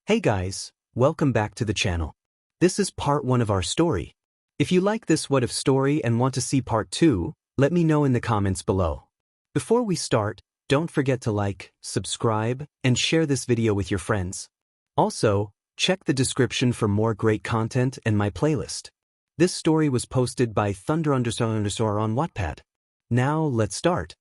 Hey guys, welcome back to the channel. This is part 1 of our story. If you like this what if story and want to see part 2, let me know in the comments below. Before we start, don't forget to like, subscribe, and share this video with your friends. Also, check the description for more great content and my playlist. This story was posted by 𝗀𝗏__ on Wattpad. Now let's start.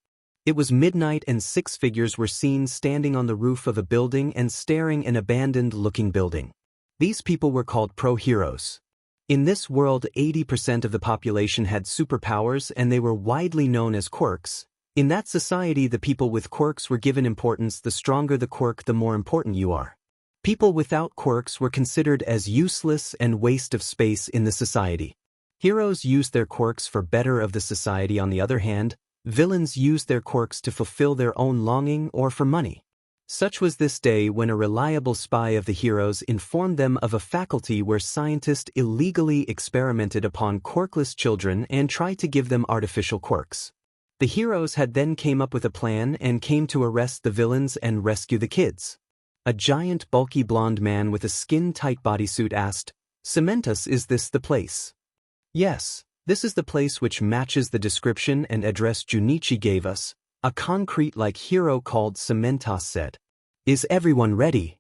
It was midnight and 6 figures were seen standing on the roof of a building and staring an abandoned-looking building. These people were called pro-heroes. In this world, 80% of the population had superpowers and they were widely known as quirks. In that society, the people with quirks were given importance. The stronger the quirk, the more important you are. People without quirks were considered as useless and waste of space in the society. Heroes used their quirks for better of the society. On the other hand, villains used their quirks to fulfill their own longing or for money. Such was this day when a reliable spy of the heroes informed them of a faculty where scientists illegally experimented upon quirkless children and tried to give them artificial quirks. The heroes had then came up with a plan and came to arrest the villains and rescue the kids. A giant bulky blonde man with a skin-tight bodysuit asked, "𝗬𝗏, is this the place?" "Yes. This is the place," which matches the description and address Junichi gave us. A concrete-like hero called 𝗬𝗏 said. "Is everyone ready?"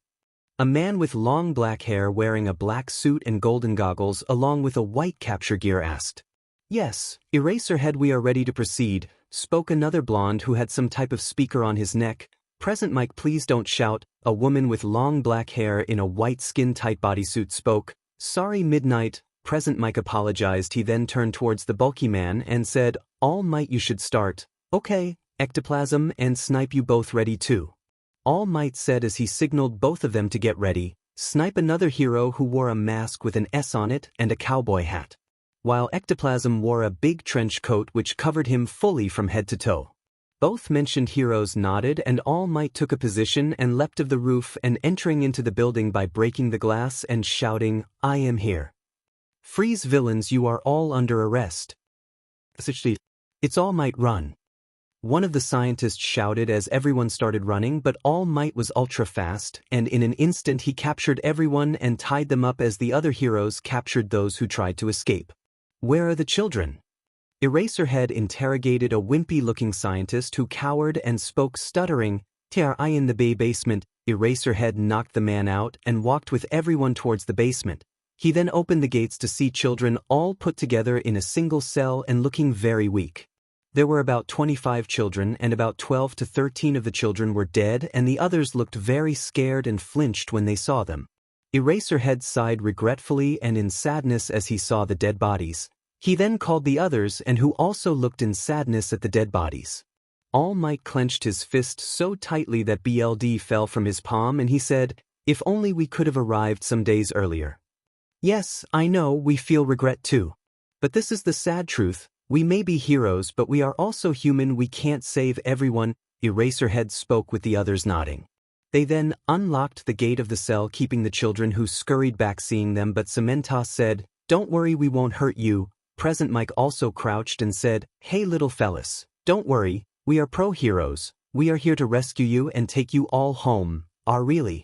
A man with long black hair wearing a black suit and golden goggles along with a white capture gear asked. "Yes, Eraserhead, we are ready to proceed," spoke another blonde who had some type of speaker on his neck. "Present mic, please don't shout." A woman with long black hair in a white skin-tight bodysuit spoke. "Sorry, midnight." Present mic apologized. He then turned towards the bulky man and said, "All Might, you should start." "Okay, ectoplasm and Snipe, you both ready too?" All Might said as he signaled both of them to get ready. Snipe, another hero who wore a mask with an S on it and a cowboy hat, while ectoplasm wore a big trench coat which covered him fully from head to toe. Both mentioned heroes nodded and All Might took a position and leapt of the roof and entering into the building by breaking the glass and shouting, "I am here. Freeze villains, you are all under arrest." "It's All Might, run." One of the scientists shouted as everyone started running, but All Might was ultra fast, and in an instant he captured everyone and tied them up as the other heroes captured those who tried to escape. "Where are the children?" Eraserhead interrogated a wimpy-looking scientist who cowered and spoke stuttering, "I in the basement." Eraserhead knocked the man out and walked with everyone towards the basement. He then opened the gates to see children all put together in a single cell and looking very weak. There were about 25 children and about 12 to 13 of the children were dead and the others looked very scared and flinched when they saw them. Eraserhead sighed regretfully and in sadness as he saw the dead bodies. He then called the others and who also looked in sadness at the dead bodies. All Might clenched his fist so tightly that blood fell from his palm and he said, "If only we could have arrived some days earlier." "Yes, I know, we feel regret too. But this is the sad truth. We may be heroes, but we are also human. We can't save everyone." Eraserhead spoke with the others nodding. They then unlocked the gate of the cell, keeping the children who scurried back seeing them, but 𝗬𝗏 said, "Don't worry, we won't hurt you." Present Mike also crouched and said, "Hey little fellas, don't worry, we are pro-heroes. We are here to rescue you and take you all home." "Are really?"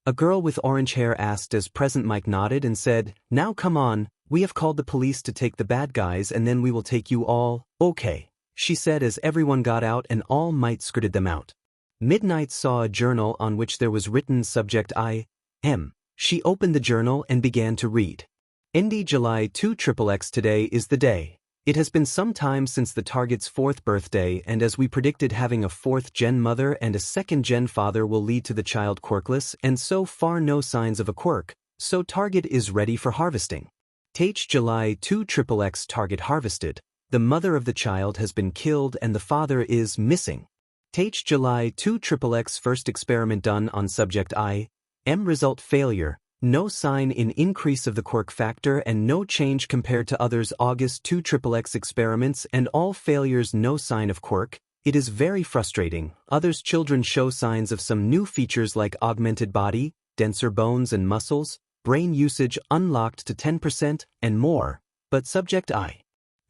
A girl with orange hair asked as Present Mike nodded and said, "Now come on, we have called the police to take the bad guys and then we will take you all." "Okay," she said as everyone got out and All Might skirted them out. Midnight saw a journal on which there was written subject I am. She opened the journal and began to read. "ND July 2 𝗏𝗏, today is the day. It has been some time since the target's 4th birthday, and as we predicted, having a 4th-gen mother and a 2nd-gen father will lead to the child quirkless, and so far no signs of a quirk, so target is ready for harvesting. 𝗏 July 2 𝗏𝗏, target harvested. The mother of the child has been killed and the father is missing. 𝗏 July 2 𝗏𝗏, first experiment done on subject I am, result failure. No sign in increase of the quirk factor and no change compared to others. August 2 𝗏𝗏 experiments and all failures, no sign of quirk. It is very frustrating. Others children show signs of some new features like augmented body, denser bones and muscles, brain usage unlocked to 10% and more. But subject I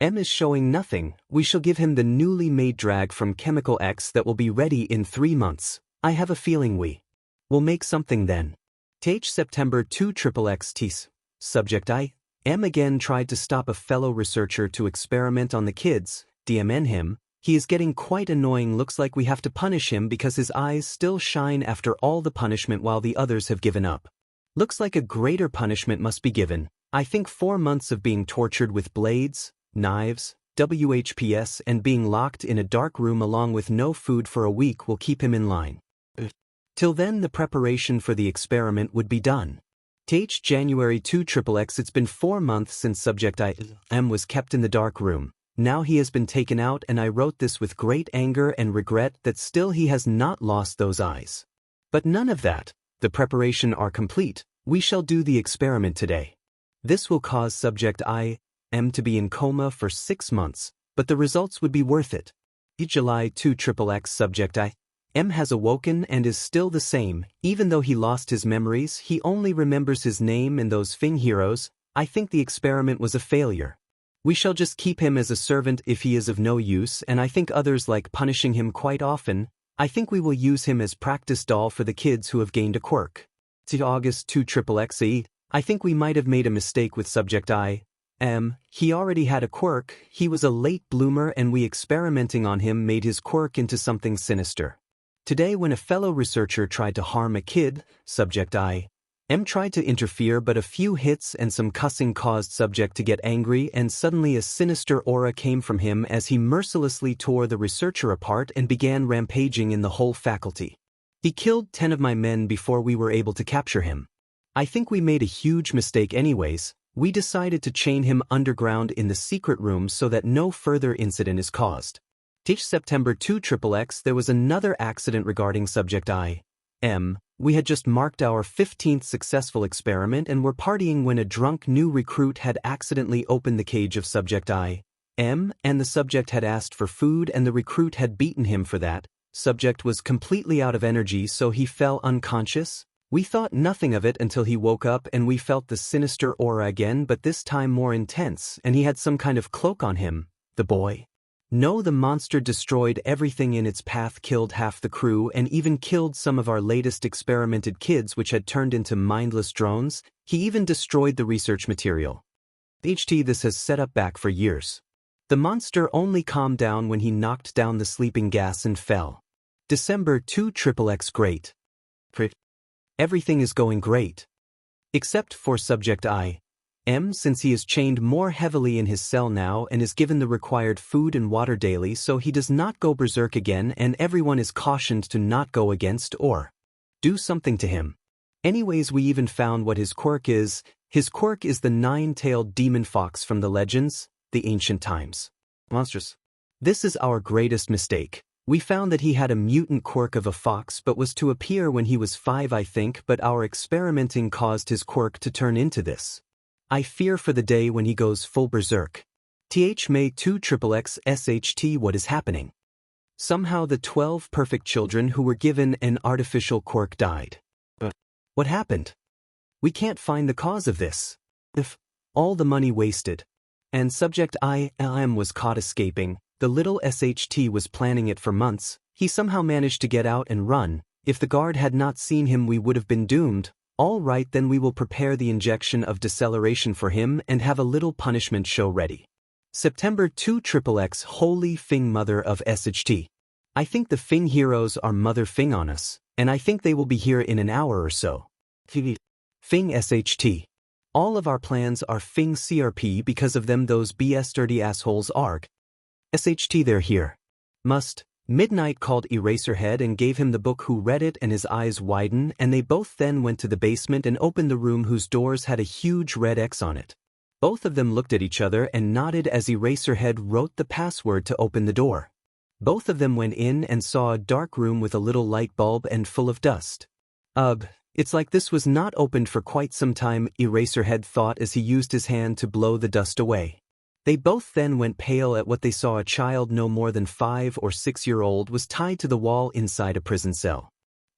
am is showing nothing. We shall give him the newly made drag from Chemical X that will be ready in 3 months. I have a feeling we will make something then." th September 2 𝐶𝐿𝐿 Subject 𝐒𝐮𝐬𝐵 again tried to stop a fellow researcher to experiment on the kids, DMN him. He is getting quite annoying. Looks like we have to punish him because his eyes still shine after all the punishment while the others have given up. Looks like a greater punishment must be given. I think 4 months of being tortured with blades, knives, WHPS and being locked in a dark room along with no food for a week will keep him in line. Till then the preparation for the experiment would be done. th January 2 𝐶𝐿𝐿 It's been 4 months since Subject 𝐒𝐮𝐬𝐵 was kept in the dark room. Now he has been taken out and I wrote this with great anger and regret that still he has not lost those eyes. But none of that. The preparation are complete. We shall do the experiment today. This will cause Subject 𝐒𝐮𝐬𝐵 to be in coma for 6 months, but the results would be worth it. July 2 𝐶𝐿𝐿 Subject 𝐒𝐮𝐬𝐵 has awoken and is still the same. Even though he lost his memories, he only remembers his name and those Fing heroes. I think the experiment was a failure. We shall just keep him as a servant if he is of no use, and I think others like punishing him quite often. I think we will use him as practice doll for the kids who have gained a quirk. August 2 𝐶𝐿𝐿 I think we might have made a mistake with Subject 𝐒𝐮𝐬𝐵. He already had a quirk. He was a late bloomer and we experimenting on him made his quirk into something sinister. Today when a fellow researcher tried to harm a kid, Subject 𝐒𝐮𝐬𝐵 tried to interfere but a few hits and some cussing caused Subject to get angry and suddenly a sinister aura came from him as he mercilessly tore the researcher apart and began rampaging in the whole faculty. He killed 10 of my men before we were able to capture him. I think we made a huge mistake anyways. We decided to chain him underground in the secret room so that no further incident is caused. September 2 𝐶𝐿𝐿 There was another accident regarding Subject 𝐒𝐮𝐬𝐵. We had just marked our 15th successful experiment and were partying when a drunk new recruit had accidentally opened the cage of Subject 𝐒𝐮𝐬𝐵 and the subject had asked for food and the recruit had beaten him for that. Subject was completely out of energy so he fell unconscious. We thought nothing of it until he woke up and we felt the sinister aura again but this time more intense and he had some kind of cloak on him. The boy. No, the monster destroyed everything in its path, killed half the crew and even killed some of our latest experimented kids which had turned into mindless drones. He even destroyed the research material. This has set up back for years. The monster only calmed down when he knocked down the sleeping gas and fell. December 2 𝐶𝐿𝐿 Great. Everything is going great. Except for Subject 𝐒𝐮𝐬𝐵 since he is chained more heavily in his cell now and is given the required food and water daily so he does not go berserk again and everyone is cautioned to not go against or do something to him. Anyways, we even found what his quirk is. His quirk is the 9-tailed demon fox from the legends, the ancient times. Monstrous. This is our greatest mistake. We found that he had a mutant quirk of a fox but was to appear when he was 5 I think, but our experimenting caused his quirk to turn into this. I fear for the day when he goes full berserk. May 2 𝐶𝐿𝐿 SHT What is happening? Somehow the 12 perfect children who were given an artificial quirk died. What happened? We can't find the cause of this. If all the money wasted. And Subject 𝐒𝐮𝐬𝐵 was caught escaping. The little SHT was planning it for months. He somehow managed to get out and run. If the guard had not seen him we would have been doomed. All right, then we will prepare the injection of deceleration for him and have a little punishment show ready. September 2 𝐶𝐿𝐿 Holy Fing Mother of SHT. I think the Fing heroes are Mother Fing on us, and I think they will be here in an hour or so. Fing SHT. All of our plans are Fing CRP because of them those BS dirty assholes arg. SHT they're here. Must. Midnight called Eraserhead and gave him the book who read it and his eyes widened and they both then went to the basement and opened the room whose doors had a huge red X on it. Both of them looked at each other and nodded as Eraserhead wrote the password to open the door. Both of them went in and saw a dark room with a little light bulb and full of dust. Ugh, it's like this was not opened for quite some time, Eraserhead thought as he used his hand to blow the dust away. They both then went pale at what they saw. A child no more than 5 or 6-year-old was tied to the wall inside a prison cell.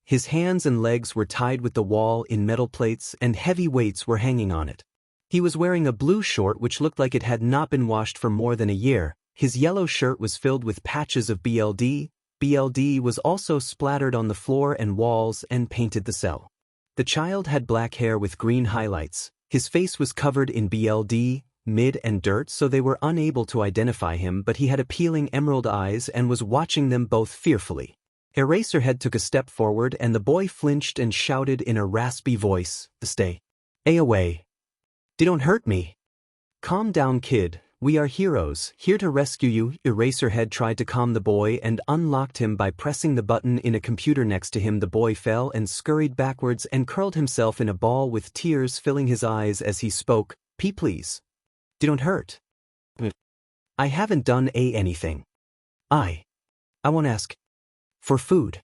His hands and legs were tied with the wall in metal plates and heavy weights were hanging on it. He was wearing a blue short which looked like it had not been washed for more than a year. His yellow shirt was filled with patches of BLD. BLD was also splattered on the floor and walls and painted the cell. The child had black hair with green highlights. His face was covered in blood, mud and dirt, so they were unable to identify him, but he had appealing emerald eyes and was watching them both fearfully. Eraserhead took a step forward and the boy flinched and shouted in a raspy voice, "Stay away. Don't hurt me." "Calm down, kid. We are heroes, here to rescue you." Eraserhead tried to calm the boy and unlocked him by pressing the button in a computer next to him. The boy fell and scurried backwards and curled himself in a ball with tears filling his eyes as he spoke. Please. Don't hurt. I haven't done anything. I won't ask for food.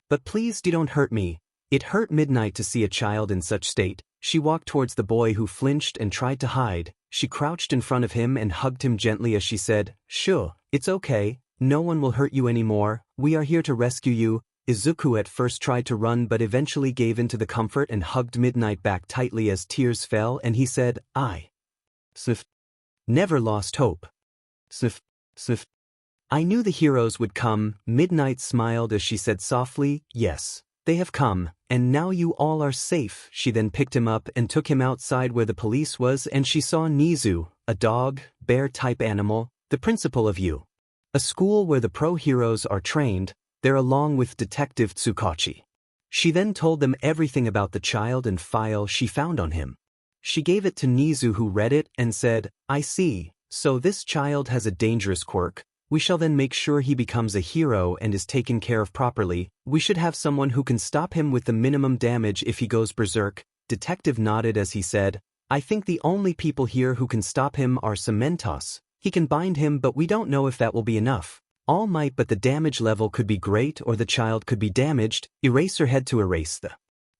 But please don't hurt me." It hurt Midnight to see a child in such state. She walked towards the boy who flinched and tried to hide. She crouched in front of him and hugged him gently as she said, "Sure, it's okay. No one will hurt you anymore. We are here to rescue you." Izuku at first tried to run but eventually gave in to the comfort and hugged Midnight back tightly as tears fell, and he said, "I never lost hope. I knew the heroes would come." Midnight smiled as she said softly, "Yes, they have come, and now you all are safe." She then picked him up and took him outside where the police was, and she saw 𝐻𝐿𝐿, a dog, bear-type animal, the principal of 𝐻𝐿𝐿, a school where the pro-heroes are trained, there along with Detective 𝗧𝗜𝗧𝗟𝗘. She then told them everything about the child and file she found on him. She gave it to 𝐻𝐿𝐿, who read it and said, "I see, so this child has a dangerous quirk. We shall then make sure he becomes a hero and is taken care of properly. We should have someone who can stop him with the minimum damage if he goes berserk." Detective nodded as he said, "I think the only people here who can stop him are 𝐒𝐿𝐿𝐼. He can bind him, but we don't know if that will be enough. All might, but the damage level could be great or the child could be damaged." Eraserhead to erase the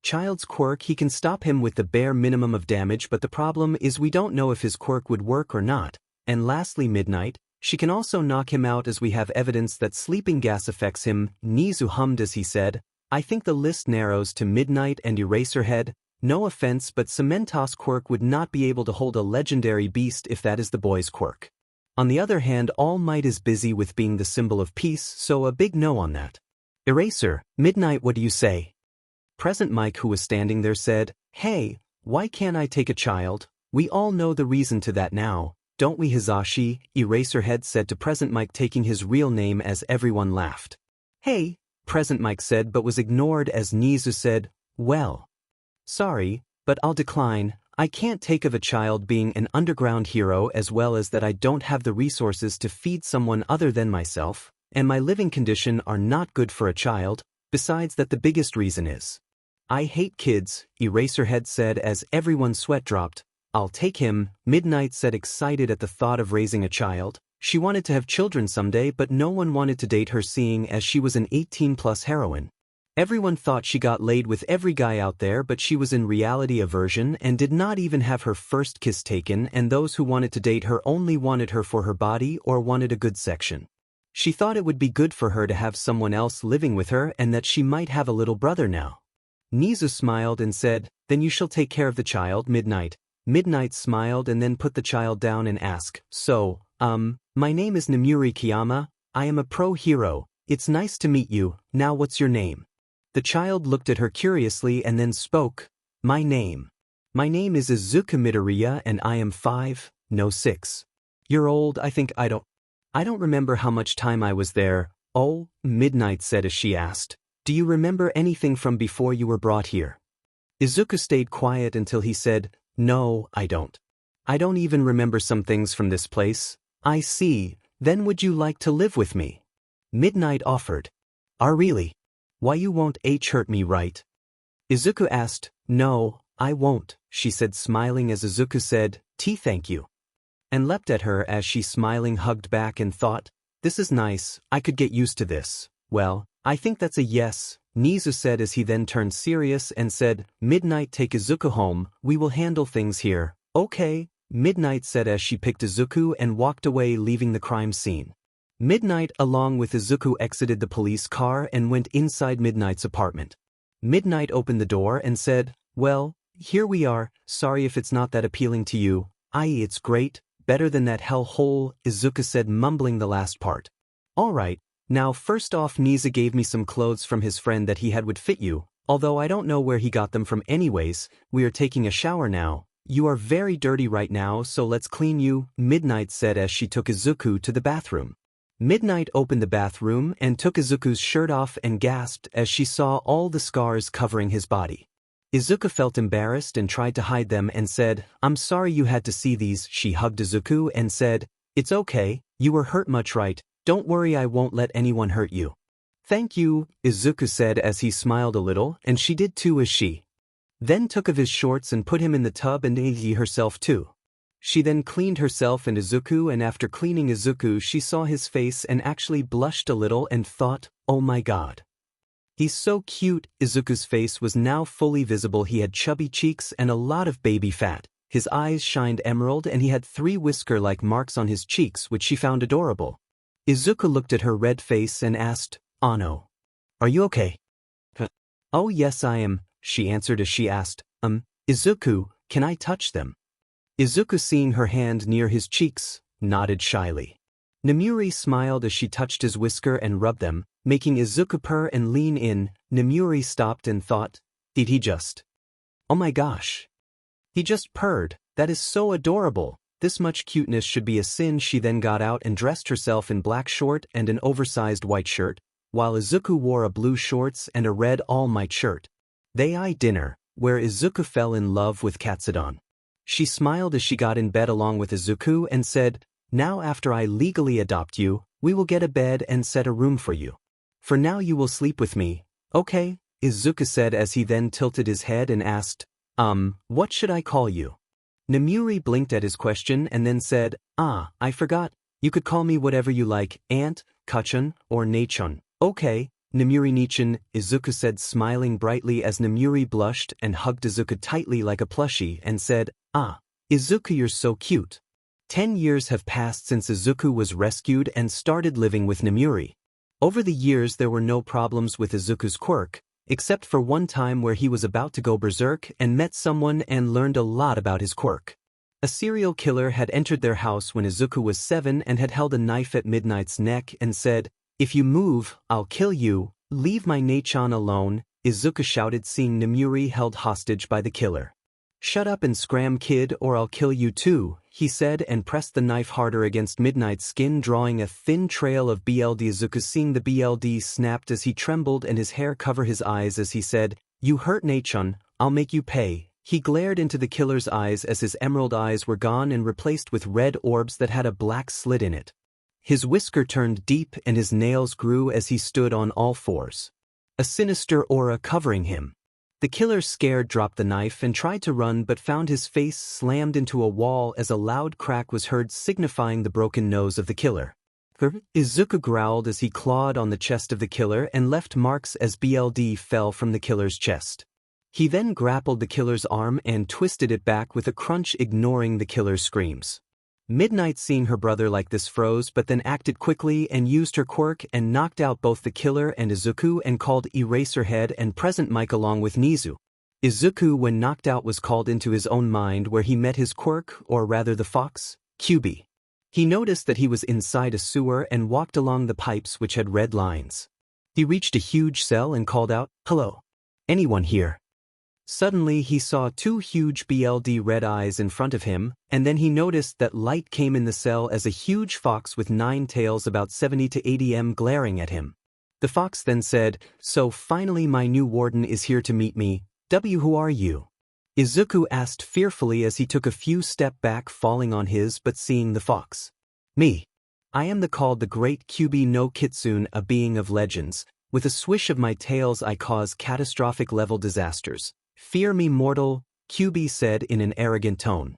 child's quirk. He can stop him with the bare minimum of damage, but the problem is we don't know if his quirk would work or not. And lastly, Midnight. She can also knock him out as we have evidence that sleeping gas affects him. 𝐻𝐿𝐿 hummed as he said, "I think the list narrows to Midnight and Eraserhead. No offense, but 𝐒𝐿𝐿𝐼's quirk would not be able to hold a legendary beast if that is the boy's quirk. On the other hand, All Might is busy with being the symbol of peace, so a big no on that." "Eraser, Midnight, what do you say?" Present Mike, who was standing there, said, "Hey, why can't I take a child? We all know the reason to that now, don't we, Hizashi?" Eraserhead said to Present Mike, taking his real name, as everyone laughed. "Hey," Present Mike said, but was ignored as 𝐻𝐿𝐿 said, "Well, sorry, but I'll decline. I can't take of a child being an underground hero, as well as that I don't have the resources to feed someone other than myself, and my living condition are not good for a child. Besides that, the biggest reason is I hate kids," Eraserhead said as everyone's sweat dropped. "I'll take him," Midnight said, excited at the thought of raising a child. She wanted to have children someday, but no one wanted to date her, seeing as she was an 18+ heroine. Everyone thought she got laid with every guy out there, but she was in reality a virgin and did not even have her first kiss taken, and those who wanted to date her only wanted her for her body or wanted a good section. She thought it would be good for her to have someone else living with her and that she might have a little brother now. 𝐻𝐿𝐿 smiled and said, "Then you shall take care of the child, Midnight." Midnight smiled and then put the child down and asked, "So, my name is Namuri Kiyama. I am a pro hero. It's nice to meet you. Now what's your name?" The child looked at her curiously and then spoke, My name is Izuku Midoriya and I am 5, no 6. You're old, I think. I don't remember how much time I was there." "Oh," Midnight said as she asked, "Do you remember anything from before you were brought here?" Izuku stayed quiet until he said, "No, I don't. I don't even remember some things from this place." "I see, then would you like to live with me?" Midnight offered. Really? Why, you won't hurt me, right?" Izuku asked. "No, I won't," she said, smiling as Izuku said, Thank you," and leapt at her as she smiling hugged back and thought, "This is nice, I could get used to this." "Well, I think that's a yes," 𝐻𝐿𝐿 said as he then turned serious and said, "Midnight, take Izuku home, we will handle things here." "Okay," Midnight said as she picked Izuku and walked away, leaving the crime scene. Midnight along with Izuku exited the police car and went inside Midnight's apartment. Midnight opened the door and said, "Well, here we are. Sorry if it's not that appealing to you." It's great, better than that hellhole," Izuku said, mumbling the last part. "All right. Now first off, 𝐻𝐿𝐿 gave me some clothes from his friend that he had would fit you. Although I don't know where he got them from anyways, we are taking a shower now. You are very dirty right now, so let's clean you, Midnight said as she took Izuku to the bathroom. Midnight opened the bathroom and took Izuku's shirt off and gasped as she saw all the scars covering his body. Izuku felt embarrassed and tried to hide them and said, "I'm sorry you had to see these." She hugged Izuku and said, "It's okay, you were hurt much, right? Don't worry, I won't let anyone hurt you." "Thank you," Izuku said as he smiled a little, and she did too as she then took of his shorts and put him in the tub and Eiji herself too. She then cleaned herself and Izuku, and after cleaning Izuku she saw his face and actually blushed a little and thought, "Oh my god. He's so cute." Izuku's face was now fully visible. He had chubby cheeks and a lot of baby fat. His eyes shined emerald and he had 3 whisker-like marks on his cheeks which she found adorable. Izuku looked at her red face and asked, "Ano, are you okay?" "Oh yes I am," she answered as she asked, Izuku, can I touch them?" Izuku, seeing her hand near his cheeks, nodded shyly. Nemuri smiled as she touched his whisker and rubbed them, making Izuku purr and lean in. Nemuri stopped and thought, "Did he just? Oh my gosh. He just purred. That is so adorable. This much cuteness should be a sin." She then got out and dressed herself in black short and an oversized white shirt, while Izuku wore a blue shorts and a red all-might shirt. They ate dinner, where Izuku fell in love with 𝐀𝐮𝐭𝐡𝐨𝐫. She smiled as she got in bed along with Izuku and said, "Now after I legally adopt you, we will get a bed and set a room for you. For now you will sleep with me, okay?" Izuku said as he then tilted his head and asked, "What should I call you?" Nemuri blinked at his question and then said, "I forgot. You could call me whatever you like, Aunt, Kachan, or Nachon." "Okay, Nemuri Nichan," Izuku said, smiling brightly as Nemuri blushed and hugged Izuku tightly like a plushie and said, Izuku, you're so cute." 10 years have passed since Izuku was rescued and started living with Nemuri. Over the years there were no problems with Izuku's quirk, except for one time where he was about to go berserk and met someone and learned a lot about his quirk. A serial killer had entered their house when Izuku was 7 and had held a knife at Midnight's neck and said, "If you move, I'll kill you. Leave my Nachon alone," Izuku shouted, seeing Nemuri held hostage by the killer. "Shut up and scram, kid, or I'll kill you too," he said and pressed the knife harder against Midnight's skin, drawing a thin trail of BLD. Izuku, seeing the BLD, snapped as he trembled and his hair covered his eyes as he said, "You hurt Nachon, I'll make you pay." He glared into the killer's eyes as his emerald eyes were gone and replaced with red orbs that had a black slit in it. His whisker turned deep and his nails grew as he stood on all fours, a sinister aura covering him. The killer, scared, dropped the knife and tried to run but found his face slammed into a wall as a loud crack was heard, signifying the broken nose of the killer. Izuku growled as he clawed on the chest of the killer and left marks as BLD fell from the killer's chest. He then grappled the killer's arm and twisted it back with a crunch, ignoring the killer's screams. Midnight, seeing her brother like this, froze but then acted quickly and used her quirk and knocked out both the killer and Izuku and called Eraserhead and Present Mike along with Nizu. Izuku, when knocked out, was called into his own mind where he met his quirk, or rather the fox, 𝐻𝐵. He noticed that he was inside a sewer and walked along the pipes which had red lines. He reached a huge cell and called out, "Hello. Anyone here?" Suddenly he saw 2 huge BLD red eyes in front of him, and then he noticed that light came in the cell as a huge fox with 9 tails about 70 to 80 m glaring at him. The fox then said, "So finally my new warden is here to meet me. Who are you?" Izuku asked fearfully as he took a few steps back, falling on his but seeing the fox. "Me. I am the called the great 𝐻𝐵 no Kitsune, a being of legends. With a swish of my tails I cause catastrophic level disasters. Fear me, mortal," 𝐻𝐵 said in an arrogant tone.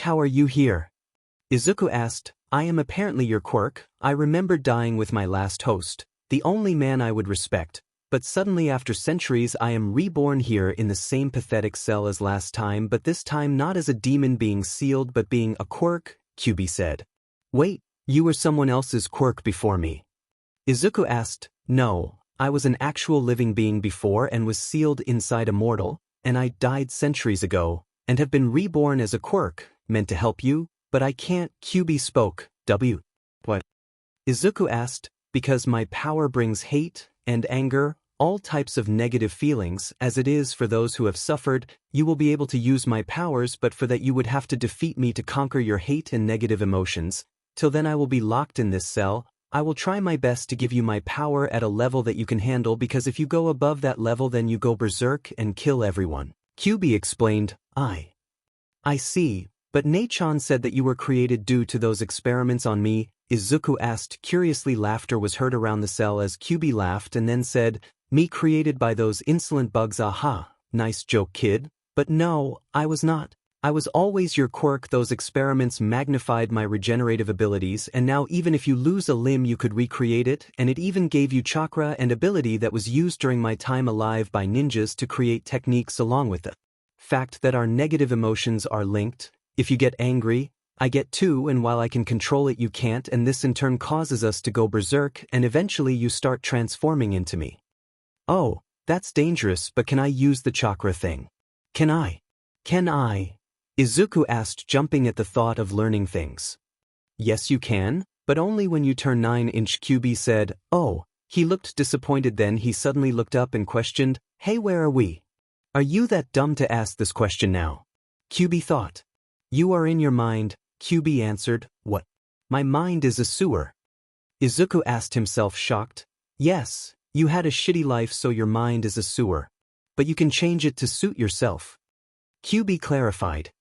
How are you here?" Izuku asked. "I am apparently your quirk. I remember dying with my last host, the only man I would respect, but suddenly after centuries I am reborn here in the same pathetic cell as last time, but this time not as a demon being sealed but being a quirk," 𝐻𝐵 said. "Wait, you were someone else's quirk before me?" Izuku asked. "No, I was an actual living being before and was sealed inside a mortal, and I died centuries ago, and have been reborn as a quirk, meant to help you, but I can't," 𝐻𝐵 spoke. What? Izuku asked. "Because my power brings hate and anger, all types of negative feelings, as it is for those who have suffered. You will be able to use my powers, but for that you would have to defeat me to conquer your hate and negative emotions. Till then I will be locked in this cell. I will try my best to give you my power at a level that you can handle, because if you go above that level then you go berserk and kill everyone. 𝐻𝐵 explained, I see, but 𝐻𝐮 said that you were created due to those experiments on me. 𝐒𝐮𝐬𝐵 asked curiously. Laughter was heard around the cell as 𝐻𝐵 laughed and then said, me created by those insolent bugs. Aha, nice joke, kid. But no, I was not. I was always your Quirk. Those experiments magnified my regenerative abilities, and now even if you lose a limb you could recreate it, and it even gave you chakra and ability that was used during my time alive by ninjas to create techniques, along with the fact that our negative emotions are linked. If you get angry, I get too, and while I can control it you can't, and this in turn causes us to go berserk, and eventually you start transforming into me. Oh, that's dangerous, but can I use the chakra thing? Can I? 𝐒𝐮𝐭𝐡𝐨𝐫 asked, jumping at the thought of learning things. Yes you can, but only when you turn 9-inch. 𝐻𝐵 said, oh. He looked disappointed, then he suddenly looked up and questioned, hey, where are we? Are you that dumb to ask this question now? 𝐻𝐵 thought. You are in your mind, 𝐻𝐵 answered. What? My mind is a sewer. 𝐒𝐮𝐭𝐡𝐨𝐫 asked himself, shocked. Yes, you had a shitty life, so your mind is a sewer. But you can change it to suit yourself. 𝐻𝐵 clarified.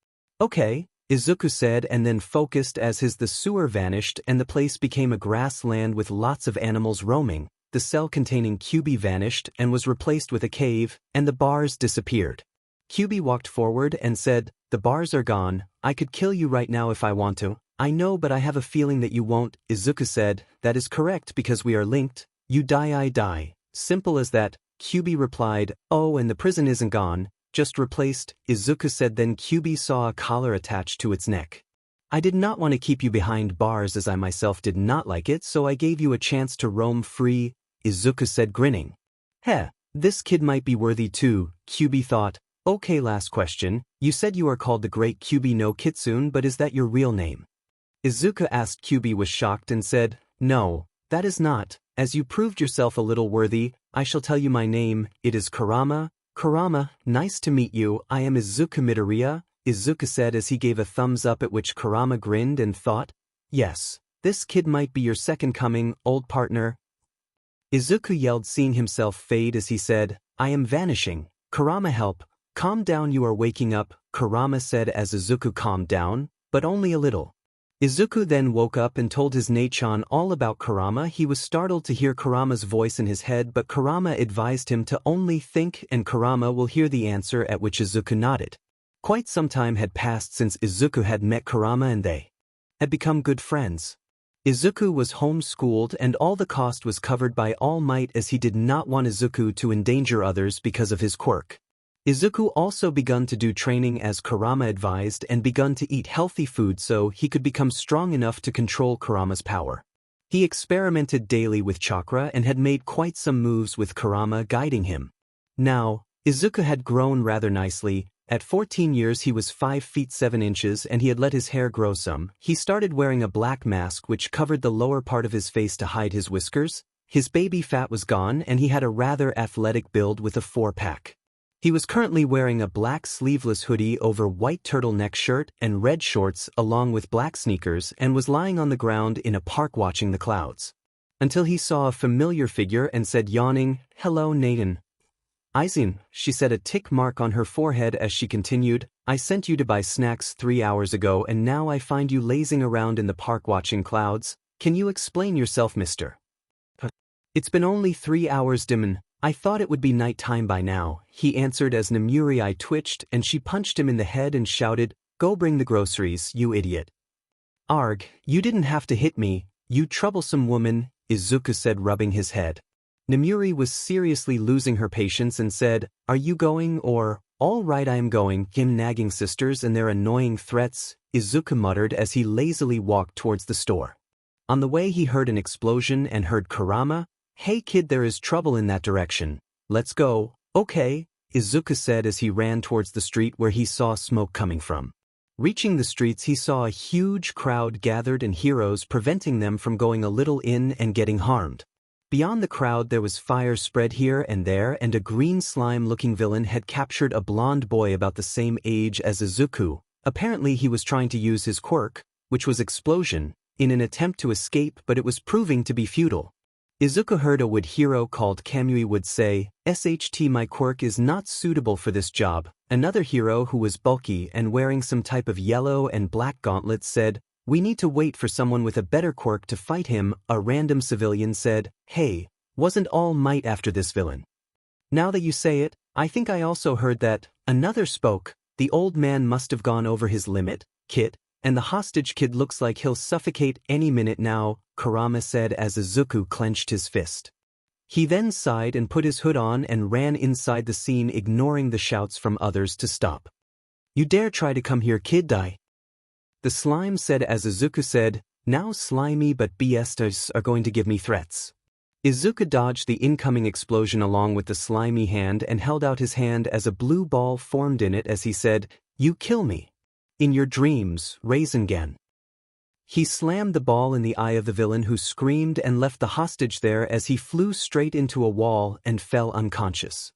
Okay, 𝐒𝐮𝐭𝐡𝐨𝐫 said, and then focused as the sewer vanished and the place became a grassland with lots of animals roaming. The cell containing 𝐻𝐵 vanished and was replaced with a cave, and the bars disappeared. 𝐻𝐵 walked forward and said, the bars are gone. I could kill you right now if I want to. I know, but I have a feeling that you won't. 𝐒𝐮𝐭𝐡𝐨𝐫 said, that is correct, because we are linked. You die, I die. Simple as that. 𝐻𝐵 replied, oh, and the prison isn't gone, just replaced. 𝐒𝐮𝐭𝐡𝐨𝐫 said. Then 𝐻𝐵 saw a collar attached to its neck. I did not want to keep you behind bars, as I myself did not like it, so I gave you a chance to roam free, 𝐒𝐮𝐭𝐡𝐨𝐫 said, grinning. Heh, this kid might be worthy too, 𝐻𝐵 thought. Okay, last question. You said you are called the Great 𝐻𝐵 no Kitsune, but is that your real name? 𝐒𝐮𝐭𝐡𝐨𝐫 asked. 𝐻𝐵 was shocked and said, no, that is not. As you proved yourself a little worthy, I shall tell you my name. It is Kurama. Kurama, nice to meet you. I am 𝐒𝐮𝐭𝐡𝐨𝐫 Midoriya, 𝐒𝐮𝐭𝐡𝐨𝐫 said as he gave a thumbs up, at which Kurama grinned and thought, yes, this kid might be your second coming, old partner. 𝐒𝐮𝐭𝐡𝐨𝐫 yelled, seeing himself fade as he said, I am vanishing. Kurama, help. Calm down, you are waking up, Kurama said as 𝐒𝐮𝐭𝐡𝐨𝐫 calmed down, but only a little. 𝐒𝐮𝐭𝐡𝐨𝐫 then woke up and told his 𝐻𝐮 all about Kurama. He was startled to hear Kurama's voice in his head, but Kurama advised him to only think and Kurama will hear the answer, at which 𝐒𝐮𝐭𝐡𝐨𝐫 nodded. Quite some time had passed since 𝐒𝐮𝐭𝐡𝐨𝐫 had met Kurama, and they had become good friends. 𝐒𝐮𝐭𝐡𝐨𝐫 was homeschooled, and all the cost was covered by All Might, as he did not want 𝐒𝐮𝐿 to endanger others because of his quirk. 𝐒𝐮𝐿 also begun to do training as Kurama advised and begun to eat healthy food so he could become strong enough to control Kurama's power. He experimented daily with chakra and had made quite some moves with Kurama guiding him. Now, 𝐒𝐮𝐿 had grown rather nicely. At 14 years he was 5 feet 7 inches and he had let his hair grow some. He started wearing a black mask which covered the lower part of his face to hide his whiskers. His baby fat was gone and he had a rather athletic build with a 4-pack. He was currently wearing a black sleeveless hoodie over white turtleneck shirt and red shorts along with black sneakers, and was lying on the ground in a park watching the clouds. Until he saw a familiar figure and said, yawning, hello Nathan. 𝐼𝐮, she said, a tick mark on her forehead as she continued, I sent you to buy snacks 3 hours ago and now I find you lazing around in the park watching clouds. Can you explain yourself, mister? It's been only 3 hours, Demon. I thought it would be night time by now, he answered as Nomiuri twitched and she punched him in the head and shouted, go bring the groceries, you idiot. Arg, you didn't have to hit me, you troublesome woman, 𝐒𝐮𝐿𝐵 said, rubbing his head. Nomiuri was seriously losing her patience and said, are you going, or, all right I am going, him nagging sisters and their annoying threats, 𝐒𝐮𝐿𝐵 muttered as he lazily walked towards the store. On the way he heard an explosion and heard Kurama, hey kid, there is trouble in that direction. Let's go. Okay, 𝐒𝐮𝐿𝐵 said as he ran towards the street where he saw smoke coming from. Reaching the streets he saw a huge crowd gathered and heroes preventing them from going a little in and getting harmed. Beyond the crowd there was fire spread here and there, and a green slime-looking villain had captured a blonde boy about the same age as 𝐒𝐮𝐬𝐽. Apparently he was trying to use his quirk, which was explosion, in an attempt to escape, but it was proving to be futile. 𝗂𝐮𝐭𝐡𝐨𝐫 would hero called 𝐀𝐮𝐭𝐡𝐨𝐫 would say, "SHT, my quirk is not suitable for this job." Another hero who was bulky and wearing some type of yellow and black gauntlets said, "We need to wait for someone with a better quirk to fight him." A random civilian said, "Hey, wasn't All Might after this villain?" "Now that you say it, I think I also heard that." Another spoke, "The old man must have gone over his limit, kid, and the hostage kid looks like he'll suffocate any minute now," Kurama said as 𝗂𝐮𝐭𝐡𝐨𝐫 clenched his fist. He then sighed and put his hood on and ran inside the scene, ignoring the shouts from others to stop. "You dare try to come here, kid, die?" The slime said as 𝗂𝐮𝐭𝐡𝐨𝐫 said, "Now slimy but BSTers are going to give me threats." 𝗂𝐮𝐭𝐡𝐨𝐫 dodged the incoming explosion along with the slimy hand and held out his hand as a blue ball formed in it as he said, "You kill me. In your dreams, 𝗧𝗜𝗍𝐿." He slammed the ball in the eye of the villain, who screamed and left the hostage there as he flew straight into a wall and fell unconscious.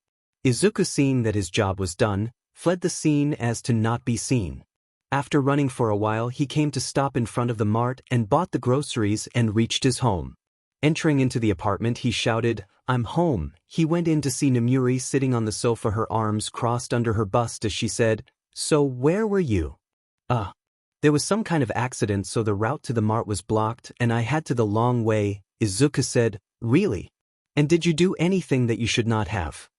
𝗂𝐮𝐭𝐡𝐨𝐫, seeing that his job was done, fled the scene as to not be seen. After running for a while, he came to stop in front of the mart and bought the groceries and reached his home. Entering into the apartment, he shouted, "I'm home." He went in to see 𝗛𝗎𝐼 sitting on the sofa, her arms crossed under her bust as she said, "So where were you?" There was some kind of accident, so the route to the mart was blocked and I had to the long way," 𝗂𝐮𝐭𝐡𝐨𝐫 said. "Really? And did you do anything that you should not have?"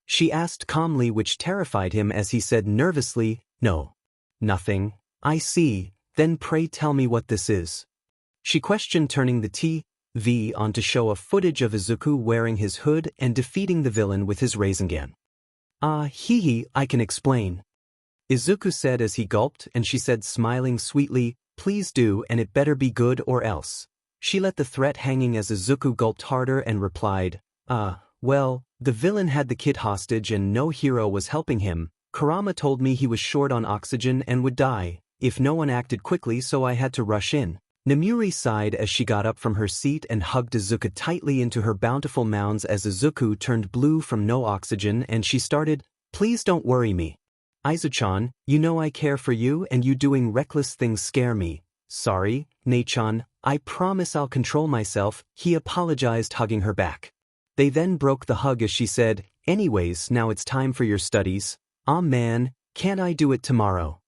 She asked calmly, which terrified him as he said nervously, "No. Nothing." "I see, then pray tell me what this is." She questioned, turning the TV on to show a footage of 𝗂𝐮𝐭𝐡𝐨𝐫 wearing his hood and defeating the villain with his 𝗧𝗜𝗍𝐿. I can explain," 𝗂𝐮𝐭𝐡𝐨𝐫 said as he gulped, and she said smiling sweetly, "Please do, and it better be good or else." She let the threat hanging as 𝗂𝐮𝐭𝐡𝐨𝐫 gulped harder and replied, Well, the villain had the kid hostage and no hero was helping him. Kurama told me he was short on oxygen and would die if no one acted quickly, so I had to rush in." 𝗛𝗎𝐼 sighed as she got up from her seat and hugged 𝗂𝐮𝐭𝐡𝐨𝐫 tightly into her bountiful mounds as 𝗂𝐮𝐭𝐡𝐨𝐫 turned blue from no oxygen and she started, "Please don't worry me. Aizu-chan, you know I care for you and you doing reckless things scare me." "Sorry, Nei-chan, I promise I'll control myself," he apologized, hugging her back. They then broke the hug as she said, "Anyways, now it's time for your studies." "Aw man, can't I do it tomorrow?"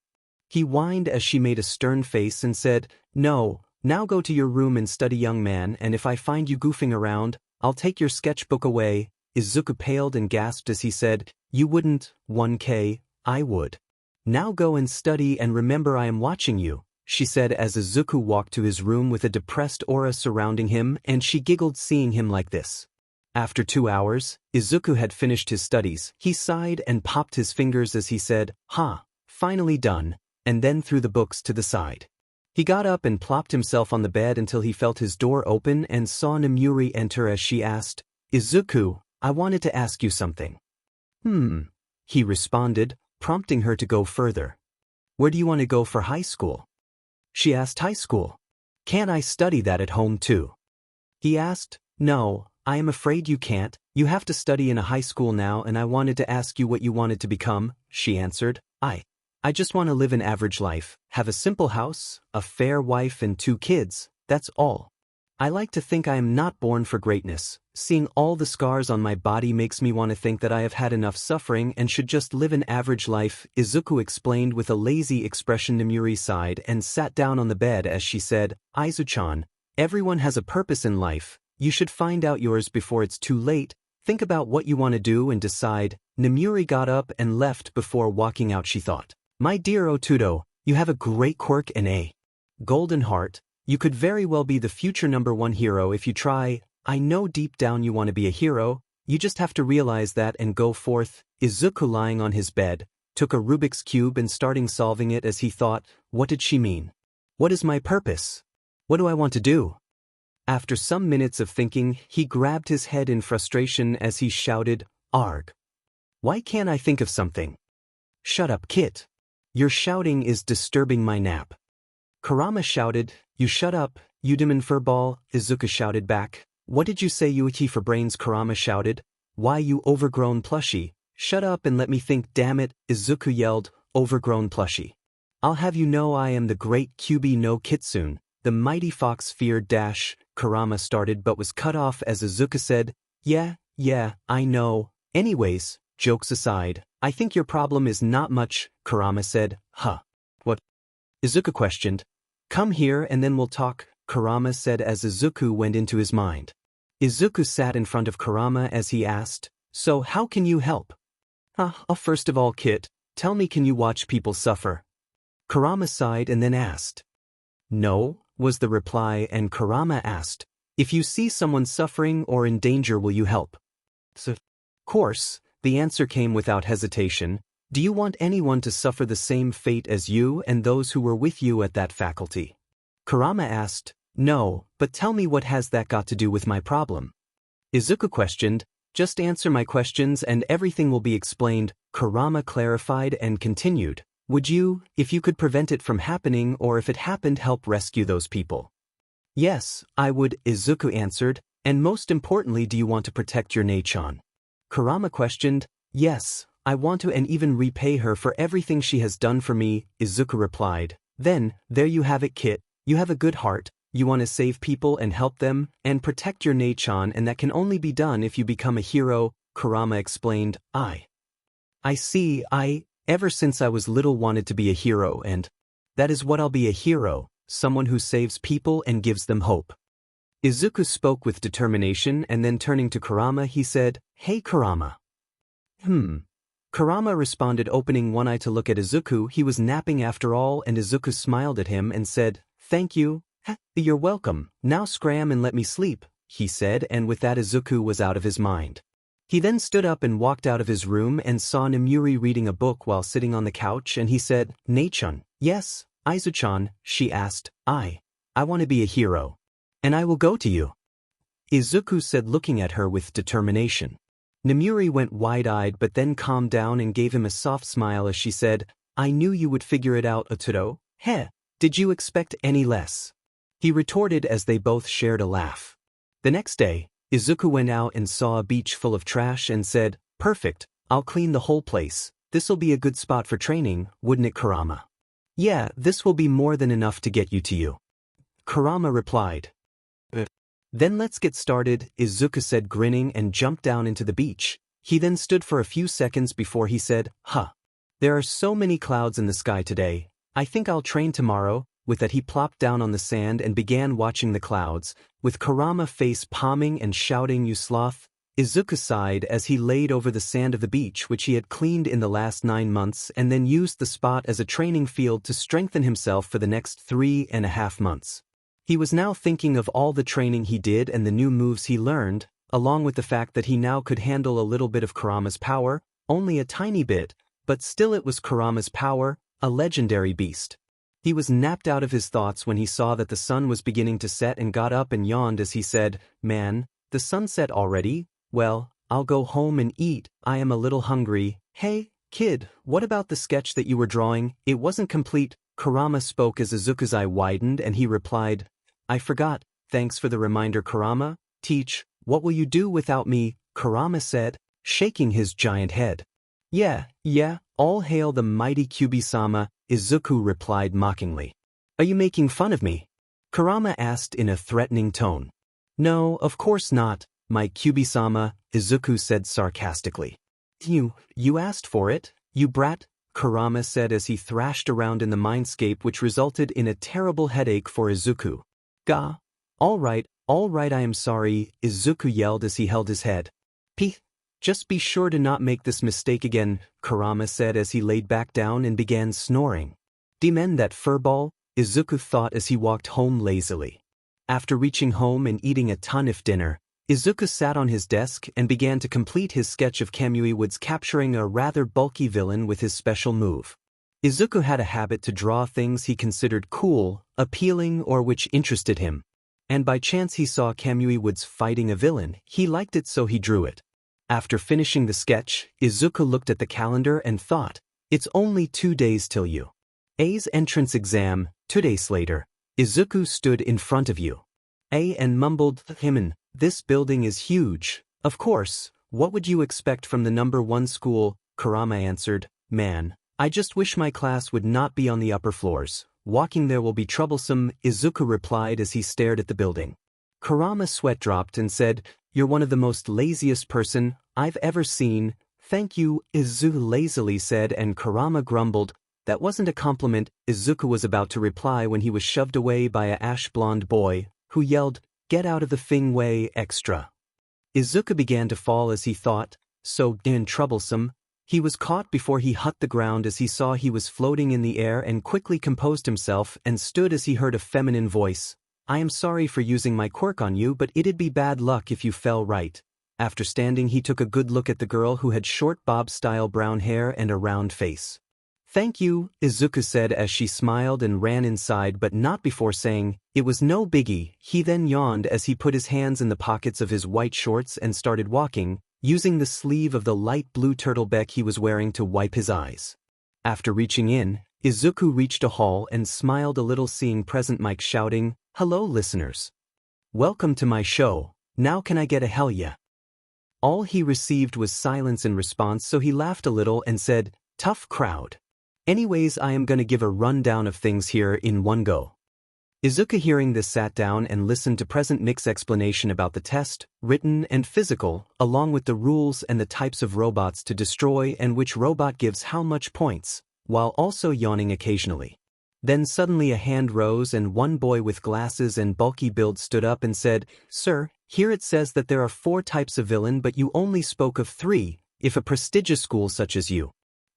He whined as she made a stern face and said, "No, now go to your room and study, young man, and if I find you goofing around, I'll take your sketchbook away." 𝗂𝐮𝐭𝐡𝐨𝐫 paled and gasped as he said, "You wouldn't, 1K, I would." "Now go and study and remember I am watching you," she said as 𝗂𝐮𝐭𝐡𝐨𝐫 walked to his room with a depressed aura surrounding him, and she giggled seeing him like this. After 2 hours, 𝗂𝐮𝐭𝐡𝐨𝐫 had finished his studies. He sighed and popped his fingers as he said, Finally done," and then threw the books to the side. He got up and plopped himself on the bed until he felt his door open and saw 𝗛𝗎𝐼 enter as she asked, "𝗂𝐮𝐭𝐡𝐨𝐫, I wanted to ask you something." He responded, prompting her to go further. "Where do you want to go for high school?" She asked. "High school? Can't I study that at home too?" He asked. "No, I am afraid you can't. You have to study in a high school now, and I wanted to ask you what you wanted to become," she answered. I just want to live an average life, have a simple house, a fair wife and 2 kids, that's all. I like to think I am not born for greatness. Seeing all the scars on my body makes me want to think that I have had enough suffering and should just live an average life," 𝗂𝐮𝐭𝐡𝐨𝐫 explained with a lazy expression. 𝗛𝗎𝐼 sighed and sat down on the bed as she said, "Aizu-chan, everyone has a purpose in life. You should find out yours before it's too late. Think about what you want to do and decide." 𝗛𝗎𝐼 got up and left. Before walking out she thought, "My dear Otudo, you have a great quirk and a golden heart. You could very well be the future #1 hero if you try. I know deep down you want to be a hero, you just have to realize that and go forth." 𝗂𝐮𝐭𝐡𝐨𝐫, lying on his bed, took a Rubik's Cube and starting solving it as he thought, what did she mean? What is my purpose? What do I want to do? After some minutes of thinking, he grabbed his head in frustration as he shouted, "Arg! Why can't I think of something?" "Shut up, Kit. Your shouting is disturbing my nap." Kurama shouted, "You shut up, you demon furball," 𝗂𝐮𝐭𝐡𝐨𝐫 shouted back. What did you say, 𝐬𝐻 for brains? Kurama shouted. Why, you overgrown plushie? Shut up and let me think, damn it, 𝐬𝐮𝐭𝐡𝐨𝐫 yelled, overgrown plushie. I'll have you know I am the great 𝐬𝐵 no 𝐾𝐮𝐭𝐡𝐨𝐫, the mighty fox feared dash, Kurama started but was cut off as 𝐬𝐮𝐭𝐡𝐨𝐫 said, Yeah, I know. Anyways, jokes aside, I think your problem is not much, Kurama said. Huh. What? 𝐬𝐮𝐭𝐡𝐨𝐫 questioned. Come here and then we'll talk, Kurama said as 𝐬𝐮𝐭𝐡𝐨𝐫 went into his mind. 𝐬𝐮𝐭o𝐡𝐨𝐫 sat in front of Kurama as he asked, So how can you help? First of all, Kit, tell me, can you watch people suffer? Kurama sighed and then asked. No, was the reply, and Kurama asked, If you see someone suffering or in danger, will you help? Of course, the answer came without hesitation. Do you want anyone to suffer the same fate as you and those who were with you at that faculty? Kurama asked. No, but tell me, what has that got to do with my problem? 𝐬𝐮𝐭𝐡𝐨𝐫 questioned. Just answer my questions and everything will be explained, Kurama clarified and continued. Would you, if you could prevent it from happening or if it happened, help rescue those people? Yes, I would, 𝐬𝐮𝐭𝐡𝐨𝐫 answered. And most importantly, do you want to protect your 𝐀𝐮? Kurama questioned. Yes, I want to, and even repay her for everything she has done for me, 𝐬𝐮𝐭𝐡𝐨𝐫 replied. Then, there you have it, Kit. You have a good heart. You want to save people and help them, and protect your 𝐀𝐮, and that can only be done if you become a hero, Kurama explained. I see, ever since I was little wanted to be a hero, and that is what I'll be, a hero, someone who saves people and gives them hope. 𝐬𝐮𝐭𝐡𝐨𝐫 spoke with determination, and then turning to Kurama he said, Hey Kurama. Kurama responded, opening one eye to look at 𝐬𝐮𝐭𝐡𝐨𝐫. He was napping after all, and 𝐬𝐮𝐭𝐡𝐨𝐫 smiled at him and said, Thank you. You're welcome. Now scram and let me sleep, he said, and with that 𝐬𝐮𝐭𝐡𝐨𝐫 was out of his mind. He then stood up and walked out of his room and saw Nemuri reading a book while sitting on the couch, and he said, 𝐀𝐮. Yes, Aizu-chan, she asked. I want to be a hero. And I will go to you, 𝐬𝐮𝐭𝐡𝐨𝐫 said, looking at her with determination. Nemuri went wide-eyed but then calmed down and gave him a soft smile as she said, I knew you would figure it out, Otoro. Did you expect any less? He retorted as they both shared a laugh. The next day, 𝐬𝐮𝐭𝐡𝐨𝐫 went out and saw a beach full of trash and said, Perfect, I'll clean the whole place. This'll be a good spot for training, wouldn't it, Kurama? Yeah, this will be more than enough to get you to you, Kurama replied. Then let's get started, 𝐬𝐮𝐭𝐡𝐨𝐫 said, grinning, and jumped down into the beach. He then stood for a few seconds before he said, There are so many clouds in the sky today. I think I'll train tomorrow. With that he plopped down on the sand and began watching the clouds, with Kurama face palming and shouting, You sloth. 𝐬𝐮𝐭𝐡𝐨𝐫 sighed as he laid over the sand of the beach which he had cleaned in the last 9 months and then used the spot as a training field to strengthen himself for the next 3.5 months. He was now thinking of all the training he did and the new moves he learned, along with the fact that he now could handle a little bit of Kurama's power, only a tiny bit, but still it was Kurama's power, a legendary beast. He was napped out of his thoughts when he saw that the sun was beginning to set and got up and yawned as he said, Man, the sun set already? Well, I'll go home and eat. I am a little hungry. Hey, kid, what about the sketch that you were drawing? It wasn't complete. Kurama spoke as 𝐬𝐮𝐴𝐽𝐻𝑒𝑠 eye widened and he replied, I forgot. Thanks for the reminder, Kurama. Teach, what will you do without me? Kurama said, shaking his giant head. Yeah, all hail the mighty 𝐬𝐵-sama, 𝐬𝐮𝐭𝐡𝐨𝐫 replied mockingly. Are you making fun of me? Kurama asked in a threatening tone. No, of course not, my 𝐬𝐵-sama, 𝐬𝐮𝐭𝐡𝐴𝐽𝑗 said sarcastically. You asked for it, you brat, Kurama said as he thrashed around in the mindscape, which resulted in a terrible headache for 𝐬𝐮𝐭𝐡𝐴𝐽. Gah. All right, I am sorry, 𝐬𝐮𝐽𝐡𝐴𝐽 yelled as he held his head. Just be sure to not make this mistake again, Kurama said as he laid back down and began snoring. Demon that furball, 𝐬𝐮𝐽𝐡𝐴𝐽 thought as he walked home lazily. After reaching home and eating a WhatIf dinner, 𝐬𝐮𝐽𝐡𝐴𝐽 sat on his desk and began to complete his sketch of 𝐀𝐮𝐭𝐡𝐴𝐽𝐻𝑒 capturing a rather bulky villain with his special move. 𝐬𝐻𝑒 had a habit to draw things he considered cool, appealing, or which interested him. And by chance he saw 𝐀𝐮𝐭𝐡𝐴𝐽𝑗 fighting a villain. He liked it, so he drew it. After finishing the sketch, 𝐬𝐻𝑒 looked at the calendar and thought, It's only 2 days till 𝐬𝐻𝑒's entrance exam, 𝗀𝗚𝐴 later. 𝐬𝐻𝑒 stood in front of 𝗀𝗚𝐴 and mumbled, This building is huge. Of course, what would you expect from the #1 school? Kurama answered, man, I just wish my class would not be on the upper floors. Walking there will be troublesome, 𝐒𝐮𝐬𝐽 replied as he stared at the building. Kurama's sweat dropped and said, you're one of the most laziest person I've ever seen. Thank you, 𝐒𝐮𝐬𝐽 lazily said, and Kurama grumbled. That wasn't a compliment. 𝐒𝐮𝐽 was about to reply when he was shoved away by a ash-blonde boy, who yelled, get out of the thing way extra. 𝐒𝐮𝐽 began to fall as he thought, so troublesome. He was caught before he hit the ground as he saw he was floating in the air and quickly composed himself and stood as he heard a feminine voice. I am sorry for using my quirk on you, but it'd be bad luck if you fell right. After standing, he took a good look at the girl who had short bob-style brown hair and a round face. Thank you, 𝐒𝐮𝐽 said as she smiled and ran inside, but not before saying, it was no biggie. He then yawned as he put his hands in the pockets of his white shorts and started walking, using the sleeve of the light blue turtleneck he was wearing to wipe his eyes. After reaching in, 𝐒𝐮𝐽 reached a hall and smiled a little seeing present Mike shouting, hello listeners. Welcome to my show, now can I get a hell yeah? All he received was silence in response, so he laughed a little and said, tough crowd. Anyways, I am gonna give a rundown of things here in one go. 𝐒𝐮𝐽 hearing this sat down and listened to Present Mike's explanation about the test, written and physical, along with the rules and the types of robots to destroy and which robot gives how much points, while also yawning occasionally. Then suddenly a hand rose and one boy with glasses and bulky build stood up and said, sir, here it says that there are 4 types of villain but you only spoke of 3, if a prestigious school such as you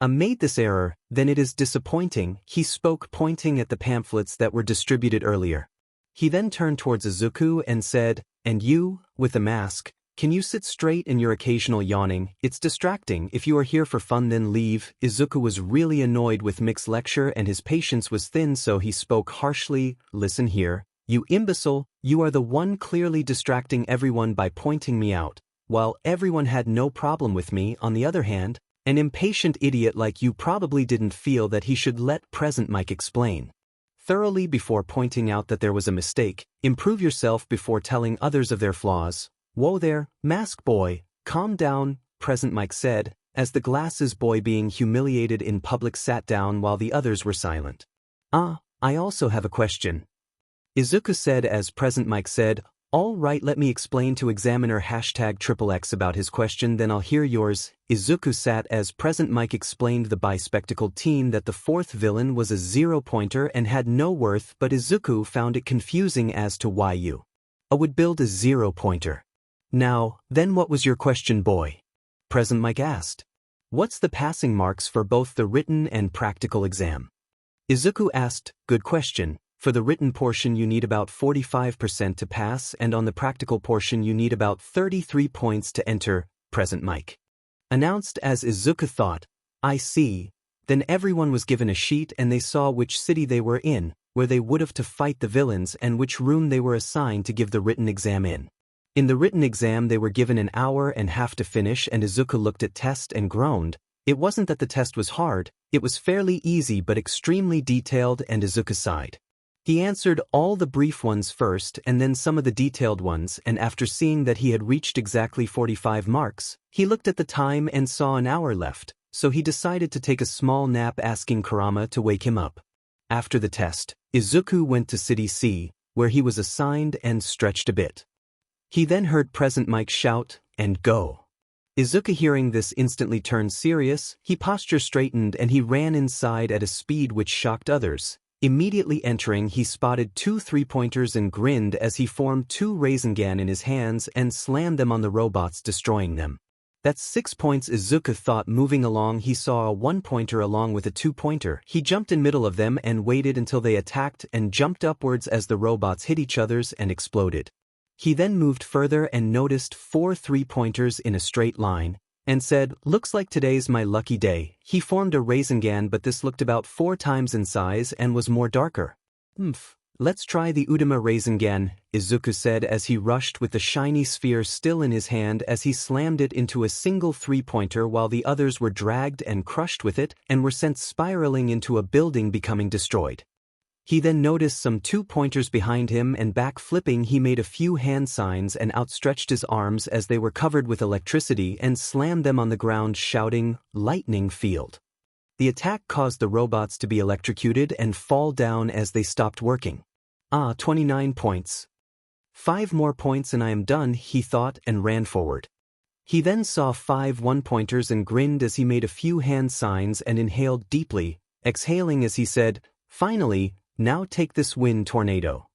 made this error, then it is disappointing. He spoke pointing at the pamphlets that were distributed earlier. He then turned towards 𝐒𝐮𝐽 and said, and you, with a mask, can you sit straight in your occasional yawning? It's distracting. If you are here for fun then leave. 𝐒𝐮𝐽 was really annoyed with Mike's lecture and his patience was thin, so he spoke harshly, listen here, you imbecile, you are the one clearly distracting everyone by pointing me out, while everyone had no problem with me. On the other hand, an impatient idiot like you probably didn't feel that he should let Present Mike explain thoroughly before pointing out that there was a mistake. Improve yourself before telling others of their flaws. Whoa there, mask boy, calm down, Present Mike said, as the glasses boy being humiliated in public sat down while the others were silent. I also have a question, 𝐒𝐮𝐽 said as Present Mike said, all right, let me explain to examiner #XXX about his question, then I'll hear yours. 𝐒𝐮𝐽 sat as Present Mike explained the bispectacled team that the 4th villain was a 0-pointer and had no worth, but 𝐒𝐮𝐽 found it confusing as to why you would build a 0-pointer. Now, then what was your question, boy? Present Mike asked. What's the passing marks for both the written and practical exam? 𝐒𝐮𝐽 asked, good question. For the written portion you need about 45% to pass, and on the practical portion you need about 33 points to enter, Present Mike announced as 𝐒𝐮𝐽 thought, I see. Then everyone was given a sheet and they saw which city they were in, where they would have to fight the villains, and which room they were assigned to give the written exam in. In the written exam they were given an hour and a half to finish, and 𝐒𝐮𝐽 looked at test and groaned. It wasn't that the test was hard, it was fairly easy but extremely detailed, and 𝐒𝐮𝐽 sighed. He answered all the brief ones first and then some of the detailed ones, and after seeing that he had reached exactly 45 marks, he looked at the time and saw an hour left, so he decided to take a small nap, asking Kurama to wake him up. After the test, 𝐒𝐮𝐽 went to City C, where he was assigned, and stretched a bit. He then heard Present Mike shout, and go. 𝐒𝐮𝐽 hearing this instantly turned serious, he posture straightened and he ran inside at a speed which shocked others. Immediately entering, he spotted 2 3-pointers and grinned as he formed 2 𝐀𝐮𝐭𝐡𝐨𝐫 in his hands and slammed them on the robots, destroying them. That's 6 points, 𝐒𝐮𝐽 thought. Moving along, he saw a 1-pointer along with a 2-pointer. He jumped in middle of them and waited until they attacked and jumped upwards as the robots hit each other's and exploded. He then moved further and noticed 4 3-pointers in a straight line, and said, looks like today's my lucky day. He formed a 𝐻𝐿𝐴, but this looked about 4 times in size and was more darker. Let's try the 𝐿𝐴 𝐻𝐿𝐴, 𝐒𝐮𝐽 said as he rushed with the shiny sphere still in his hand as he slammed it into a single 3-pointer while the others were dragged and crushed with it and were sent spiraling into a building, becoming destroyed. He then noticed some 2-pointers behind him, and back flipping he made a few hand signs and outstretched his arms as they were covered with electricity and slammed them on the ground, shouting, "Lightning field." The attack caused the robots to be electrocuted and fall down as they stopped working. 29 points. 5 more points and I am done, he thought, and ran forward. He then saw 5 1-pointers and grinned as he made a few hand signs and inhaled deeply, exhaling as he said, "Finally, now take this wind tornado."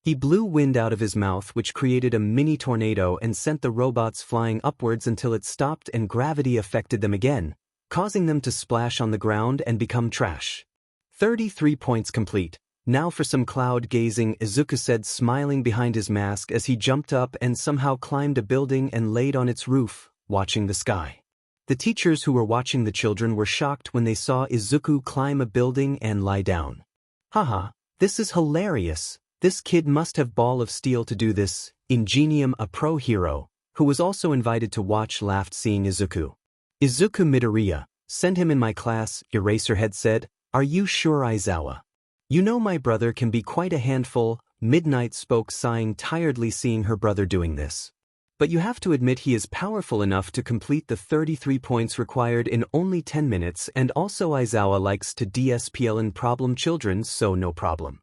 He blew wind out of his mouth, which created a mini tornado and sent the robots flying upwards until it stopped and gravity affected them again, causing them to splash on the ground and become trash. 33 points complete. Now for some cloud gazing, 𝐒𝐮𝐬𝐽 said, smiling behind his mask as he jumped up and somehow climbed a building and laid on its roof, watching the sky. The teachers who were watching the children were shocked when they saw 𝐒𝐮𝐽 climb a building and lie down. "Haha, this is hilarious. This kid must have ball of steel to do this." 𝐒𝐮𝐦𝐬𝐽𝐽, a pro hero, who was also invited to watch, laughed seeing 𝐒𝐮𝐽. 𝐒𝐮𝐽𝐻, send him in my class, Eraserhead said. "Are you sure, Aizawa? You know my brother can be quite a handful." Midnight spoke, sighing tiredly seeing her brother doing this. "But you have to admit he is powerful enough to complete the 33 points required in only 10 minutes, and also Aizawa likes to DSPLN problem children, so no problem."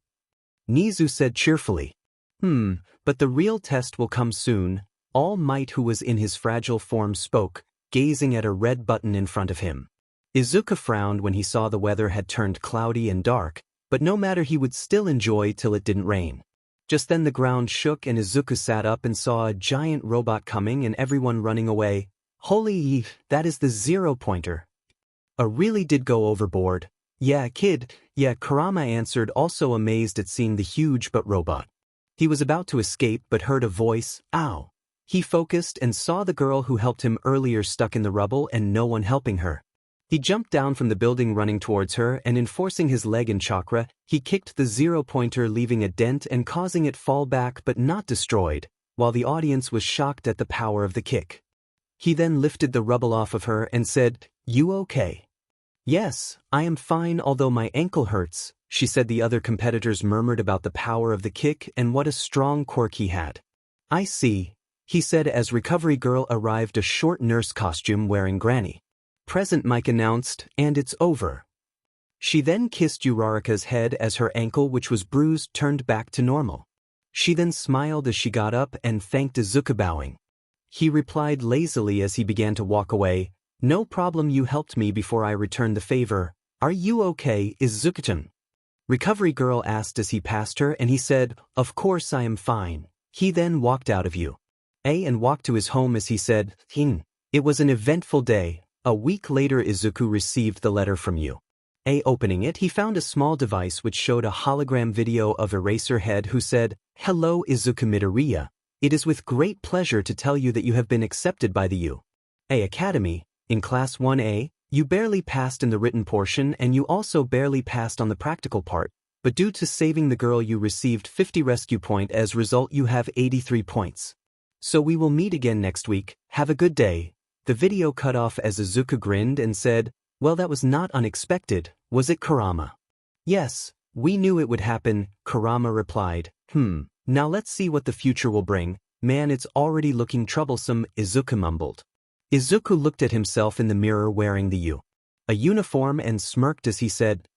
Nizu said cheerfully. But the real test will come soon." All Might, who was in his fragile form, spoke, gazing at a red button in front of him. 𝐒𝐮𝐽 frowned when he saw the weather had turned cloudy and dark, but no matter, he would still enjoy till it didn't rain. Just then the ground shook and 𝐒𝐮𝐽 sat up and saw a giant robot coming and everyone running away. "Holy, that is the 0-pointer. Really did go overboard." "Yeah, kid, yeah," Kurama answered, also amazed at seeing the huge but robot. He was about to escape but heard a voice, "Ow." He focused and saw the girl who helped him earlier stuck in the rubble and no one helping her. He jumped down from the building running towards her, and enforcing his leg and chakra, he kicked the 0-pointer, leaving a dent and causing it fall back but not destroyed, while the audience was shocked at the power of the kick. He then lifted the rubble off of her and said, "You okay?" "Yes, I am fine, although my ankle hurts," she said. The other competitors murmured about the power of the kick and what a strong quirk he had. "I see," he said as Recovery Girl arrived, a short nurse costume wearing Granny. "Present," Mike announced, "and it's over." She then kissed Uraraka's head as her ankle, which was bruised, turned back to normal. She then smiled as she got up and thanked 𝐒𝐮𝐽, bowing. He replied lazily as he began to walk away, "No problem, you helped me before I returned the favor. Are you okay, 𝐒𝐮𝐽?" Recovery Girl asked as he passed her, and he said, "Of course I am fine." He then walked out of and walked to his home as he said, It was an eventful day." A week later 𝐒𝐮𝐽 received the letter from Opening it, he found a small device which showed a hologram video of Eraserhead, who said, "Hello 𝐒𝐮𝐽, it is with great pleasure to tell you that you have been accepted by the U.A. Academy. In Class 1A, you barely passed in the written portion and you also barely passed on the practical part, but due to saving the girl you received 50 rescue point. As result you have 83 points. So we will meet again next week. Have a good day." The video cut off as 𝐒𝐮𝐽 grinned and said, "Well, that was not unexpected, was it, Kurama?" "Yes, we knew it would happen," Kurama replied. Now let's see what the future will bring. Man, it's already looking troublesome," 𝐒𝐮𝐽 mumbled. 𝐒𝐮𝐽 looked at himself in the mirror wearing a uniform and smirked as he said,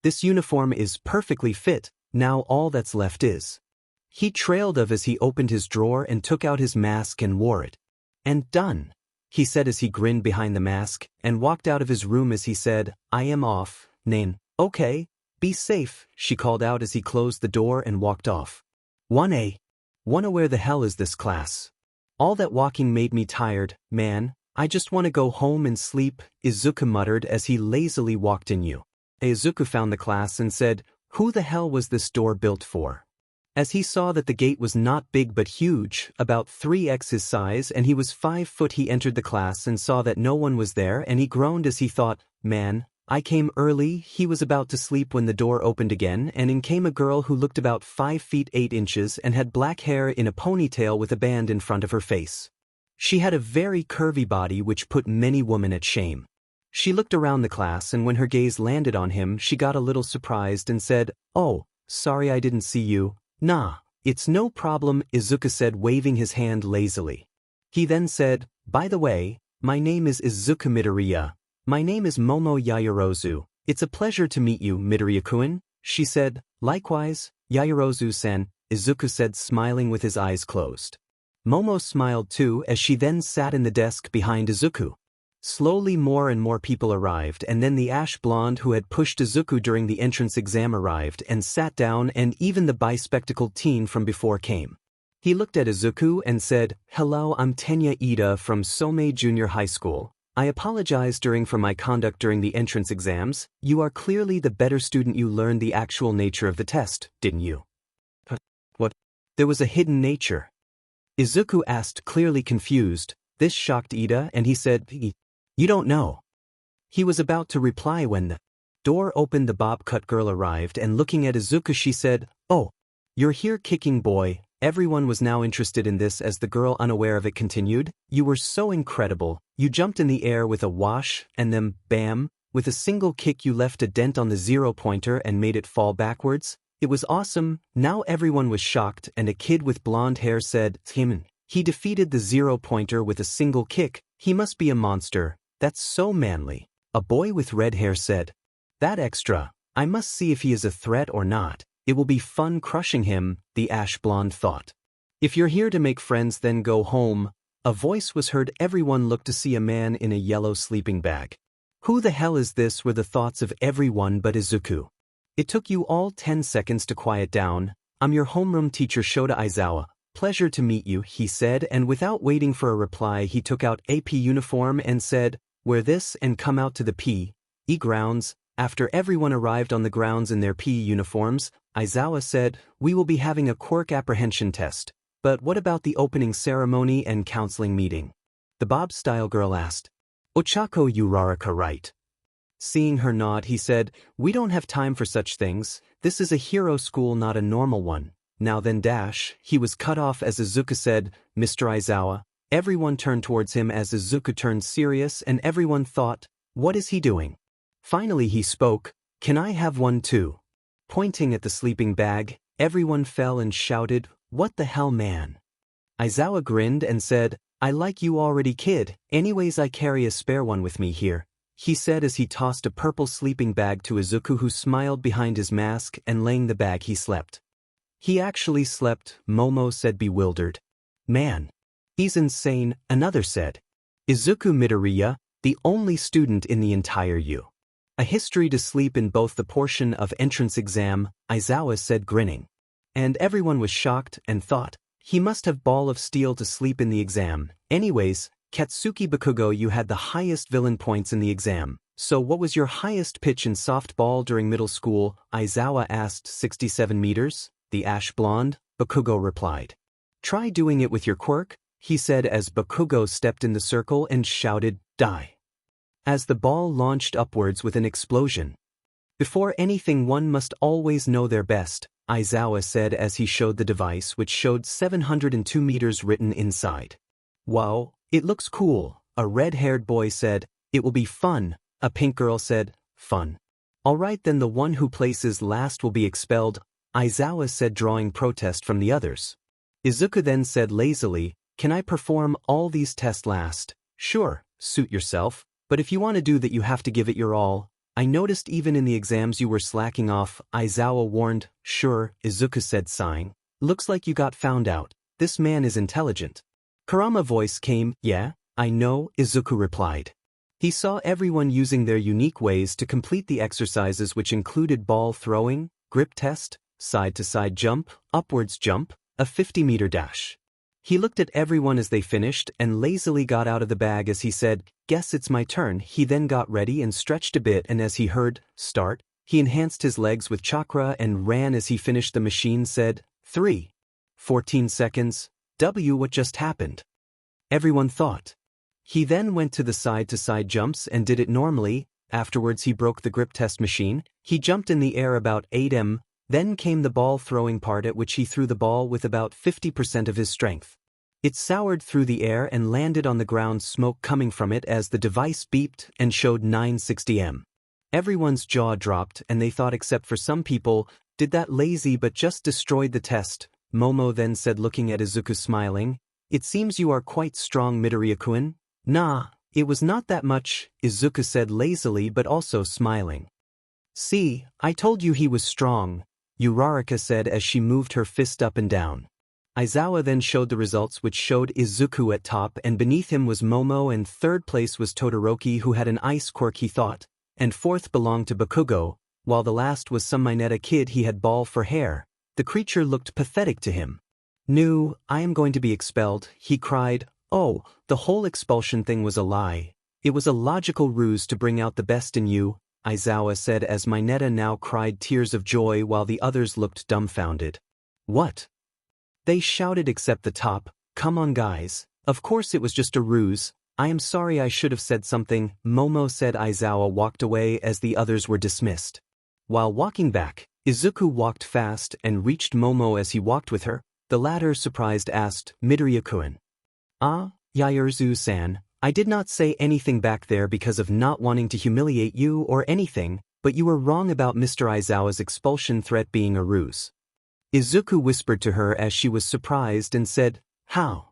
This uniform is perfectly fit, now all that's left is." He trailed off as he opened his drawer and took out his mask and wore it. "And done," he said as he grinned behind the mask, and walked out of his room as he said, "I am off, Nain." "Okay, be safe," she called out as he closed the door and walked off. 1A. Where the hell is this class? All that walking made me tired, man. I just want to go home and sleep, 𝐒𝐮𝐽 muttered as he lazily walked in. 𝐒𝐮𝐽 found the class and said, "Who the hell was this door built for?" As he saw that the gate was not big but huge, about 3x his size, and he was 5 foot, he entered the class and saw that no one was there, and he groaned as he thought, "Man, I came early." He was about to sleep when the door opened again, and in came a girl who looked about 5 feet 8 inches and had black hair in a ponytail with a band in front of her face. She had a very curvy body which put many women at shame. She looked around the class and when her gaze landed on him she got a little surprised and said, "Oh, sorry I didn't see you." "Nah, it's no problem," Izuku said waving his hand lazily. He then said, "By the way, my name is Izuku Midoriya. My name is Momo Yaoyorozu. It's a pleasure to meet you, Midoriya-kun." She said, "Likewise, Yaoyorozu-san," Izuku said smiling with his eyes closed. Momo smiled too as she then sat in the desk behind Izuku. Slowly more and more people arrived and then the ash blonde who had pushed Izuku during the entrance exam arrived and sat down and even the bispectacled teen from before came. He looked at Izuku and said, "Hello, I'm Tenya Ida from 𝐀𝐮𝐬 Junior High School. I apologize for my conduct during the entrance exams. You are clearly the better student. You learned the actual nature of the test, didn't you?" "What? There was a hidden nature?" Izuku asked, clearly confused. This shocked Ida and he said, "You don't know." He was about to reply when the door opened. The bob cut girl arrived and looking at Izuku she said, "Oh, you're here, kicking boy." Everyone was now interested in this as the girl unaware of it continued, "You were so incredible. You jumped in the air with a wash and then, bam, with a single kick you left a dent on the 0-pointer and made it fall backwards. It was awesome." Now everyone was shocked and a kid with blonde hair said, "He defeated the 0-pointer with a single kick. He must be a monster. That's so manly." A boy with red hair said, "That extra. I must see if he is a threat or not. It will be fun crushing him," the ash blonde thought. "If you're here to make friends then go home." A voice was heard. Everyone looked to see a man in a yellow sleeping bag. "Who the hell is this?" were the thoughts of everyone but Izuku. It took you all 10 seconds to quiet down. "I'm your homeroom teacher Shota Aizawa. Pleasure to meet you," he said, and without waiting for a reply he took out AP uniform and said, "Wear this and come out to the P.E. grounds." After everyone arrived on the grounds in their PE uniforms, Aizawa said, "We will be having a Quirk apprehension test. But what about the opening ceremony and counseling meeting?" The Bob-style girl asked. "Ochako Uraraka, right?" Seeing her nod he said, "We don't have time for such things. This is a hero school, not a normal one." Now then dash, he was cut off as Izuku said, "Mr. Aizawa." Everyone turned towards him as Izuku turned serious and everyone thought, "What is he doing?" Finally he spoke, "Can I have one too?" Pointing at the sleeping bag, everyone fell and shouted, "What the hell, man?" Aizawa grinned and said, "I like you already, kid. Anyways, I carry a spare one with me here," he said as he tossed a purple sleeping bag to Izuku, who smiled behind his mask and laying the bag he slept. "He actually slept," Momo said bewildered. "Man, he's insane," another said. "Izuku Midoriya, the only student in the entire U. A history to sleep in both the portion of entrance exam," Aizawa said grinning. And everyone was shocked and thought, he must have ball of steel to sleep in the exam. Anyways, Katsuki Bakugo, you had the highest villain points in the exam. So what was your highest pitch in softball during middle school? Aizawa asked. 67 meters, the ash blonde, Bakugo replied. Try doing it with your quirk, he said as Bakugo stepped in the circle and shouted, "Die!" as the ball launched upwards with an explosion. Before anything one must always know their best, Aizawa said as he showed the device which showed 702 meters written inside. Wow, it looks cool, a red-haired boy said. It will be fun, a pink girl said. Fun. Alright then, the one who places last will be expelled, Aizawa said, drawing protest from the others. Izuku then said lazily, "Can I perform all these tests last?" "Sure, suit yourself, but if you want to do that you have to give it your all. I noticed even in the exams you were slacking off," Aizawa warned. "Sure," Izuku said, sighing. "Looks like you got found out. This man is intelligent." Kurama's voice came. "Yeah, I know," Izuku replied. He saw everyone using their unique ways to complete the exercises, which included ball throwing, grip test, side-to-side jump, upwards jump, a 50-meter dash. He looked at everyone as they finished and lazily got out of the bag as he said, "Guess it's my turn." He then got ready and stretched a bit, and as he heard, "Start," he enhanced his legs with chakra and ran. As he finished, the machine said, 3. 14 seconds. What just happened? Everyone thought. He then went to the side-to-side jumps and did it normally. Afterwards he broke the grip test machine. He jumped in the air about 8 m. Then came the ball throwing part, at which he threw the ball with about 50% of his strength. It soared through the air and landed on the ground, smoke coming from it as the device beeped and showed 960M. Everyone's jaw dropped and they thought, except for some people, did that lazy but just destroyed the test. Momo then said, looking at Izuku smiling, "It seems you are quite strong, Midoriya-kun." "Nah, it was not that much," Izuku said lazily but also smiling. "See, I told you he was strong," Uraraka said as she moved her fist up and down. Aizawa then showed the results, which showed Izuku at top and beneath him was Momo, and third place was Todoroki, who had an ice quirk he thought, and fourth belonged to 𝐒𝐿𝐴, while the last was some Mineta kid, he had ball for hair. The creature looked pathetic to him. "Nu, I am going to be expelled," he cried. "Oh, the whole expulsion thing was a lie. It was a logical ruse to bring out the best in you," Aizawa said as Mineta now cried tears of joy while the others looked dumbfounded. "What?" they shouted, except the top. "Come on guys, of course it was just a ruse. I am sorry, I should have said something," Momo said. Aizawa walked away as the others were dismissed. While walking back, Izuku walked fast and reached Momo. As he walked with her, the latter, surprised, asked, "Midoriya-kun." "Ah, Yaoyorozu-san, I did not say anything back there because of not wanting to humiliate you or anything, but you were wrong about Mr. Aizawa's expulsion threat being a ruse." Izuku whispered to her as she was surprised and said, "How?"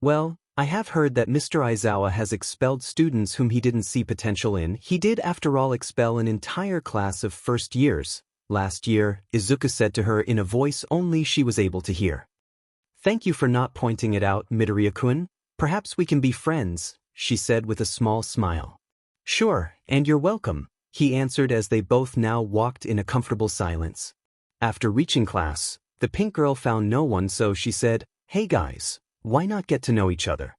"Well, I have heard that Mr. Aizawa has expelled students whom he didn't see potential in. He did, after all, expel an entire class of first years last year," Izuku said to her in a voice only she was able to hear. "Thank you for not pointing it out, Midoriya-kun. Perhaps we can be friends," she said with a small smile. "Sure, and you're welcome," he answered as they both now walked in a comfortable silence. After reaching class, the pink girl found no one, so she said, "Hey guys, why not get to know each other?"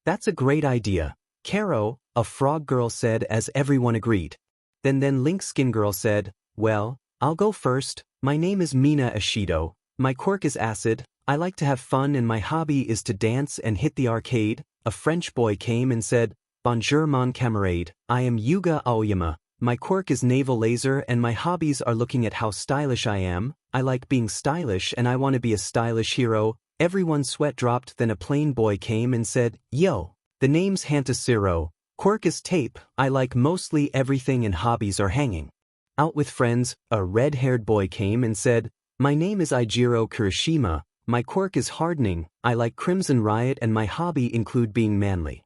"That's a great idea, Karo," a frog girl said as everyone agreed. Then Link Skin Girl said, "Well, I'll go first. My name is Mina Ashido. My quirk is acid. I like to have fun and my hobby is to dance and hit the arcade." A French boy came and said, "Bonjour mon camarade, I am Yuga Aoyama. My quirk is naval laser and my hobbies are looking at how stylish I am. I like being stylish and I want to be a stylish hero." Everyone's sweat dropped. Then a plain boy came and said, "Yo, the name's 𝗏𝗏𝗏𝗏, quirk is tape. I like mostly everything and hobbies are hanging out with friends." A red-haired boy came and said, "My name is Eijiro Kirishima. My quirk is hardening. I like Crimson Riot and my hobby include being manly."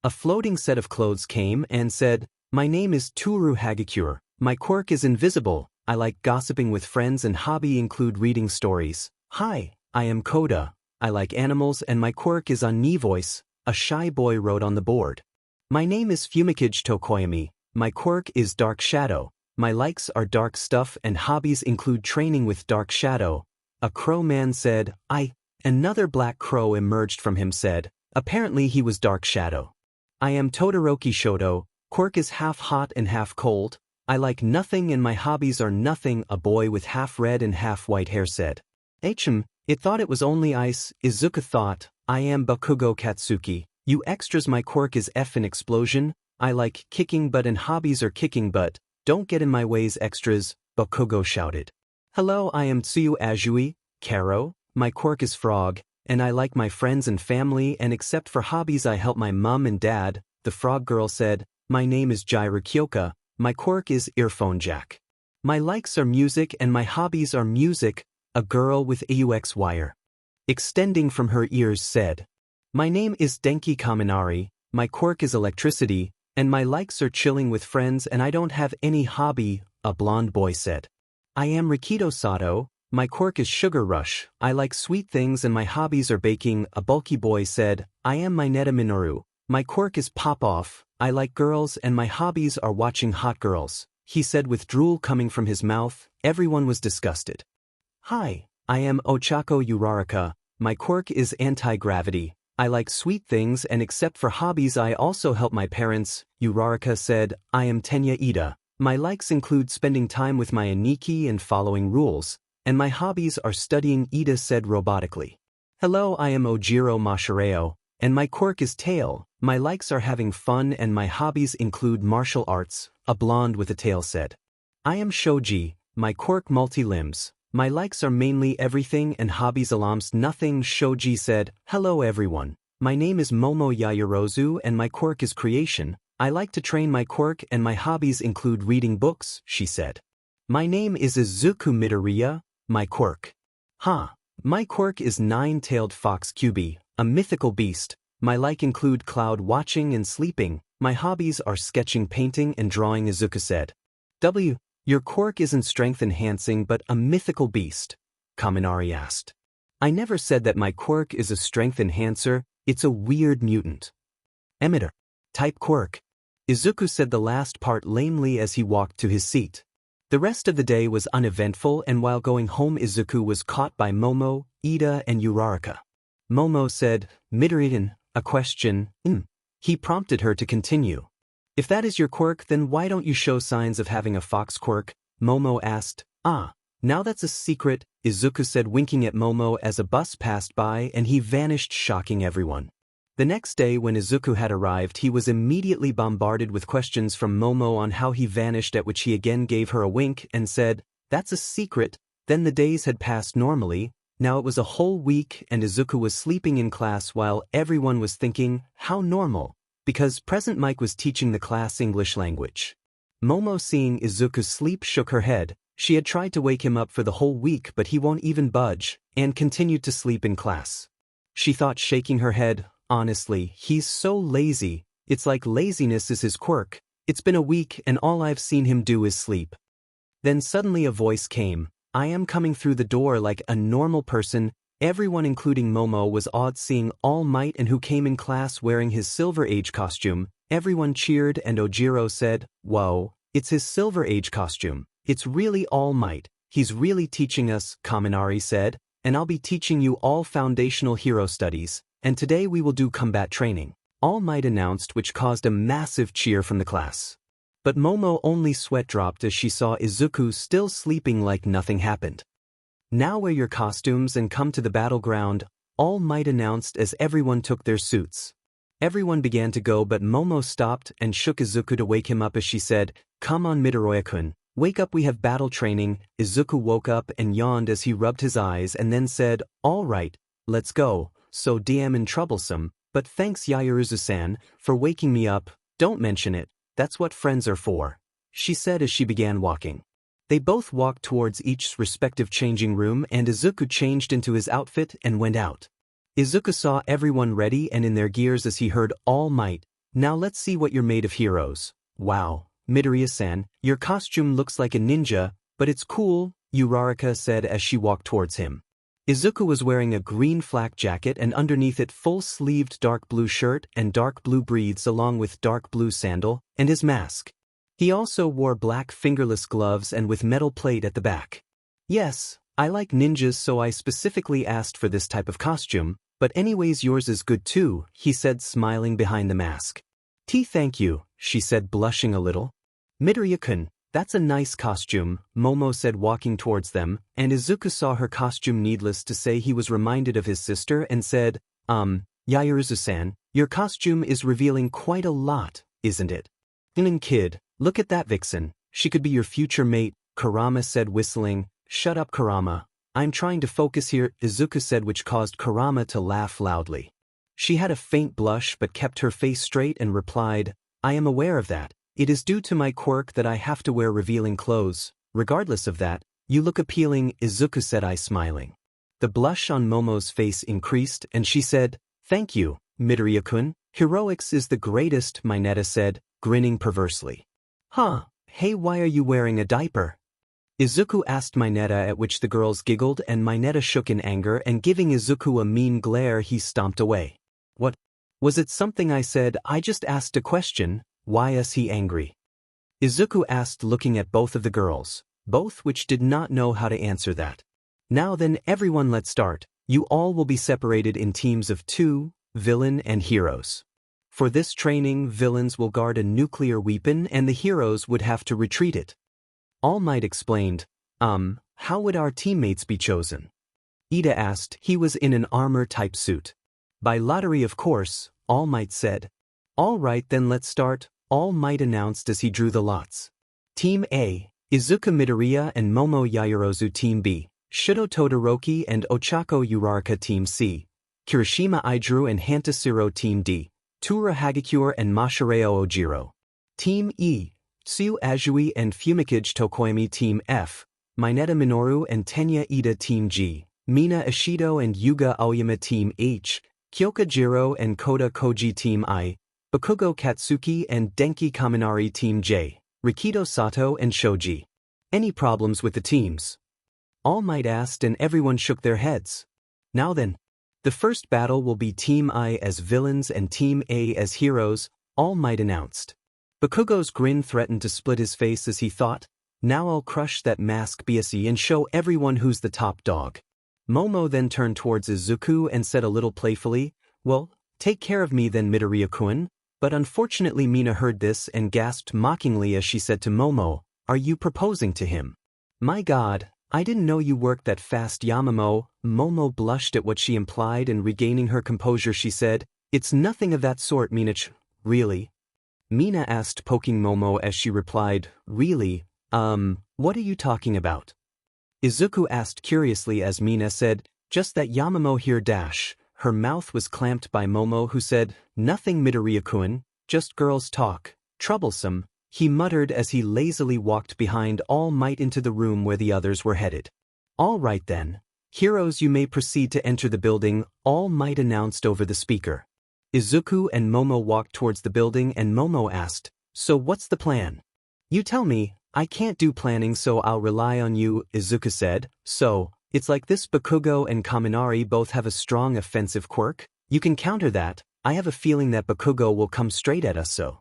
A floating set of clothes came and said, "My name is Toru Hagakure. My quirk is invisible. I like gossiping with friends and hobby include reading stories." "Hi, I am Koda. I like animals and my quirk is on knee voice," a shy boy wrote on the board. "My name is 𝐒𝐿𝐴𝐻𝐿 Tokoyami. My quirk is dark shadow. My likes are dark stuff and hobbies include training with dark shadow." A crow man said, "I." Another black crow emerged from him said, apparently he was dark shadow. "I am Todoroki Shoto. Quirk is half hot and half cold. I like nothing and my hobbies are nothing," a boy with half red and half white hair said. It thought it was only ice," Izuku thought. "I am Bakugo Katsuki. You extras, my quirk is F in explosion. I like kicking butt and hobbies are kicking butt. Don't get in my ways, extras," Bakugo shouted. "Hello, I am Tsuyu Azui, Karo. My quirk is frog, and I like my friends and family and except for hobbies I help my mum and dad," the frog girl said. "My name is Jaira Kyoka. My quirk is earphone jack. My likes are music and my hobbies are music," a girl with AUX wire extending from her ears said. "My name is Denki Kaminari. My quirk is electricity, and my likes are chilling with friends and I don't have any hobby," a blonde boy said. "I am Rikito Sato. My quirk is sugar rush. I like sweet things and my hobbies are baking," a bulky boy said. "I am Mineta Minoru. My quirk is pop off. I like girls and my hobbies are watching hot girls," he said with drool coming from his mouth. Everyone was disgusted. "Hi, I am Ochako Uraraka. My quirk is anti-gravity. I like sweet things and except for hobbies I also help my parents," Uraraka said. "I am Tenya Ida. My likes include spending time with my Aniki and following rules, and my hobbies are studying," Ida said robotically. "Hello, I am Ojiro Mashireo, and my quirk is tail. My likes are having fun and my hobbies include martial arts," a blonde with a tail said. "I am Shoji. My quirk multi-limbs. My likes are mainly everything and hobbies almost nothing. 𝐀𝐮𝐭𝐡𝐨𝐫 said, hello everyone. My name is 𝐀𝐮𝐦𝐬𝐬𝐚𝐫𝐲 and my quirk is creation. I like to train my quirk and my hobbies include reading books, she said. My name is 𝗧𝗜𝗧𝗟𝗘, my quirk. My quirk is nine-tailed fox 𝗬𝐁𝐵, a mythical beast. My like include cloud watching and sleeping. My hobbies are sketching, painting and drawing, 𝗧𝗜𝗧𝗟𝗘 said. Your quirk isn't strength enhancing but a mythical beast, 𝐀𝐮𝐭𝐡𝐨𝐫 asked. I never said that my quirk is a strength enhancer, it's a weird mutant. Emitter. Type quirk. 𝗧𝗜𝗧𝗟𝗘 said the last part lamely as he walked to his seat. The rest of the day was uneventful and while going home 𝗧𝗜𝗧𝗟𝗘 was caught by Momo, Ida and 𝗬𝗧𝗓. Momo said, Midoritan, a question, He prompted her to continue. If that is your quirk then why don't you show signs of having a fox quirk? Momo asked. Now that's a secret, 𝗧𝗜𝗧𝗟𝗘 said winking at Momo as a bus passed by and he vanished shocking everyone. The next day when 𝗧𝗜𝗧𝗟𝗘 had arrived he was immediately bombarded with questions from Momo on how he vanished, at which he again gave her a wink and said, that's a secret. Then the days had passed normally. Now it was a whole week and 𝗧𝗜𝗧𝗟𝗘 was sleeping in class while everyone was thinking, how normal, because present Mike was teaching the class English language. Momo seeing 𝗧𝗜𝗧𝗟𝗘 sleep shook her head. She had tried to wake him up for the whole week but he won't even budge, and continued to sleep in class. She thought, shaking her head, honestly, he's so lazy, it's like laziness is his quirk. It's been a week and all I've seen him do is sleep. Then suddenly a voice came. I am coming through the door like a normal person. Everyone including Momo was awed seeing All Might and who came in class wearing his Silver Age costume. Everyone cheered and Ojiro said, whoa, it's his Silver Age costume. It's really All Might. He's really teaching us, 𝐀𝐮𝐭𝐡𝐴𝐫 said, and I'll be teaching you all foundational hero studies, and today we will do combat training. All Might announced, which caused a massive cheer from the class. But Momo only sweat dropped as she saw 𝗧𝗜𝗧𝗟𝗘 still sleeping like nothing happened. Now wear your costumes and come to the battleground, All Might announced as everyone took their suits. Everyone began to go but Momo stopped and shook 𝗧𝗜𝗧𝗟𝗘 to wake him up as she said, come on Midoriya-kun, wake up, we have battle training. 𝗧𝗜𝗧𝗟𝗘 woke up and yawned as he rubbed his eyes and then said, all right, let's go. So damn and troublesome, but thanks Yaoyorozu-san for waking me up. Don't mention it, that's what friends are for, she said as she began walking. They both walked towards each respective changing room and 𝗧𝗜𝗧𝗟𝗘 changed into his outfit and went out. 𝗧𝗜𝗧𝗟𝗘 saw everyone ready and in their gears as he heard All Might, now let's see what you're made of, heroes. Wow, Midoriya-san, your costume looks like a ninja, but it's cool, 𝗬𝗧𝗓 said as she walked towards him. 𝗧𝗜𝗧𝗟𝗘 was wearing a green flak jacket and underneath it full-sleeved dark blue shirt and dark blue breeds along with dark blue sandal, and his mask. He also wore black fingerless gloves and with metal plate at the back. Yes, I like ninjas so I specifically asked for this type of costume, but anyways yours is good too, he said smiling behind the mask. Thank you, she said blushing a little. Midoriya-kun, that's a nice costume, Momo said walking towards them, and 𝗧𝗜𝗧𝗟𝗘 saw her costume. Needless to say he was reminded of his sister and said, Yaoyorozu-san, your costume is revealing quite a lot, isn't it? Kid, look at that vixen, she could be your future mate, Kurama said whistling. Shut up Kurama, I'm trying to focus here, 𝗧𝗜𝗧𝗟𝗘 said, which caused Kurama to laugh loudly. She had a faint blush but kept her face straight and replied, I am aware of that. It is due to my quirk that I have to wear revealing clothes. Regardless of that, you look appealing, 𝗧𝗜𝗧𝗟𝗘 said I smiling. The blush on Momo's face increased and she said, thank you, Midoriya-kun. Heroics is the greatest, Mineta said, grinning perversely. Hey, why are you wearing a diaper? 𝗧𝗜𝗧𝗟𝗘 asked Mineta, at which the girls giggled and Mineta shook in anger and giving 𝗧𝗜𝗧𝗟𝗘 a mean glare he stomped away. What? Was it something I said? I just asked a question, why is he angry? 𝗧𝗜𝗧𝗟𝗘 asked looking at both of the girls, both which did not know how to answer that. Now then everyone, let's start. You all will be separated in teams of 2, villain and heroes. For this training villains will guard a nuclear weapon and the heroes would have to retreat it. All Might explained, how would our teammates be chosen? Ida asked. He was in an armor-type suit. By lottery of course, All Might said. All right then let's start, All Might announced as he drew the lots. Team A, 𝗧𝗜𝗧𝗟𝗘 Midoriya and Momo Yaoyorozu. Team B, 𝗧𝗜𝗃 Todoroki and Ochako Uraraka Team C, Kirishima Idru and 𝗀𝗃 Team D, Tura Hagakure and Masahiro Ojiro. Team E, 𝐒𝐮𝐦𝐦𝐚𝐫𝐲 and 𝐵𝐵𝐾𝐮𝐿 Tokoyami Team F, Mineta Minoru and Tenya Ida Team G, Mina Ishido and Yuga Aoyama Team H, Kyoka Jiro and Kota Koji Team I, Bakugo Katsuki and Denki Kaminari Team J, Rikido Sato and Shoji. Any problems with the teams? All Might asked and everyone shook their heads. Now then. The first battle will be Team I as villains and Team A as heroes, All Might announced. Bakugo's grin threatened to split his face as he thought, now I'll crush that mask BSE and show everyone who's the top dog. Momo then turned towards Izuku and said a little playfully, well, take care of me then Midoriya-kun. But unfortunately Mina heard this and gasped mockingly as she said to Momo, are you proposing to him? My god, I didn't know you worked that fast Yamamo. Momo blushed at what she implied and regaining her composure she said, it's nothing of that sort Mina-ch, really? Mina asked poking Momo as she replied, really, what are you talking about? Izuku asked curiously as Mina said, just that Yamamo here dash. Her mouth was clamped by Momo who said, nothing Midoriya-kun, just girls talk, troublesome, he muttered as he lazily walked behind All Might into the room where the others were headed. All right then. Heroes, you may proceed to enter the building, All Might announced over the speaker. Izuku and Momo walked towards the building and Momo asked, so what's the plan? You tell me, I can't do planning so I'll rely on you, Izuku said, so, it's like this Bakugo and Kaminari both have a strong offensive quirk, you can counter that, I have a feeling that Bakugo will come straight at us so.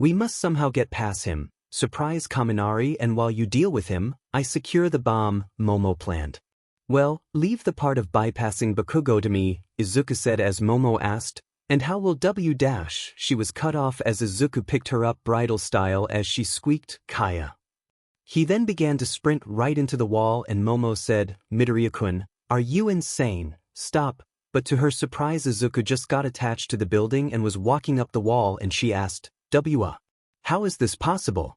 We must somehow get past him, surprise Kaminari and while you deal with him, I secure the bomb, Momo planned. Well, leave the part of bypassing Bakugo to me, Izuku said as Momo asked, and how will W dash? She was cut off as Izuku picked her up bridal style as she squeaked, Kaya. He then began to sprint right into the wall and Momo said, Midoriya-kun, are you insane? Stop. But to her surprise Izuku just got attached to the building and was walking up the wall and she asked, how is this possible?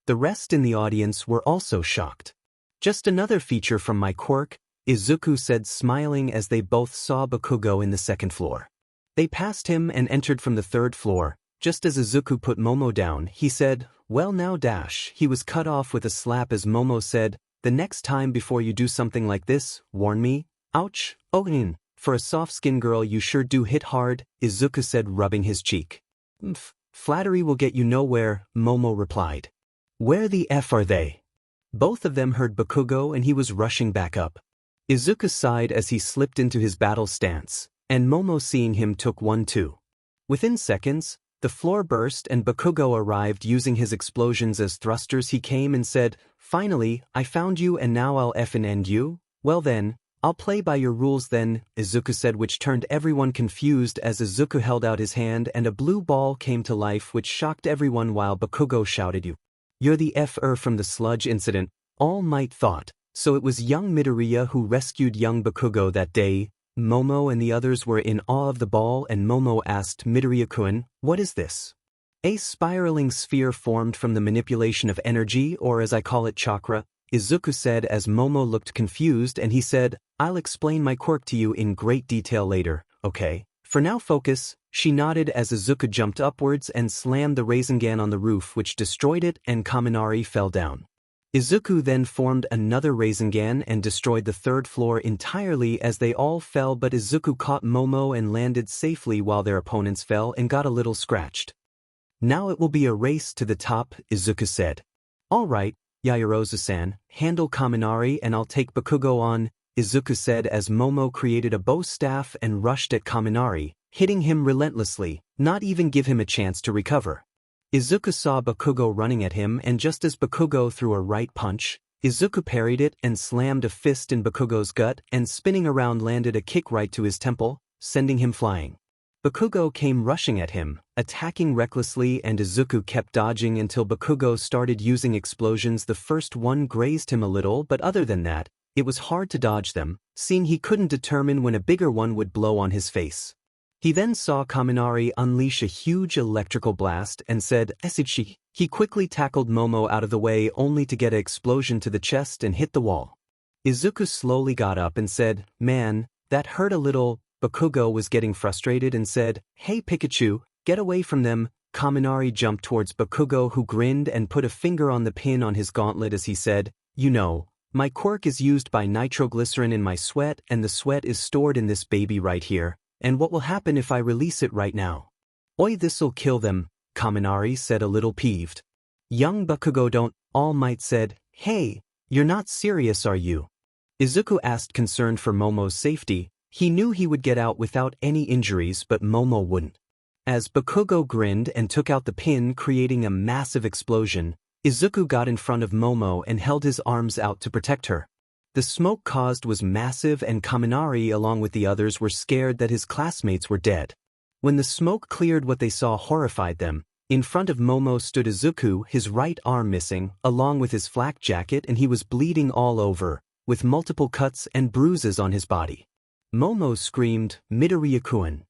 The rest in the audience were also shocked. Just another feature from my quirk, Izuku said smiling as they both saw Bakugo in the second floor. They passed him and entered from the third floor. Just as Izuku put Momo down, he said, well now dash. He was cut off with a slap as Momo said, the next time before you do something like this, warn me. Ouch, for a soft-skinned girl you sure do hit hard, Izuku said rubbing his cheek. Flattery will get you nowhere, Momo replied. Where the F are they? Both of them heard Bakugo and he was rushing back up. Izuku sighed as he slipped into his battle stance, and Momo seeing him took one too. Within seconds, the floor burst and Bakugo arrived using his explosions as thrusters. He came and said, finally, I found you and now I'll effing end you? Well then, I'll play by your rules then, Izuku said, which turned everyone confused as Izuku held out his hand and a blue ball came to life which shocked everyone while Bakugo shouted, you're the F-er from the sludge incident, All Might thought, so it was young Midoriya who rescued young Bakugo that day. Momo and the others were in awe of the ball and Momo asked Midoriya-kun, what is this? A spiraling sphere formed from the manipulation of energy or as I call it chakra, Izuku said as Momo looked confused and he said, I'll explain my quirk to you in great detail later, okay? For now focus, she nodded as Izuku jumped upwards and slammed the Rasengan on the roof which destroyed it and Kaminari fell down. Izuku then formed another Rasengan and destroyed the third floor entirely as they all fell but Izuku caught Momo and landed safely while their opponents fell and got a little scratched. Now it will be a race to the top, Izuku said. Alright, Yaoyorozu-san, handle Kaminari and I'll take Bakugo on, Izuku said as Momo created a bow staff and rushed at Kaminari, hitting him relentlessly, not even give him a chance to recover. Izuku saw Bakugo running at him and just as Bakugo threw a right punch, Izuku parried it and slammed a fist in Bakugo's gut and spinning around landed a kick right to his temple, sending him flying. Bakugo came rushing at him, attacking recklessly and Izuku kept dodging until Bakugo started using explosions. The first one grazed him a little but other than that, it was hard to dodge them, seeing he couldn't determine when a bigger one would blow on his face. He then saw Kaminari unleash a huge electrical blast and said, Esichi. He quickly tackled Momo out of the way only to get an explosion to the chest and hit the wall. Izuku slowly got up and said, "Man, that hurt a little." Bakugo was getting frustrated and said, "Hey Pikachu, get away from them." Kaminari jumped towards Bakugo, who grinned and put a finger on the pin on his gauntlet as he said, "You know, my quirk is used by nitroglycerin in my sweat, and the sweat is stored in this baby right here, and what will happen if I release it right now?" "Oi, this'll kill them," Kaminari said, a little peeved. Young Bakugo don't. All Might said, "Hey, you're not serious, are you?" Izuku asked, concerned for Momo's safety. He knew he would get out without any injuries, but Momo wouldn't. As Bakugo grinned and took out the pin, creating a massive explosion, Izuku got in front of Momo and held his arms out to protect her. The smoke caused was massive, and Kaminari along with the others were scared that his classmates were dead. When the smoke cleared, what they saw horrified them. In front of Momo stood Izuku, his right arm missing, along with his flak jacket, and he was bleeding all over, with multiple cuts and bruises on his body. Momo screamed, "Midoriya-kun."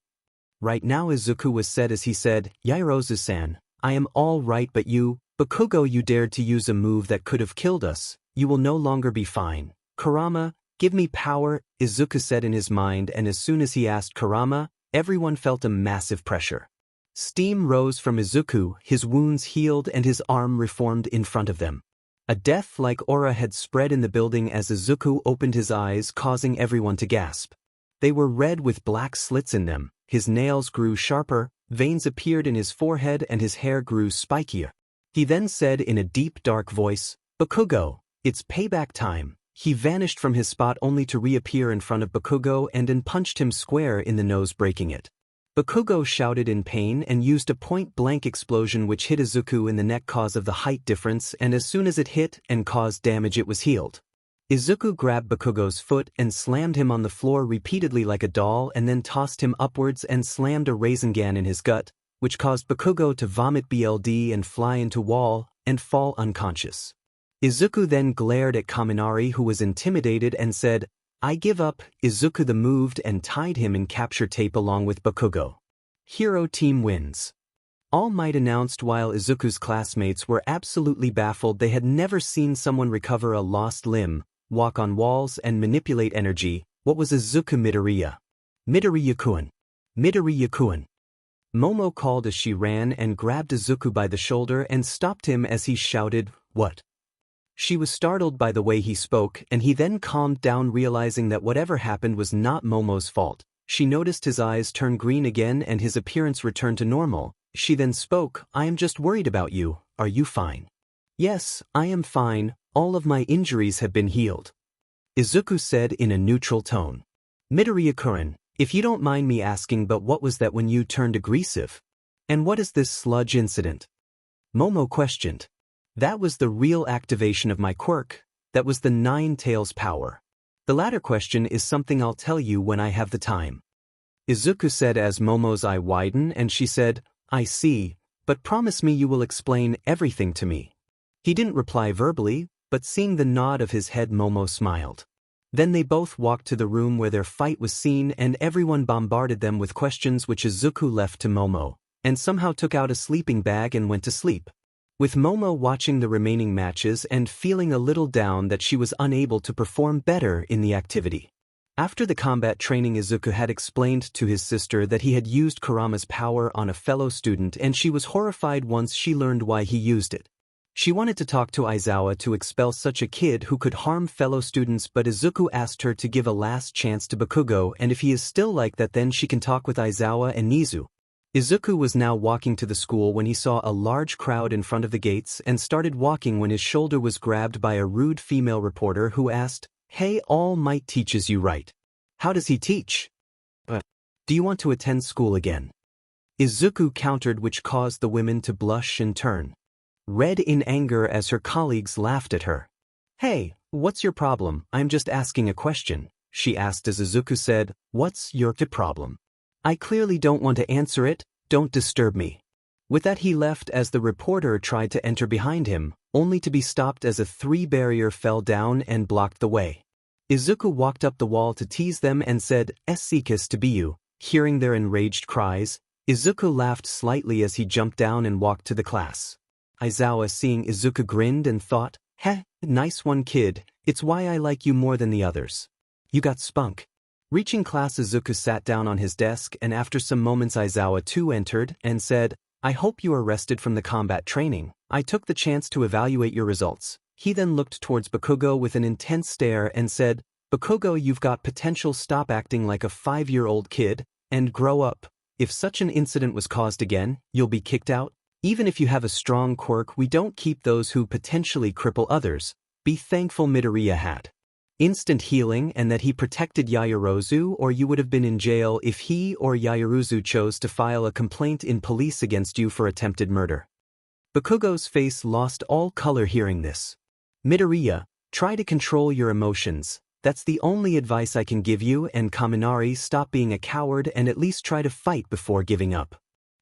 Right now Izuku was said as he said, "Yaerozu-san, I am all right, but you, Bakugo, you dared to use a move that could have killed us. You will no longer be fine. Kurama, give me power," Izuku said in his mind, and as soon as he asked Kurama, everyone felt a massive pressure. Steam rose from Izuku, his wounds healed and his arm reformed in front of them. A death-like aura had spread in the building as Izuku opened his eyes, causing everyone to gasp. They were red with black slits in them, his nails grew sharper, veins appeared in his forehead and his hair grew spikier. He then said in a deep dark voice, "Bakugo, it's payback time." He vanished from his spot only to reappear in front of Bakugo and then punched him square in the nose, breaking it. Bakugo shouted in pain and used a point-blank explosion which hit Izuku in the neck cause of the height difference, and as soon as it hit and caused damage it was healed. Izuku grabbed Bakugo's foot and slammed him on the floor repeatedly like a doll, and then tossed him upwards and slammed a Rasengan in his gut, which caused Bakugo to vomit BLD and fly into wall and fall unconscious. Izuku then glared at Kaminari, who was intimidated, and said, "I give up." Izuku the moved and tied him in capture tape along with Bakugo. Hero team wins. All Might announced while Izuku's classmates were absolutely baffled. They had never seen someone recover a lost limb, walk on walls, and manipulate energy. What was Izuku Midoriya? "Midoriya-kun. Midoriya-kun." Momo called as she ran and grabbed Izuku by the shoulder and stopped him as he shouted, "What?" She was startled by the way he spoke, and he then calmed down, realizing that whatever happened was not Momo's fault. She noticed his eyes turn green again and his appearance return to normal. She then spoke, "I am just worried about you. Are you fine?" "Yes, I am fine. All of my injuries have been healed," Izuku said in a neutral tone. "Midoriya-kun, if you don't mind me asking, but what was that when you turned aggressive? And what is this sludge incident?" Momo questioned. "That was the real activation of my quirk. That was the Nine Tails power. The latter question is something I'll tell you when I have the time," Izuku said as Momo's eye widened and she said, "I see, but promise me you will explain everything to me." He didn't reply verbally, but seeing the nod of his head, Momo smiled. Then they both walked to the room where their fight was seen, and everyone bombarded them with questions, which Izuku left to Momo, and somehow took out a sleeping bag and went to sleep. With Momo watching the remaining matches and feeling a little down that she was unable to perform better in the activity. After the combat training, Izuku had explained to his sister that he had used Kurama's power on a fellow student, and she was horrified once she learned why he used it. She wanted to talk to Aizawa to expel such a kid who could harm fellow students, but Izuku asked her to give a last chance to Bakugo, and if he is still like that, then she can talk with Aizawa and Nizu. Izuku was now walking to the school when he saw a large crowd in front of the gates and started walking when his shoulder was grabbed by a rude female reporter who asked, "Hey, All Might teaches you right. How does he teach? Do you want to attend school again?" Izuku countered, which caused the women to blush and turn red in anger as her colleagues laughed at her. "Hey, what's your problem? I'm just asking a question," she asked as Izuku said, "What's your problem? I clearly don't want to answer it. Don't disturb me." With that he left as the reporter tried to enter behind him, only to be stopped as a 3 barrier fell down and blocked the way. Izuku walked up the wall to tease them and said, "𝐒𝐮𝐭𝐡𝐨𝐫." Hearing their enraged cries, Izuku laughed slightly as he jumped down and walked to the class. Aizawa, seeing Izuku, grinned and thought, "Heh, nice one, kid. It's why I like you more than the others. You got spunk. Reaching class, 𝐒𝐮𝐭𝐡𝐨𝐫 sat down on his desk, and after some moments 𝐼𝐮𝐽𝐻 too entered and said, I hope you are rested from the combat training. I took the chance to evaluate your results. He then looked towards 𝐒𝐵𝐽𝐻 with an intense stare and said, 𝐒𝐵𝐽𝐻, you've got potential. Stop acting like a 5-year-old kid and grow up. If such an incident was caused again, you'll be kicked out. Even if you have a strong quirk, we don't keep those who potentially cripple others. Be thankful Midoriya had instant healing and that he protected Yaoyorozu, or you would have been in jail if he or Yaoyorozu chose to file a complaint in police against you for attempted murder. 𝐒𝐵𝐽𝐻's face lost all color hearing this. Midoriya, try to control your emotions. That's the only advice I can give you, and Kaminari, stop being a coward and at least try to fight before giving up,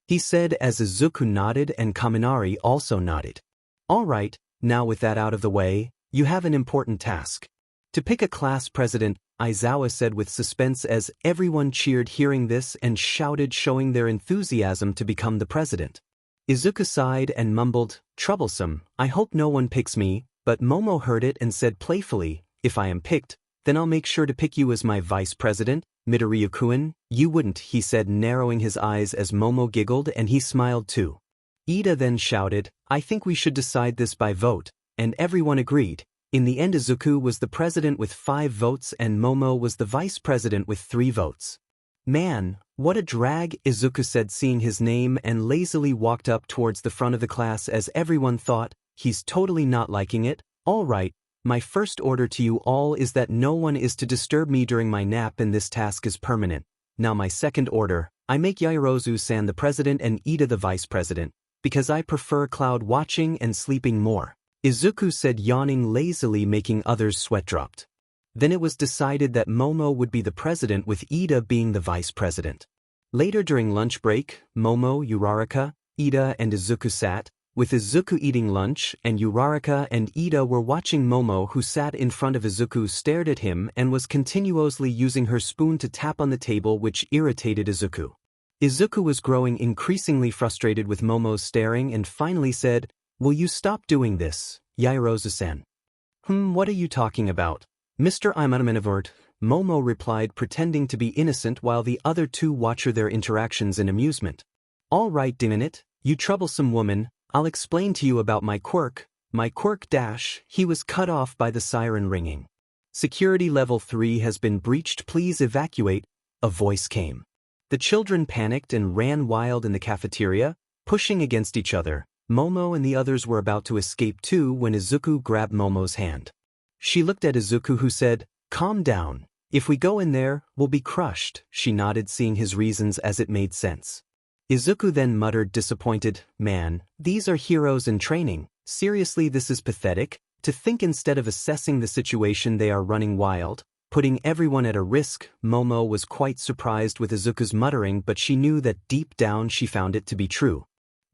he said as 𝐒𝐮𝐻 nodded and Kaminari also nodded. All right, now with that out of the way, you have an important task. To pick a class president, 𝐼𝐻 said with suspense as everyone cheered hearing this and shouted, showing their enthusiasm to become the president. 𝐒𝐮𝐻 sighed and mumbled, troublesome, I hope no one picks me, but Momo heard it and said playfully, if I am picked, then I'll make sure to pick you as my vice president, Midoriya-kun. You wouldn't, he said, narrowing his eyes as Momo giggled and he smiled too. Iida then shouted, I think we should decide this by vote, and everyone agreed. In the end, 𝐒𝐻 was the president with 5 votes and Momo was the vice president with 3 votes. Man, what a drag, 𝐒𝐻 said, seeing his name, and lazily walked up towards the front of the class as everyone thought, he's totally not liking it. All right, my first order to you all is that no one is to disturb me during my nap, and this task is permanent. Now my second order, I make Yaoyorozu-san the president and Iida the vice president, because I prefer cloud watching and sleeping more, 𝐒𝐻 said, yawning lazily, making others sweat dropped. Then it was decided that Momo would be the president with Iida being the vice president. Later during lunch break, Momo, Uraraka, Iida and 𝐒𝐻 sat, with 𝐒𝐻 eating lunch, and Uraraka and Iida were watching Momo, who sat in front of 𝐒𝐻, stared at him and was continuously using her spoon to tap on the table, which irritated 𝐒𝐻. 𝐒𝐻 was growing increasingly frustrated with Momo's staring and finally said, will you stop doing this, Yaoyorozu-san? What are you talking about, Mr. 𝐼𝐻? Momo replied, pretending to be innocent while the other two watched their interactions in amusement. All right, damn it, you troublesome woman, I'll explain to you about my quirk. My quirk dash. He was cut off by the siren ringing. Security level 3 has been breached, please evacuate, a voice came. The children panicked and ran wild in the cafeteria, pushing against each other. Momo and the others were about to escape too when 𝐒𝐻 grabbed Momo's hand. She looked at 𝐒𝐻, who said, calm down. If we go in there, we'll be crushed. She nodded, seeing his reasons as it made sense. 𝐒𝐻 then muttered, disappointed, man, these are heroes in training. Seriously, this is pathetic. To think instead of assessing the situation they are running wild, putting everyone at a risk. Momo was quite surprised with 𝐒𝐻's muttering, but she knew that deep down she found it to be true.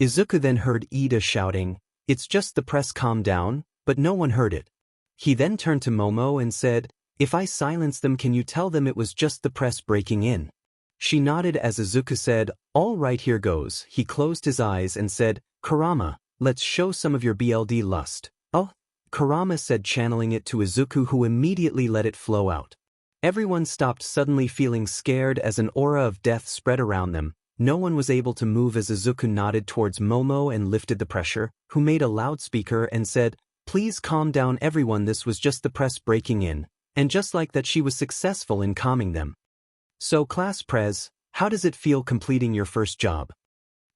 𝐒𝐻 then heard Iida shouting, it's just the press, calm down, but no one heard it. He then turned to Momo and said, if I silence them, can you tell them it was just the press breaking in? She nodded as 𝐒𝐻 said, all right, here goes. He closed his eyes and said, Kurama, let's show some of your BLD lust. Oh, Kurama said, channeling it to 𝐒𝐻, who immediately let it flow out. Everyone stopped, suddenly feeling scared as an aura of death spread around them. No one was able to move as 𝐒𝐻 nodded towards Momo and lifted the pressure, who made a loudspeaker and said, please calm down everyone, this was just the press breaking in. And just like that, she was successful in calming them. So class prez, how does it feel completing your first job?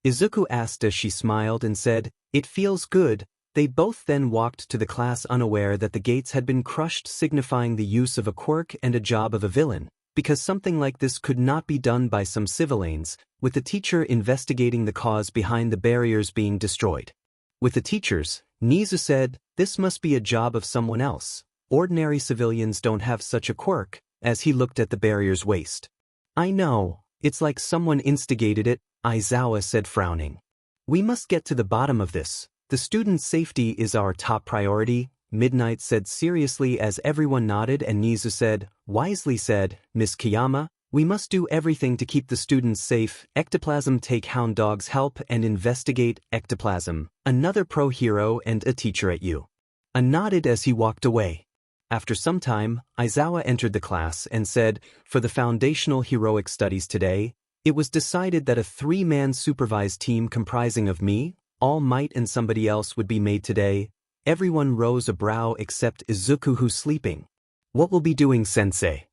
𝐒𝐻 asked as she smiled and said, it feels good. They both then walked to the class, unaware that the gates had been crushed, signifying the use of a quirk and a job of a villain, because something like this could not be done by some civilians, with the teacher investigating the cause behind the barriers being destroyed. With the teachers, 𝐻𝐻 said, this must be a job of someone else. Ordinary civilians don't have such a quirk, as he looked at the barrier's waist. I know, it's like someone instigated it, 𝐼𝐻 said, frowning. We must get to the bottom of this. The students' safety is our top priority, Midnight said seriously as everyone nodded, and 𝐻𝐻 said, wisely said, Miss Kiyama, we must do everything to keep the students safe. Ectoplasm, take Hound Dog's help and investigate. Ectoplasm, another pro hero and a teacher at you. A nodded as he walked away. After some time, 𝐻𝐬𝐴 entered the class and said, for the foundational heroic studies today, it was decided that a 3-man supervised team comprising of me, All Might and somebody else would be made today. Everyone rose a brow except 𝗧𝗜𝐿 who's sleeping. What will be doing, sensei?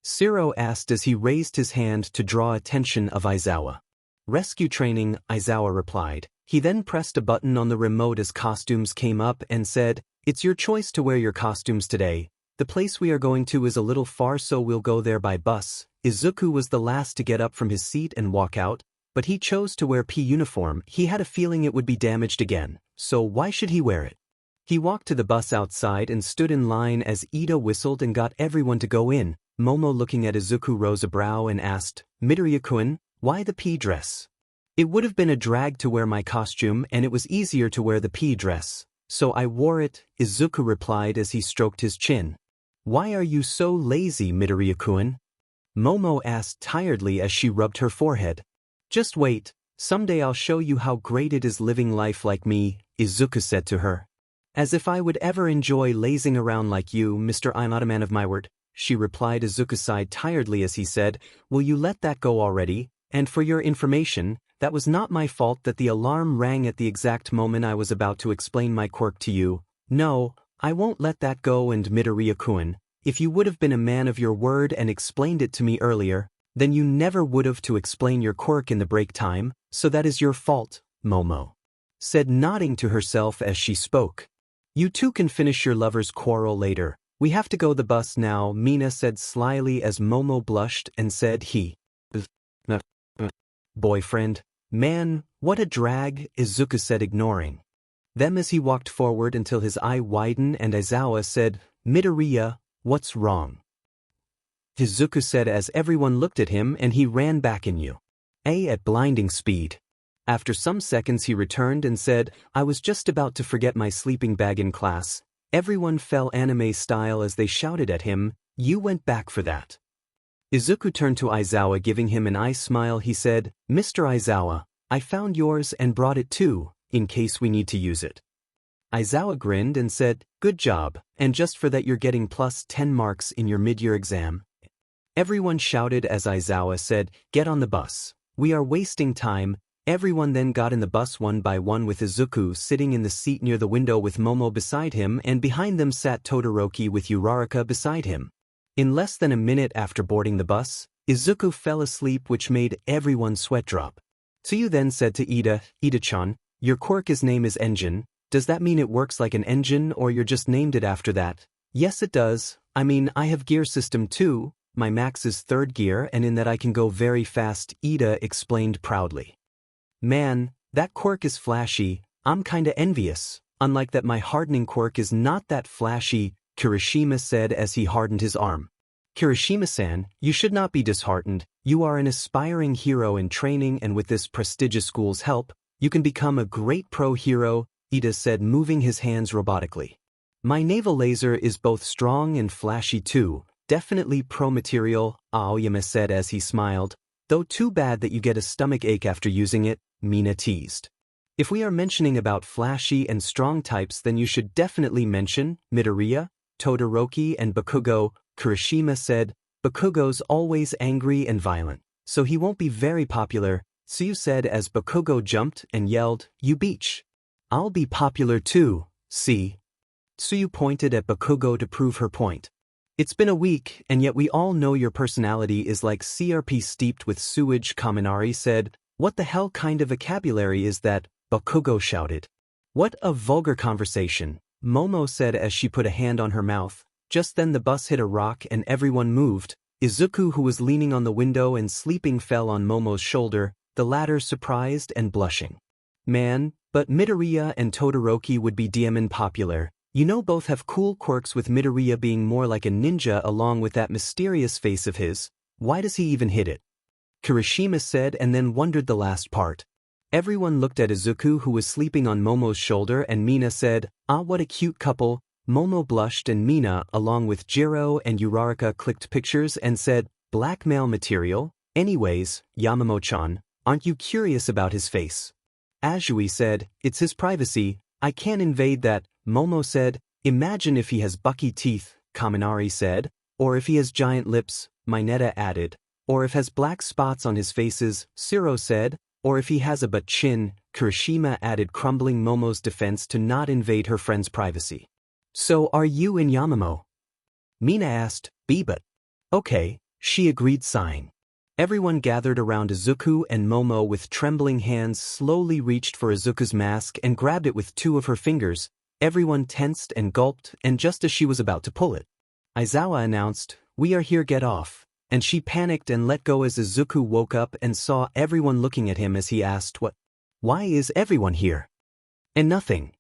𝗧𝗟𝗘 asked as he raised his hand to draw attention of 𝐻𝐬𝐴. Rescue training, 𝐻𝐬𝐴 replied. He then pressed a button on the remote as costumes came up and said, it's your choice to wear your costumes today. The place we are going to is a little far, so we'll go there by bus. 𝗧𝗜𝐿 was the last to get up from his seat and walk out, but he chose to wear P uniform. He had a feeling it would be damaged again, so why should he wear it? He walked to the bus outside and stood in line as Iida whistled and got everyone to go in. Momo, looking at 𝗧𝗜𝐿, rose a brow and asked, Midoriya-kun, why the P dress? It would have been a drag to wear my costume and it was easier to wear the P dress, so I wore it, 𝗧𝗜𝐿 replied as he stroked his chin. Why are you so lazy, Midoriya-kun? Momo asked tiredly as she rubbed her forehead. Just wait, someday I'll show you how great it is living life like me, 𝗧𝗜𝐿 said to her. As if I would ever enjoy lazing around like you, Mr. I'm not a man of my word, she replied. 𝗧𝗜𝐿 sighed tiredly as he said, will you let that go already? And for your information, that was not my fault that the alarm rang at the exact moment I was about to explain my quirk to you. No, I won't let that go. And Midoriya-kun, if you would have been a man of your word and explained it to me earlier, then you never would have to explain your quirk in the break time, so that is your fault, Momo said, nodding to herself as she spoke. You two can finish your lover's quarrel later. We have to go the bus now, Mina said slyly as Momo blushed and said boyfriend. Man, what a drag, 𝗧𝗜𝐿 said, ignoring them as he walked forward until his eye widened and 𝐻𝐬𝐴 said, Midoriya, what's wrong? 𝗧𝗜𝐿 said as everyone looked at him and he ran back in at blinding speed. After some seconds he returned and said, I was just about to forget my sleeping bag in class. Everyone fell anime style as they shouted at him, you went back for that. 𝗧𝗜𝐿 turned to 𝐻𝐬𝐴, giving him an eye smile. He said, Mr. 𝐻𝐬𝐴, I found yours and brought it too, in case we need to use it. 𝐻𝐬𝐴 grinned and said, good job, and just for that you're getting plus 10 marks in your mid-year exam. Everyone shouted as 𝐻𝐬𝐴 said, get on the bus. We are wasting time. Everyone then got in the bus one by one, with 𝗧𝗜𝐿 sitting in the seat near the window with Momo beside him, and behind them sat Todoroki with Uraraka beside him. In less than a minute after boarding the bus, 𝗧𝗜𝐿 fell asleep, which made everyone sweat drop. Tsuyu then said to Iida-chan, your quirk's name is engine. Does that mean it works like an engine, or you're just named it after that? Yes, it does. I mean, I have gear system too. My max is 3rd gear, and in that I can go very fast, Iida explained proudly. Man, that quirk is flashy. I'm kinda envious. Unlike that, my hardening quirk is not that flashy, Kirishima said as he hardened his arm. Kirishima-san, you should not be disheartened. You are an aspiring hero in training, and with this prestigious school's help, you can become a great pro hero, Iida said, moving his hands robotically. My naval laser is both strong and flashy too. Definitely pro material, Aoyama said as he smiled. Though too bad that you get a stomach ache after using it, Mina teased. If we are mentioning about flashy and strong types, then you should definitely mention Midoriya, Todoroki and Bakugo, Kirishima said. Bakugo's always angry and violent, so he won't be very popular, Tsuyu said as Bakugo jumped and yelled, you beach. I'll be popular too, see? Tsuyu pointed at Bakugo to prove her point. It's been a week, and yet we all know your personality is like CRP steeped with sewage, Kaminari said. What the hell kind of vocabulary is that? Bakugo shouted. What a vulgar conversation, Momo said as she put a hand on her mouth. Just then the bus hit a rock and everyone moved. 𝗧𝗜𝐿, who was leaning on the window and sleeping, fell on Momo's shoulder, the latter surprised and blushing. Man, but Midoriya and Todoroki would be DMN popular. You know, both have cool quirks, with Midoriya being more like a ninja along with that mysterious face of his. Why does he even hit it? Kirishima said, and then wondered the last part. Everyone looked at 𝗧𝗜𝐿, who was sleeping on Momo's shoulder, and Mina said, ah, what a cute couple. Momo blushed and Mina, along with Jiro and Uraraka, clicked pictures and said, blackmail material? Anyways, Yamamoto-chan, aren't you curious about his face? Azui said, it's his privacy, I can't invade that. Momo said, imagine if he has bucky teeth, Kaminari said. Or if he has giant lips, Mineta added. Or if has black spots on his faces, 𝗧𝗟 said. Or if he has a butt chin, Kirishima added, crumbling Momo's defense to not invade her friend's privacy. So are you in Yamamoe? Mina asked. But. Okay, she agreed, sighing. Everyone gathered around Izuku, and Momo with trembling hands slowly reached for Izuku's mask and grabbed it with 2 of her fingers. Everyone tensed and gulped, and just as she was about to pull it, Aizawa announced, "We are here, get off." And she panicked and let go as Izuku woke up and saw everyone looking at him as he asked, "What? Why is everyone here?" "And nothing,"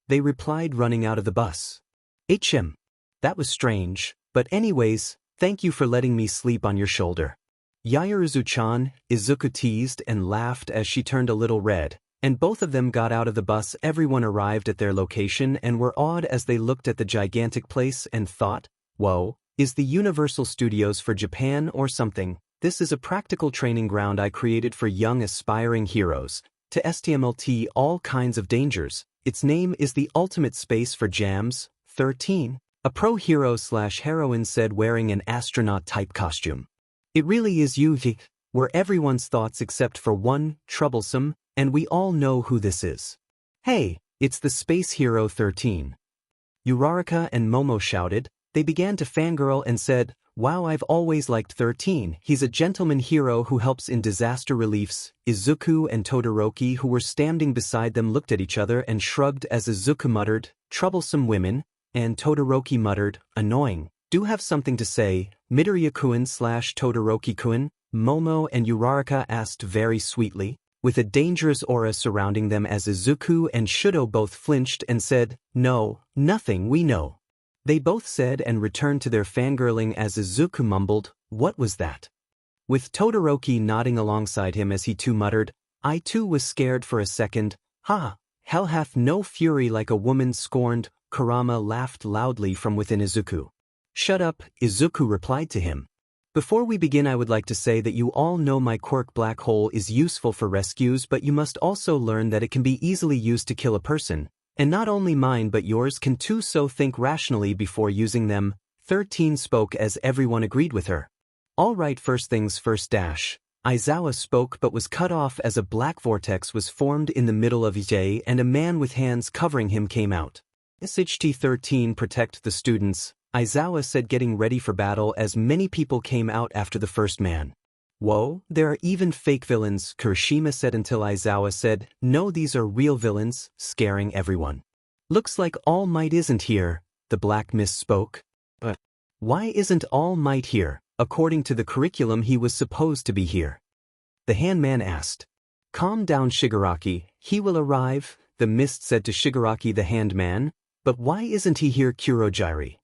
they replied, running out of the bus. "HM. That was strange, but anyways, thank you for letting me sleep on your shoulder." "Yaoyorozu-chan," Izuku teased and laughed as she turned a little red, and both of them got out of the bus. Everyone arrived at their location and were awed as they looked at the gigantic place and thought, "Whoa, is the Universal Studios for Japan or something? This is a practical training ground I created for young aspiring heroes, to STMLT all kinds of dangers. Its name is the ultimate space for jams, 13. A pro hero/heroine said, wearing an astronaut-type costume. "It really is were everyone's thoughts except for one, Troublesome, and we all know who this is. Hey, it's the Space Hero 13. Uraraka and Momo shouted. They began to fangirl and said, "Wow, I've always liked 13. He's a gentleman hero who helps in disaster reliefs." Izuku and Todoroki, who were standing beside them, looked at each other and shrugged as Izuku muttered, "Troublesome women," and Todoroki muttered, "Annoying. Do have something to say, Midoriya-kun/Todoroki-kun?" Momo and Uraraka asked very sweetly, with a dangerous aura surrounding them, as Izuku and Shudo both flinched and said, "No, nothing, we know." They both said and returned to their fangirling as Izuku mumbled, "What was that?" with Todoroki nodding alongside him as he too muttered, "I too was scared for a second. Ha! Hell hath no fury like a woman scorned." Kurama laughed loudly from within Izuku. "Shut up," Izuku replied to him. "Before we begin, I would like to say that you all know my quirk black hole is useful for rescues, but you must also learn that it can be easily used to kill a person. And not only mine but yours can too, so think rationally before using them." 13 spoke as everyone agreed with her. "All right, first things first." Aizawa spoke but was cut off as a black vortex was formed in the middle of Ij and a man with hands covering him came out. "SHT-13, protect the students," Aizawa said, getting ready for battle as many people came out after the first man. "Whoa, there are even fake villains," Kirishima said, until Aizawa said, "No, these are real villains," scaring everyone. "Looks like All Might isn't here," the Black Mist spoke. "But why isn't All Might here? According to the curriculum he was supposed to be here," the Handman asked. "Calm down, Shigaraki, he will arrive," the Mist said to Shigaraki the Handman. "But why isn't he here, Kurogiri?"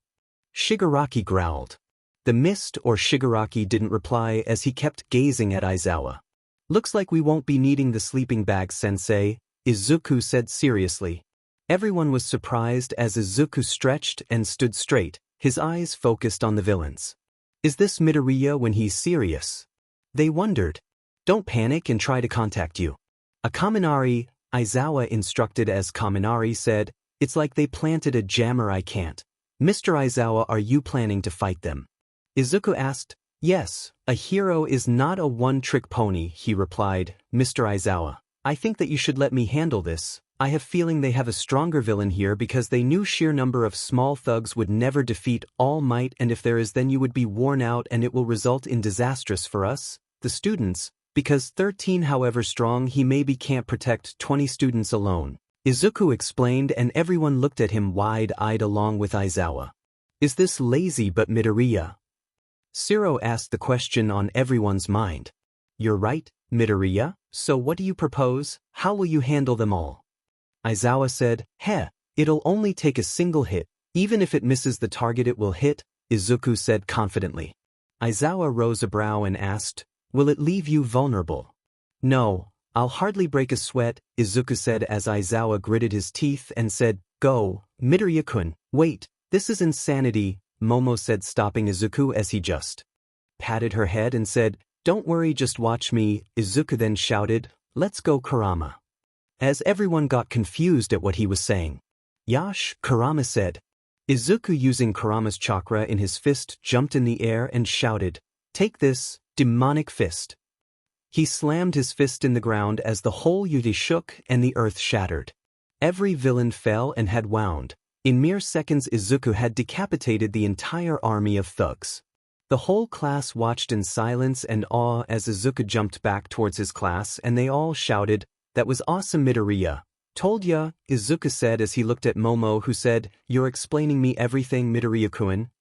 Shigaraki growled. The Mist or Shigaraki didn't reply as he kept gazing at Aizawa. "Looks like we won't be needing the sleeping bag, sensei," Izuku said seriously. Everyone was surprised as Izuku stretched and stood straight, his eyes focused on the villains. "Is this Midoriya when he's serious?" they wondered. "Don't panic and try to contact you." "A Kaminari," Aizawa instructed as Kaminari said, "It's like they planted a jammer, I can't." "Mr. Aizawa, are you planning to fight them?" Izuku asked. "Yes, a hero is not a one-trick pony," he replied. "Mr. Aizawa, I think that you should let me handle this. I have feeling they have a stronger villain here because they knew sheer number of small thugs would never defeat All Might, and if there is, then you would be worn out and it will result in disastrous for us, the students, because 13, however strong he may be, can't protect 20 students alone." Izuku explained, and everyone looked at him wide-eyed along with Aizawa. "Is this lazy but Midoriya?" 𝗧𝗟 asked, the question on everyone's mind. "You're right, Midoriya, so what do you propose? How will you handle them all?" Aizawa said, It'll only take a single hit. Even if it misses the target it will hit," Izuku said confidently. Aizawa rose a brow and asked, "Will it leave you vulnerable?" "No, I'll hardly break a sweat," Izuku said as Aizawa gritted his teeth and said, "Go, Midoriya-kun." "Wait, this is insanity," Momo said, stopping Izuku as he just patted her head and said, "Don't worry, just watch me." Izuku then shouted, "Let's go, Kurama," as everyone got confused at what he was saying. "Yash," Kurama said. Izuku, using Kurama's chakra in his fist, jumped in the air and shouted, "Take this, demonic fist." He slammed his fist in the ground as the whole Yuji shook and the earth shattered. Every villain fell and had wound. In mere seconds, Izuku had decapitated the entire army of thugs. The whole class watched in silence and awe as Izuku jumped back towards his class, and they all shouted, "That was awesome, Midoriya." "Told ya," Izuku said as he looked at Momo, who said, "You're explaining me everything, Midoriya-kun."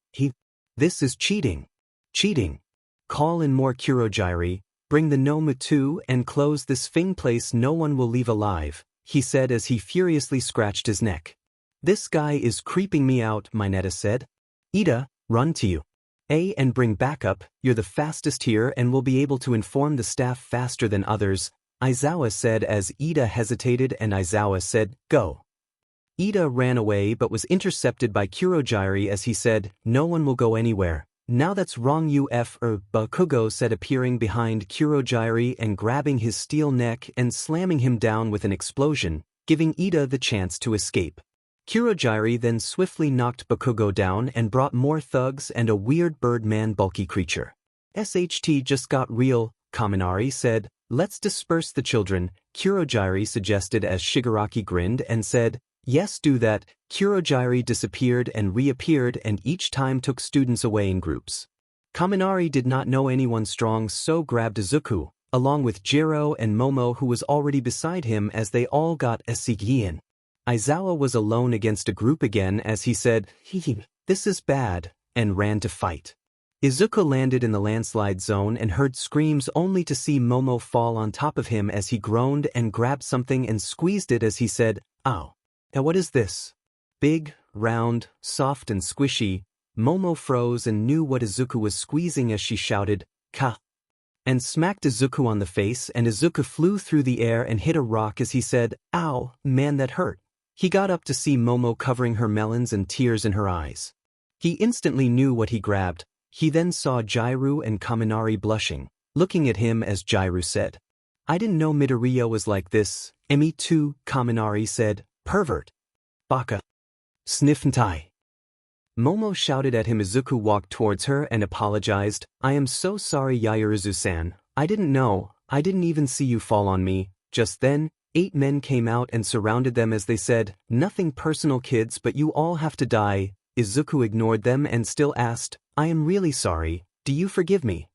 This is cheating. Cheating. Call in more 𝐀𝐮𝐭𝐡𝐨𝐫, bring the Noma too, and close this place no one will leave alive, he said as he furiously scratched his neck. "This guy is creeping me out," Mineta said. "Ida, run to you. And bring backup, you're the fastest here and will be able to inform the staff faster than others," Aizawa said as Ida hesitated, and Aizawa said, "Go." Ida ran away but was intercepted by 𝐀𝐮𝐭𝐡𝐨𝐫 as he said, "No one will go anywhere." "Now that's wrong, Bakugo said, appearing behind 𝐀𝐮𝐭𝐡𝐨𝐫 and grabbing his steel neck and slamming him down with an explosion, giving Ida the chance to escape. 𝐀𝐮𝐭𝐡𝐨𝐫 then swiftly knocked Bakugo down and brought more thugs and a weird bird-man bulky creature. "SHT just got real," Kaminari said. "Let's disperse the children," 𝐀𝐮𝐭𝐡𝐨𝐫 suggested as Shigaraki grinned and said, "Yes, do that." 𝐀𝐮𝐭𝐡𝐨𝐫 disappeared and reappeared and each time took students away in groups. Kaminari did not know anyone strong, so grabbed Izuku, along with Jiro and Momo, who was already beside him, as they all got 𝐶𝐾𝐮. Aizawa was alone against a group again as he said, "This is bad," and ran to fight. Izuku landed in the landslide zone and heard screams, only to see Momo fall on top of him as he groaned and grabbed something and squeezed it as he said, "Ow. Now what is this?" Big, round, soft and squishy, Momo froze and knew what Izuku was squeezing as she shouted, "Ka!" and smacked Izuku on the face, and Izuku flew through the air and hit a rock as he said, "Ow, man, that hurt." He got up to see Momo covering her melons and tears in her eyes. He instantly knew what he grabbed. He then saw Jiro and Kaminari blushing, looking at him as Jiro said, "I didn't know Midoriya was like this." "Me too," Kaminari said. "Pervert. Baka. Sniffentai." Momo shouted at him. Izuku walked towards her and apologized. "I am so sorry, Yaoyorozu-san. I didn't know. I didn't even see you fall on me." Just then, 8 men came out and surrounded them as they said, "Nothing personal, kids, but you all have to die." Izuku ignored them and still asked, "I am really sorry. Do you forgive me?"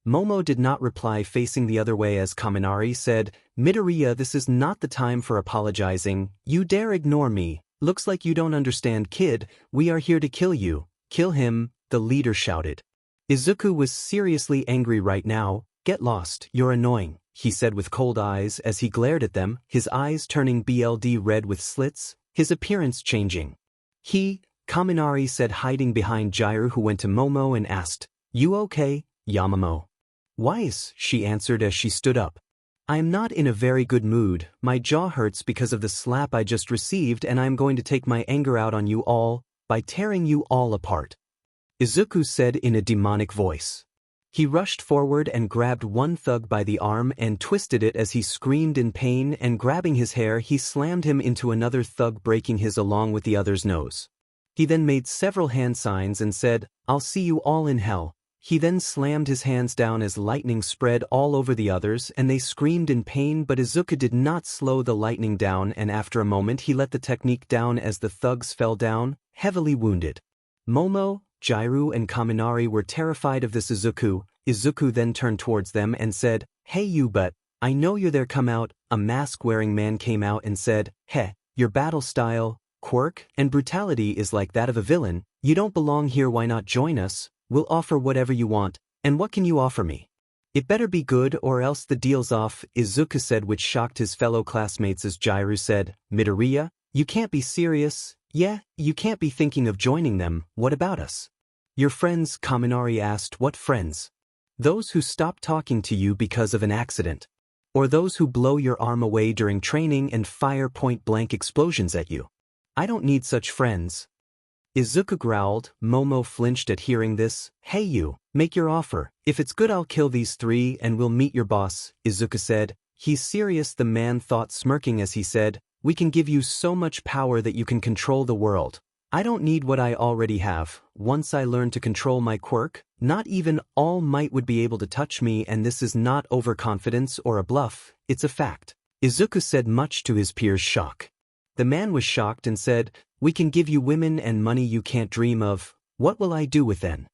Momo did not reply, facing the other way as Kaminari said, "Midoriya, this is not the time for apologizing. You dare ignore me. Looks like you don't understand, kid. We are here to kill you." "Kill him," the leader shouted. Izuku was seriously angry right now. "Get lost, you're annoying," he said with cold eyes as he glared at them, his eyes turning BLD red with slits, his appearance changing. Kaminari said, hiding behind Jiro, who went to Momo and asked, "You okay, Yamamo?" "Wise," she answered as she stood up. "I am not in a very good mood. My jaw hurts because of the slap I just received, and I am going to take my anger out on you all by tearing you all apart," Izuku said in a demonic voice. He rushed forward and grabbed one thug by the arm and twisted it as he screamed in pain, and grabbing his hair he slammed him into another thug, breaking his along with the other's nose. He then made several hand signs and said, "I'll see you all in hell." He then slammed his hands down as lightning spread all over the others and they screamed in pain, but Izuku did not slow the lightning down, and after a moment he let the technique down as the thugs fell down, heavily wounded. Momo, Jiro and Kaminari were terrified of this Izuku. Izuku then turned towards them and said, "Hey you, but I know you're there, come out." A mask-wearing man came out and said, "Heh, your battle style, quirk, and brutality is like that of a villain. You don't belong here, why not join us? We'll offer whatever you want." "And what can you offer me?" "It better be good or else the deal's off," Izuku said, which shocked his fellow classmates as Jiro said, "Midoriya, you can't be serious." "Yeah, you can't be thinking of joining them. What about us?" "Your friends," Kaminari asked. "What friends?" "Those who stop talking to you because of an accident. Or those who blow your arm away during training and fire point-blank explosions at you. I don't need such friends." Izuku growled. Momo flinched at hearing this. "Hey you, make your offer. If it's good I'll kill these 3 and we'll meet your boss," Izuku said. "He's serious," the man thought, smirking as he said, "We can give you so much power that you can control the world. I don't need what I already have. Once I learn to control my quirk, not even All Might would be able to touch me, and this is not overconfidence or a bluff, it's a fact. Izuku said, much to his peers' shock. The man was shocked and said, we can give you women and money you can't dream of. What will I do with then?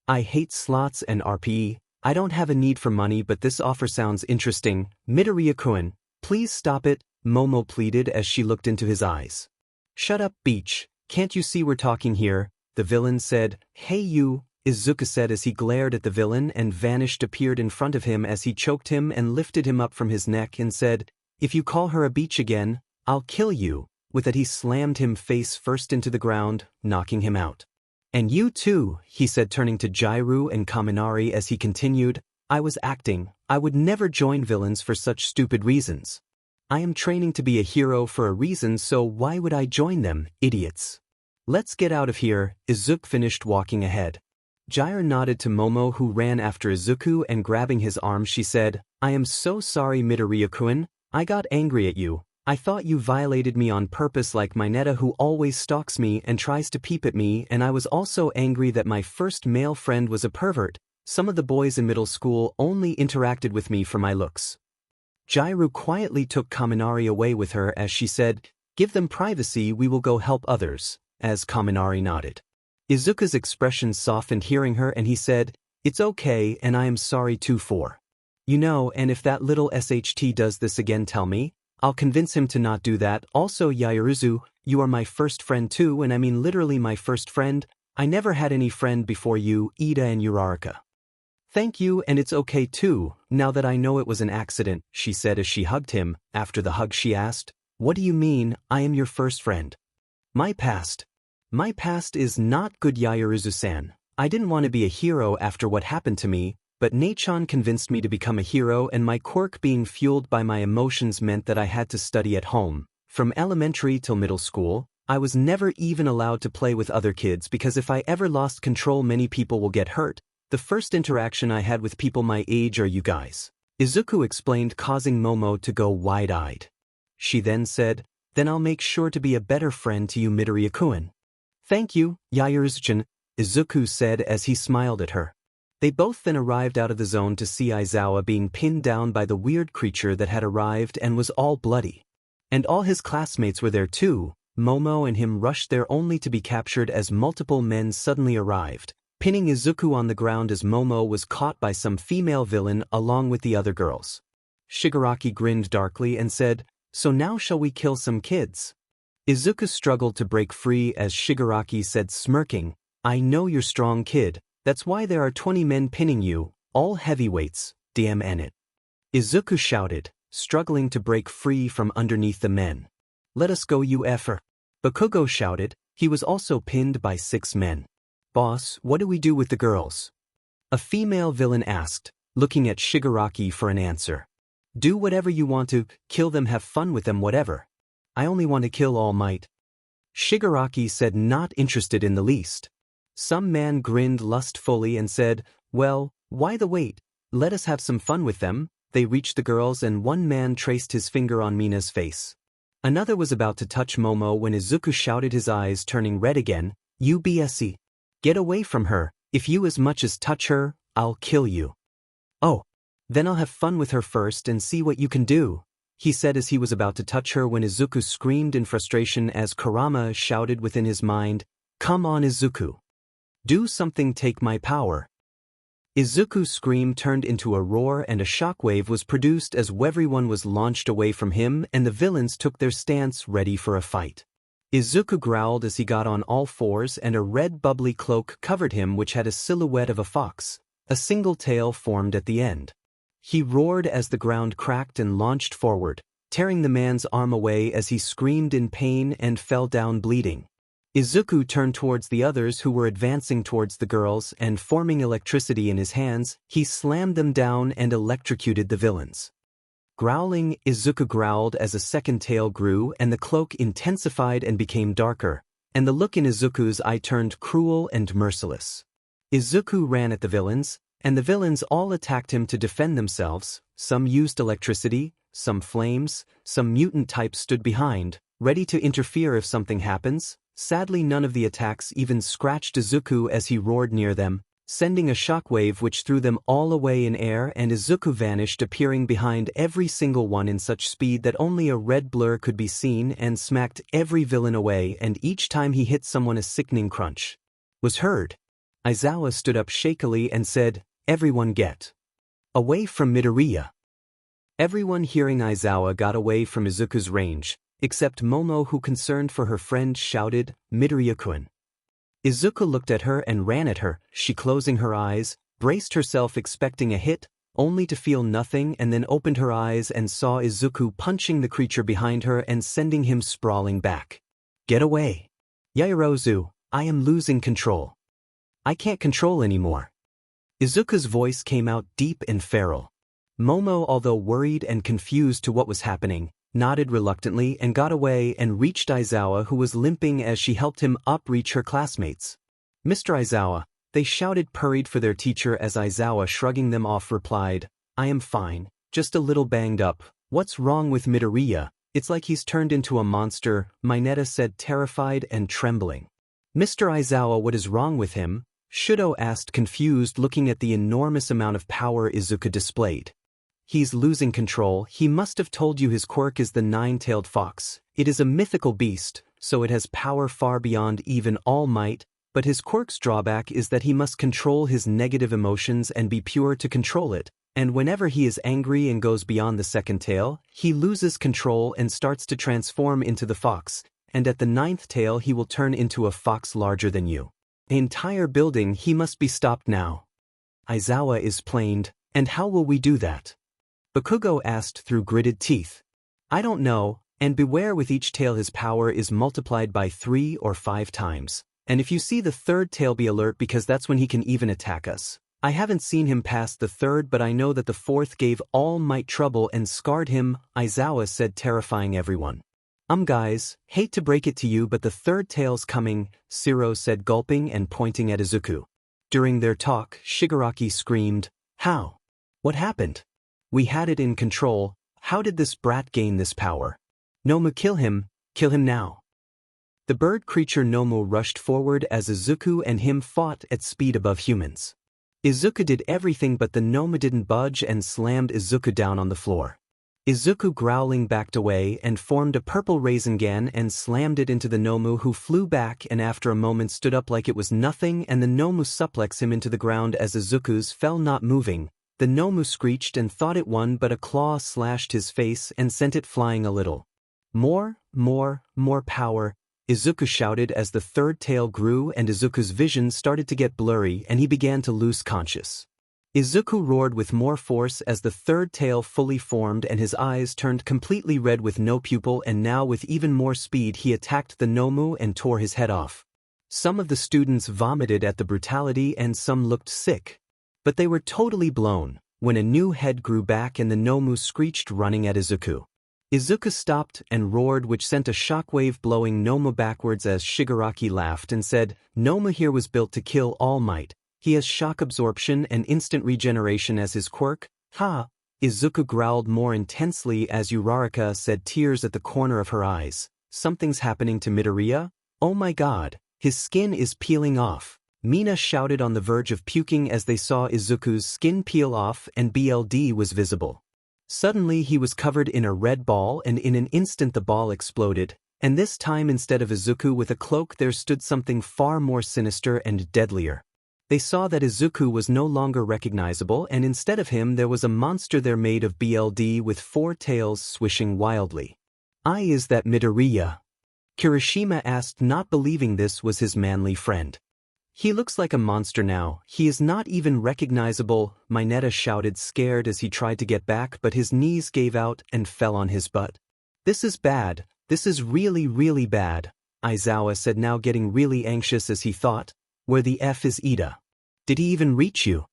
I hate slots and RPE. I don't have a need for money, but this offer sounds interesting. Midoriya-kun, please stop it, Momo pleaded as she looked into his eyes. Shut up, Beach. Can't you see we're talking here? The villain said. Hey you, Izuku said as he glared at the villain, and vanished appeared in front of him as he choked him and lifted him up from his neck and said, if you call her a beach again, I'll kill you. With that he slammed him face first into the ground, knocking him out. And you too, he said, turning to Jiraiya and Kaminari as he continued, I was acting. I would never join villains for such stupid reasons. I am training to be a hero for a reason, so why would I join them, idiots? Let's get out of here. Izuku finished walking ahead. Jiraiya nodded to Momo, who ran after Izuku, and grabbing his arm she said, I am so sorry, Midoriya-kun. I got angry at you. I thought you violated me on purpose like Mineta, who always stalks me and tries to peep at me, and I was also angry that my first male friend was a pervert. Some of the boys in middle school only interacted with me for my looks. Jiraiya quietly took Kaminari away with her as she said, give them privacy, we will go help others, as Kaminari nodded. Izuku's expression softened hearing her, and he said, it's okay, and I am sorry too for. You know, and if that little SHT does this again, tell me. I'll convince him to not do that. Also, Yaoyorozu, you are my first friend too, and I mean literally my first friend. I never had any friend before you, Ida and Uraraka. Thank you, and it's okay too, now that I know it was an accident, she said as she hugged him. After the hug she asked, what do you mean, I am your first friend? My past is not good, Yaoyorozu-san. I didn't want to be a hero after what happened to me, but 𝐀𝐮 convinced me to become a hero, and my quirk being fueled by my emotions meant that I had to study at home. From elementary till middle school, I was never even allowed to play with other kids because if I ever lost control, many people will get hurt. The first interaction I had with people my age are you guys. Izuku explained, causing Momo to go wide-eyed. She then said, then I'll make sure to be a better friend to you, Midoriya-kun. Thank you, Yaoyorozu-chan, Izuku said as he smiled at her. They both then arrived out of the zone to see Aizawa being pinned down by the weird creature that had arrived and was all bloody. And all his classmates were there too. Momo and him rushed there only to be captured as multiple men suddenly arrived, pinning Izuku on the ground as Momo was caught by some female villain along with the other girls. Shigaraki grinned darkly and said, so now shall we kill some kids? Izuku struggled to break free as Shigaraki said, smirking, I know you're strong, kid. That's why there are 20 men pinning you, all heavyweights, DMN it. Izuku shouted, struggling to break free from underneath the men. Let us go, you effer. Bakugo shouted, he was also pinned by 6 men. Boss, what do we do with the girls? A female villain asked, looking at Shigaraki for an answer. Do whatever you want to, kill them, have fun with them, whatever. I only want to kill All Might. Shigaraki said, not interested in the least. Some man grinned lustfully and said, well, why the wait? Let us have some fun with them. They reached the girls and one man traced his finger on Mina's face. Another was about to touch Momo when Izuku shouted, his eyes turning red again, you BSE. Get away from her. If you as much as touch her, I'll kill you. Oh. Then I'll have fun with her first and see what you can do, he said as he was about to touch her when Izuku screamed in frustration as Kurama shouted within his mind, come on Izuku. Do something, take my power. Izuku's scream turned into a roar and a shockwave was produced as everyone was launched away from him and the villains took their stance ready for a fight. Izuku growled as he got on all fours and a red bubbly cloak covered him which had a silhouette of a fox. A single tail formed at the end. He roared as the ground cracked and launched forward, tearing the man's arm away as he screamed in pain and fell down bleeding. Izuku turned towards the others who were advancing towards the girls and forming electricity in his hands, he slammed them down and electrocuted the villains. Growling, Izuku growled as a second tail grew and the cloak intensified and became darker, and the look in Izuku's eye turned cruel and merciless. Izuku ran at the villains, and the villains all attacked him to defend themselves. Some used electricity, some flames, some mutant types stood behind, ready to interfere if something happens. Sadly, none of the attacks even scratched 𝐒𝐮𝐭𝐡𝐨 as he roared near them, sending a shockwave which threw them all away in air, and 𝐒𝐮𝐭𝐡𝐨 vanished, appearing behind every single one in such speed that only a red blur could be seen, and smacked every villain away, and each time he hit someone a sickening crunch was heard. 𝐴IZAWA stood up shakily and said, "Everyone get away from Midoriya." Everyone hearing 𝐴IZAWA got away from 𝐒𝐮𝐭𝐡𝐨's range, except Momo, who, concerned for her friend, shouted, "Midoriya-kun." 𝐒𝐮𝐭𝐡𝐨 looked at her and ran at her. She, closing her eyes, braced herself expecting a hit, only to feel nothing, and then opened her eyes and saw 𝐒𝐮𝐭𝐡𝐨 punching the creature behind her and sending him sprawling back. "Get away. Yaoyorozu, I am losing control. I can't control anymore." 𝐒𝐮𝐭𝐡𝐨's voice came out deep and feral. Momo, although worried and confused to what was happening, nodded reluctantly and got away and reached 𝐴IZAWA, who was limping, as she helped him up reach her classmates. "Mr. 𝐴IZAWA," they shouted, hurried for their teacher, as 𝐴IZAWA, shrugging them off, replied, "I am fine, just a little banged up. What's wrong with Midoriya? It's like he's turned into a monster," Minato said, terrified and trembling. "Mr. 𝐴IZAWA, what is wrong with him?" Shudo asked, confused, looking at the enormous amount of power 𝐒𝐮𝐭𝐡𝐨 displayed. "He's losing control. He must have told you his quirk is the nine-tailed fox. It is a mythical beast, so it has power far beyond even All Might, but his quirk's drawback is that he must control his negative emotions and be pure to control it, and whenever he is angry and goes beyond the second tail, he loses control and starts to transform into the fox, and at the ninth tail he will turn into a fox larger than you. The entire building, he must be stopped now." 𝐴IZAWA explained. "And how will we do that?" Bakugo asked through gritted teeth. "I don't know, and beware, with each tail his power is multiplied by 3 or 5 times. And if you see the third tail, be alert, because that's when he can even attack us. I haven't seen him past the third, but I know that the fourth gave All Might trouble and scarred him," 𝐴IZAWA said, terrifying everyone. Guys, hate to break it to you, but the third tail's coming," 𝐬𝐮𝐻 said, gulping and pointing at 𝐒𝐮𝐭𝐡𝐨. During their talk, Shigaraki screamed, "How? What happened? We had it in control. How did this brat gain this power? Nomu, kill him now." The bird creature Nomu rushed forward as 𝐒𝐮𝐭𝐡𝐨 and him fought at speed above humans. 𝐒𝐮𝐭𝐡𝐨 did everything, but the Nomu didn't budge and slammed 𝐒𝐮𝐭𝐡𝐨 down on the floor. 𝐒𝐮𝐭𝐡𝐨, growling, backed away and formed a purple Rasengan and slammed it into the Nomu, who flew back and after a moment stood up like it was nothing, and the Nomu suplexed him into the ground as 𝐒𝐮𝐭𝐡𝐨 fell, not moving. The Nomu screeched and thought it won, but a claw slashed his face and sent it flying a little. More power," 𝐒𝐮𝐭𝐡𝐨 shouted as the third tail grew and 𝐒𝐮𝐭𝐡𝐨's vision started to get blurry and he began to lose conscious. 𝐒𝐮𝐭𝐡𝐨 roared with more force as the third tail fully formed and his eyes turned completely red with no pupil, and now with even more speed he attacked the Nomu and tore his head off. Some of the students vomited at the brutality and some looked sick. But they were totally blown when a new head grew back and the Nomu screeched, running at 𝐒𝐮𝐭𝐡𝐨. 𝐒𝐮𝐭𝐡𝐨 stopped and roared, which sent a shockwave blowing Nomu backwards as Shigaraki laughed and said, "Nomu here was built to kill All Might. He has shock absorption and instant regeneration as his quirk." "Ha!" 𝐒𝐮𝐭𝐡𝐨 growled more intensely as Uraraka said, tears at the corner of her eyes, "Something's happening to Midoriya? Oh my god, his skin is peeling off." Mina shouted, on the verge of puking as they saw 𝐒𝐮𝐭𝐡𝐨's skin peel off and BLD was visible. Suddenly he was covered in a red ball, and in an instant the ball exploded, and this time instead of 𝐒𝐮𝐭𝐡𝐨 with a cloak there stood something far more sinister and deadlier. They saw that 𝐒𝐮𝐭𝐡𝐨 was no longer recognizable, and instead of him there was a monster there made of BLD with 4 tails swishing wildly. "Is that Midoriya?" Kirishima asked, not believing this was his manly friend. "He looks like a monster now. He is not even recognizable," Minato shouted, scared as he tried to get back, but his knees gave out and fell on his butt. "This is bad. This is really bad," 𝐴IZAWA said, now getting really anxious as he thought, "Where the F is Ida? Did he even reach you?"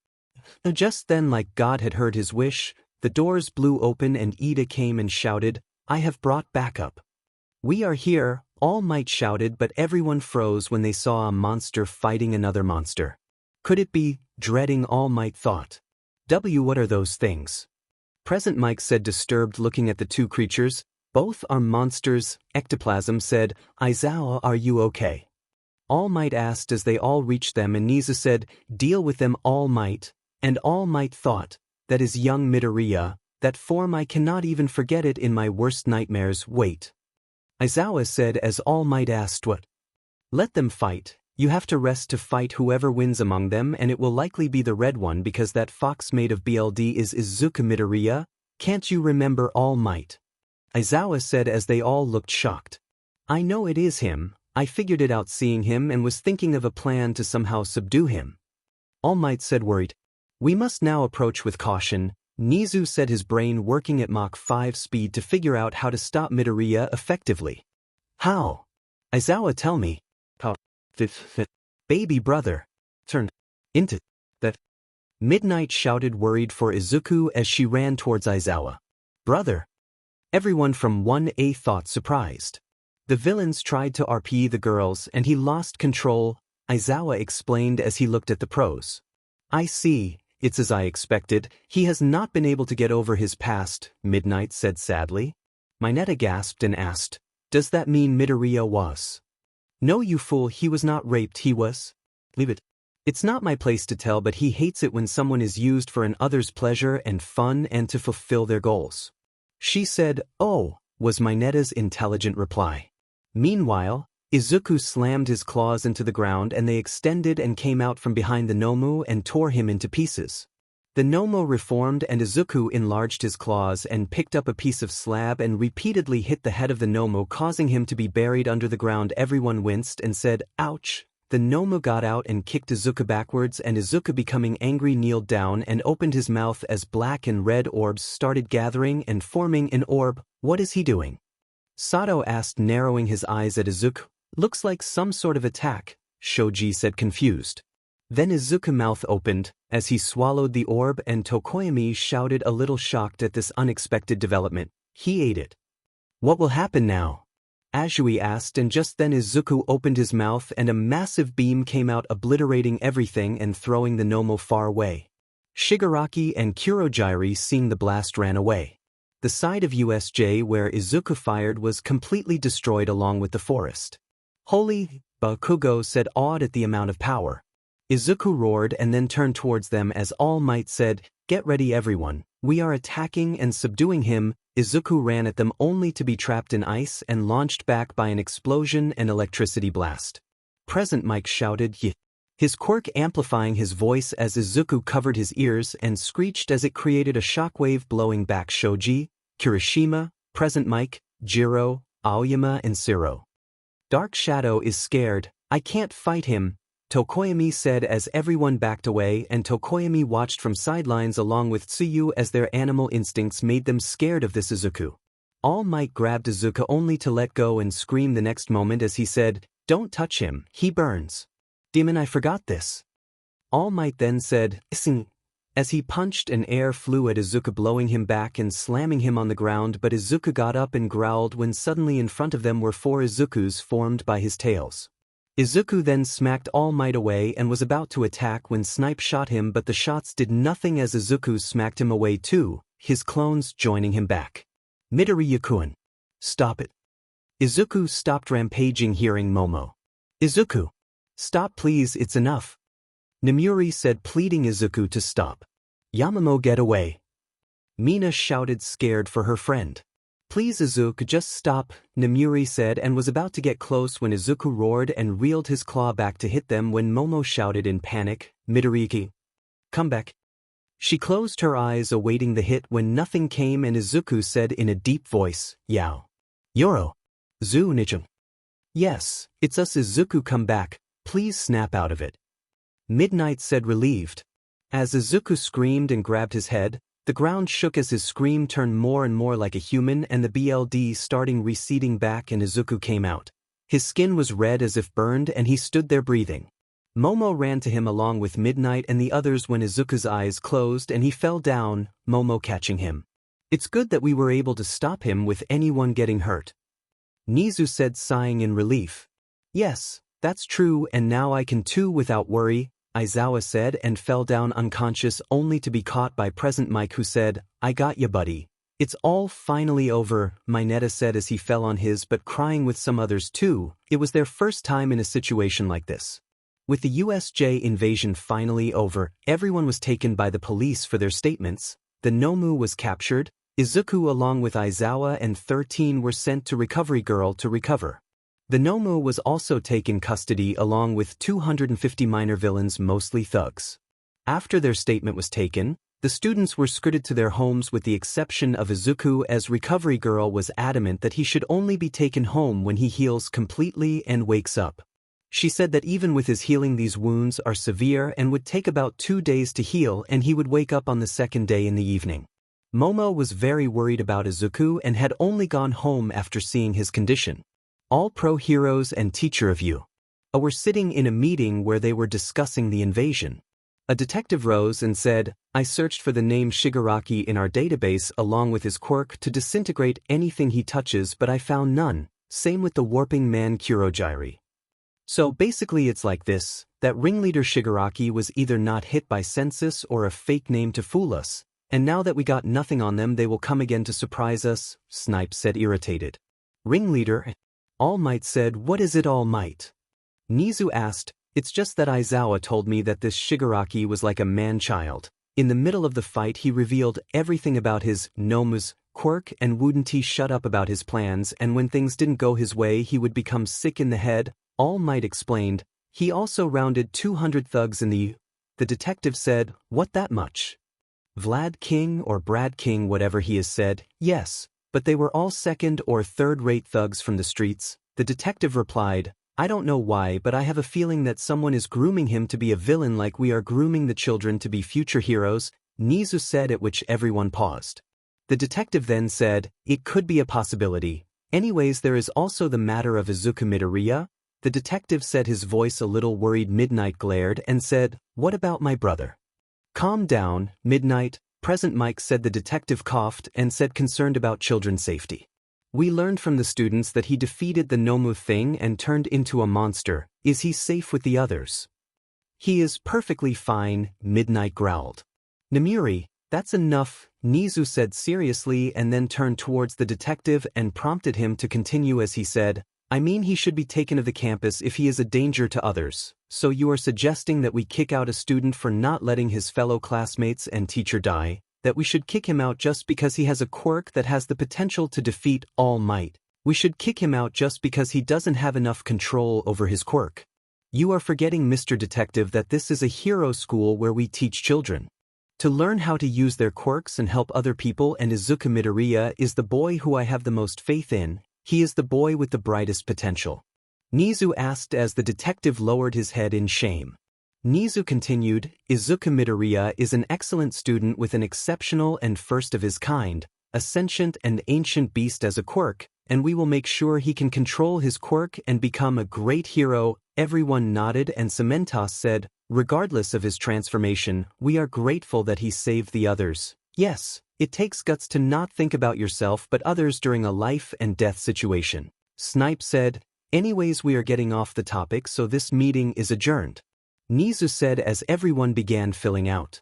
Just then, like God had heard his wish, the doors blew open and Ida came and shouted, "I have brought backup." "We are here," All Might shouted, but everyone froze when they saw a monster fighting another monster. Could it be? Dreading, All Might thought. What are those things?" Present Mike said, disturbed, looking at the two creatures. Both are monsters, ectoplasm said. 𝐻𝐿𝐴, are you okay? All Might asked as they all reached them, and 𝐻𝐮𝐬 said, deal with them, All Might. And All Might thought, that is young 𝐻𝐮𝐬, that form I cannot even forget it in my worst nightmares. Wait. 𝐻𝐿𝐴 said as All Might asked what? Let them fight. You have to rest to fight whoever wins among them, and it will likely be the red one because that fox made of BLD is 𝗧𝗜𝐬𝐴 𝐻𝐿𝐴. Can't you remember All Might? 𝐻𝐿𝐴 said as they all looked shocked. I know it is him. I figured it out seeing him and was thinking of a plan to somehow subdue him. All Might said worried. We must now approach with caution. 𝐻𝐿𝐴 said, his brain working at Mach 5 speed to figure out how to stop 𝐻𝐻𝐻𝐿𝐴 effectively. How? 𝐻𝐿𝐴, tell me. How? Baby brother. Turned into that. Midnight shouted worried for Izuku as she ran towards 𝐻𝐿𝐴. Brother. Everyone from 1A thought surprised. The villains tried to RP the girls and he lost control, 𝐻𝐿𝐴 explained as he looked at the pros. I see, it's as I expected, he has not been able to get over his past, Midnight said sadly. Mineta gasped and asked, does that mean 𝐻𝐻𝐻𝐿𝐴 was? No you fool, he was not raped, he was. Leave it. It's not my place to tell, but he hates it when someone is used for an other's pleasure and fun and to fulfill their goals. She said, oh, was Mineta's intelligent reply. Meanwhile, Izuku slammed his claws into the ground and they extended and came out from behind the 𝗰𝐻𝐻 and tore him into pieces. The 𝗰𝐻𝐻 reformed and Izuku enlarged his claws and picked up a piece of slab and repeatedly hit the head of the 𝗰𝐻𝐻, causing him to be buried under the ground. Everyone winced and said, ouch. The 𝗰𝐻𝐻 got out and kicked Izuku backwards, and Izuku, becoming angry, kneeled down and opened his mouth as black and red orbs started gathering and forming an orb. What is he doing? Sato asked, narrowing his eyes at Izuku. Looks like some sort of attack, Shoji said, confused. Then Izuku's mouth opened as he swallowed the orb, and Tokoyami shouted, a little shocked at this unexpected development. He ate it. What will happen now? Azui asked, and just then Izuku opened his mouth and a massive beam came out, obliterating everything and throwing the 𝗰𝐻𝐻 far away. Shigaraki and Kurojirai, seeing the blast, ran away. The side of USJ where Izuku fired was completely destroyed along with the forest. Holy, Bakugo said, awed at the amount of power. Izuku roared and then turned towards them as All Might said, get ready everyone, we are attacking and subduing him. Izuku ran at them only to be trapped in ice and launched back by an explosion and electricity blast. Present Mike shouted, Yeh! His quirk amplifying his voice as Izuku covered his ears and screeched as it created a shockwave blowing back Shoji, Kirishima, Present Mike, Jiro, Aoyama and Siro. Dark Shadow is scared, I can't fight him, Tokoyami said as everyone backed away, and Tokoyami watched from sidelines along with Tsuyu as their animal instincts made them scared of this Izuku. All Might grabbed Izuku only to let go and scream the next moment as he said, don't touch him, he burns. Demon, I forgot this. All Might then said, 𝐒𝐮𝐬𝐴, as he punched and air flew at Izuku, blowing him back and slamming him on the ground, but Izuku got up and growled when suddenly in front of them were 4 Izukus formed by his tails. Izuku then smacked All Might away and was about to attack when Snipe shot him, but the shots did nothing as Izuku smacked him away too, his clones joining him back. Midoriya-kun. Stop it. Izuku stopped rampaging, hearing Momo. Izuku. Stop please, it's enough. Namuri said, pleading Izuku to stop. Yamamoto, get away. Mina shouted, scared for her friend. Please Izuku, just stop, Namuri said, and was about to get close when Izuku roared and reeled his claw back to hit them when Momo shouted in panic, Midoriya, come back. She closed her eyes awaiting the hit when nothing came, and Izuku said in a deep voice, Yao. Yoro. 𝐻𝐿𝐴. Yes, it's us Izuku, come back, please snap out of it. Midnight said, relieved. As Izuku screamed and grabbed his head, the ground shook as his scream turned more and more like a human, and the BLD starting receding back, and Izuku came out. His skin was red as if burned, and he stood there breathing. Momo ran to him along with Midnight and the others when Izuku's eyes closed and he fell down, Momo catching him. It's good that we were able to stop him with anyone getting hurt. 𝐻𝐿𝐴 said, sighing in relief. Yes, that's true, and now I can too without worry, 𝐻𝐿𝐴 said, and fell down unconscious only to be caught by Present Mike, who said, I got ya buddy. It's all finally over, Mineta said as he fell on his but crying with some others too. It was their first time in a situation like this. With the 𝐬𝐮𝐽 invasion finally over, everyone was taken by the police for their statements. The 𝗚𝐽 was captured. Izuku along with Aizawa and 13 were sent to Recovery Girl to recover. The 𝗚𝐽 was also taken custody along with 250 minor villains, mostly thugs. After their statement was taken, the students were escorted to their homes with the exception of Izuku, as Recovery Girl was adamant that he should only be taken home when he heals completely and wakes up. She said that even with his healing, these wounds are severe and would take about 2 days to heal, and he would wake up on the second day in the evening. Momo was very worried about Izuku and had only gone home after seeing his condition. All pro heroes and teacher of 𝗂𝐿 were sitting in a meeting where they were discussing the invasion. A detective rose and said, I searched for the name Shigaraki in our database along with his quirk to disintegrate anything he touches, but I found none. Same with the warping man 𝗀𝐻𝗃. So basically it's like this, that ringleader Shigaraki was either not hit by census or a fake name to fool us, and now that we got nothing on them they will come again to surprise us, 𝐶𝐼𝐹 said irritated. Ringleader? All Might said, what is it All Might? Nizu asked, it's just that Aizawa told me that this Shigaraki was like a man-child. In the middle of the fight he revealed everything about his 𝗚𝐽's quirk, and wouldn't he shut up about his plans, and when things didn't go his way he would become sick in the head. All Might explained, he also rounded 200 thugs in the 𝗬𝐿. The detective said, what, that much? Vlad King or Brad King, whatever he is, said, yes, but they were all second or third-rate thugs from the streets. The detective replied, I don't know why, but I have a feeling that someone is grooming him to be a villain like we are grooming the children to be future heroes, Nizu said, at which everyone paused. The detective then said, it could be a possibility. Anyways, there is also the matter of Izuku Midoriya. The detective said, his voice a little worried. Midnight glared and said, what about my brother? Calm down, Midnight. Present Mike, said. The detective coughed and said, concerned about children's safety. We learned from the students that he defeated the 𝗚𝐽 thing and turned into a monster. Is he safe with the others? He is perfectly fine, Midnight growled. Namiri, that's enough, Nizu said seriously, and then turned towards the detective and prompted him to continue as he said, I mean, he should be taken of the campus if he is a danger to others. So you are suggesting that we kick out a student for not letting his fellow classmates and teacher die? That we should kick him out just because he has a quirk that has the potential to defeat All Might? We should kick him out just because he doesn't have enough control over his quirk? You are forgetting, Mr. Detective, that this is a hero school where we teach children to learn how to use their quirks and help other people, and Izuku Midoriya is the boy who I have the most faith in. He is the boy with the brightest potential. Nizu asked as the detective lowered his head in shame. Nizu continued, Izuku Midoriya is an excellent student with an exceptional and first-of-his-kind, a sentient and ancient beast as a quirk, and we will make sure he can control his quirk and become a great hero. Everyone nodded, and 𝐶𝐼𝐹 said, regardless of his transformation, we are grateful that he saved the others. Yes, it takes guts to not think about yourself but others during a life-and-death situation. 𝐶𝐼𝐹 said, anyways, we are getting off the topic, so this meeting is adjourned. Nizu said as everyone began filling out.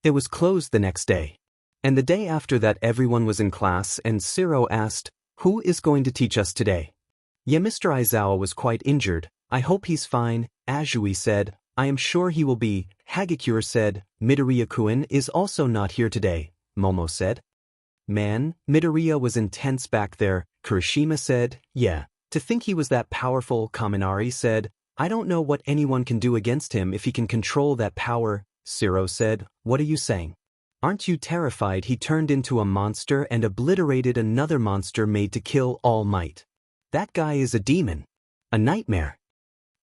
It was closed the next day. And the day after that everyone was in class, and 𝗂𝐿 asked, who is going to teach us today? Yeah, Mr. Aizawa was quite injured. I hope he's fine, Azui said. I am sure he will be, Hagakure said. Midoriya-kun is also not here today, Momo said. Man, Midoriya was intense back there, Kirishima said. Yeah, to think he was that powerful, Kaminari said. I don't know what anyone can do against him if he can control that power, 𝗂𝐿 said. What are you saying? Aren't you terrified he turned into a monster and obliterated another monster made to kill All Might? That guy is a demon. A nightmare.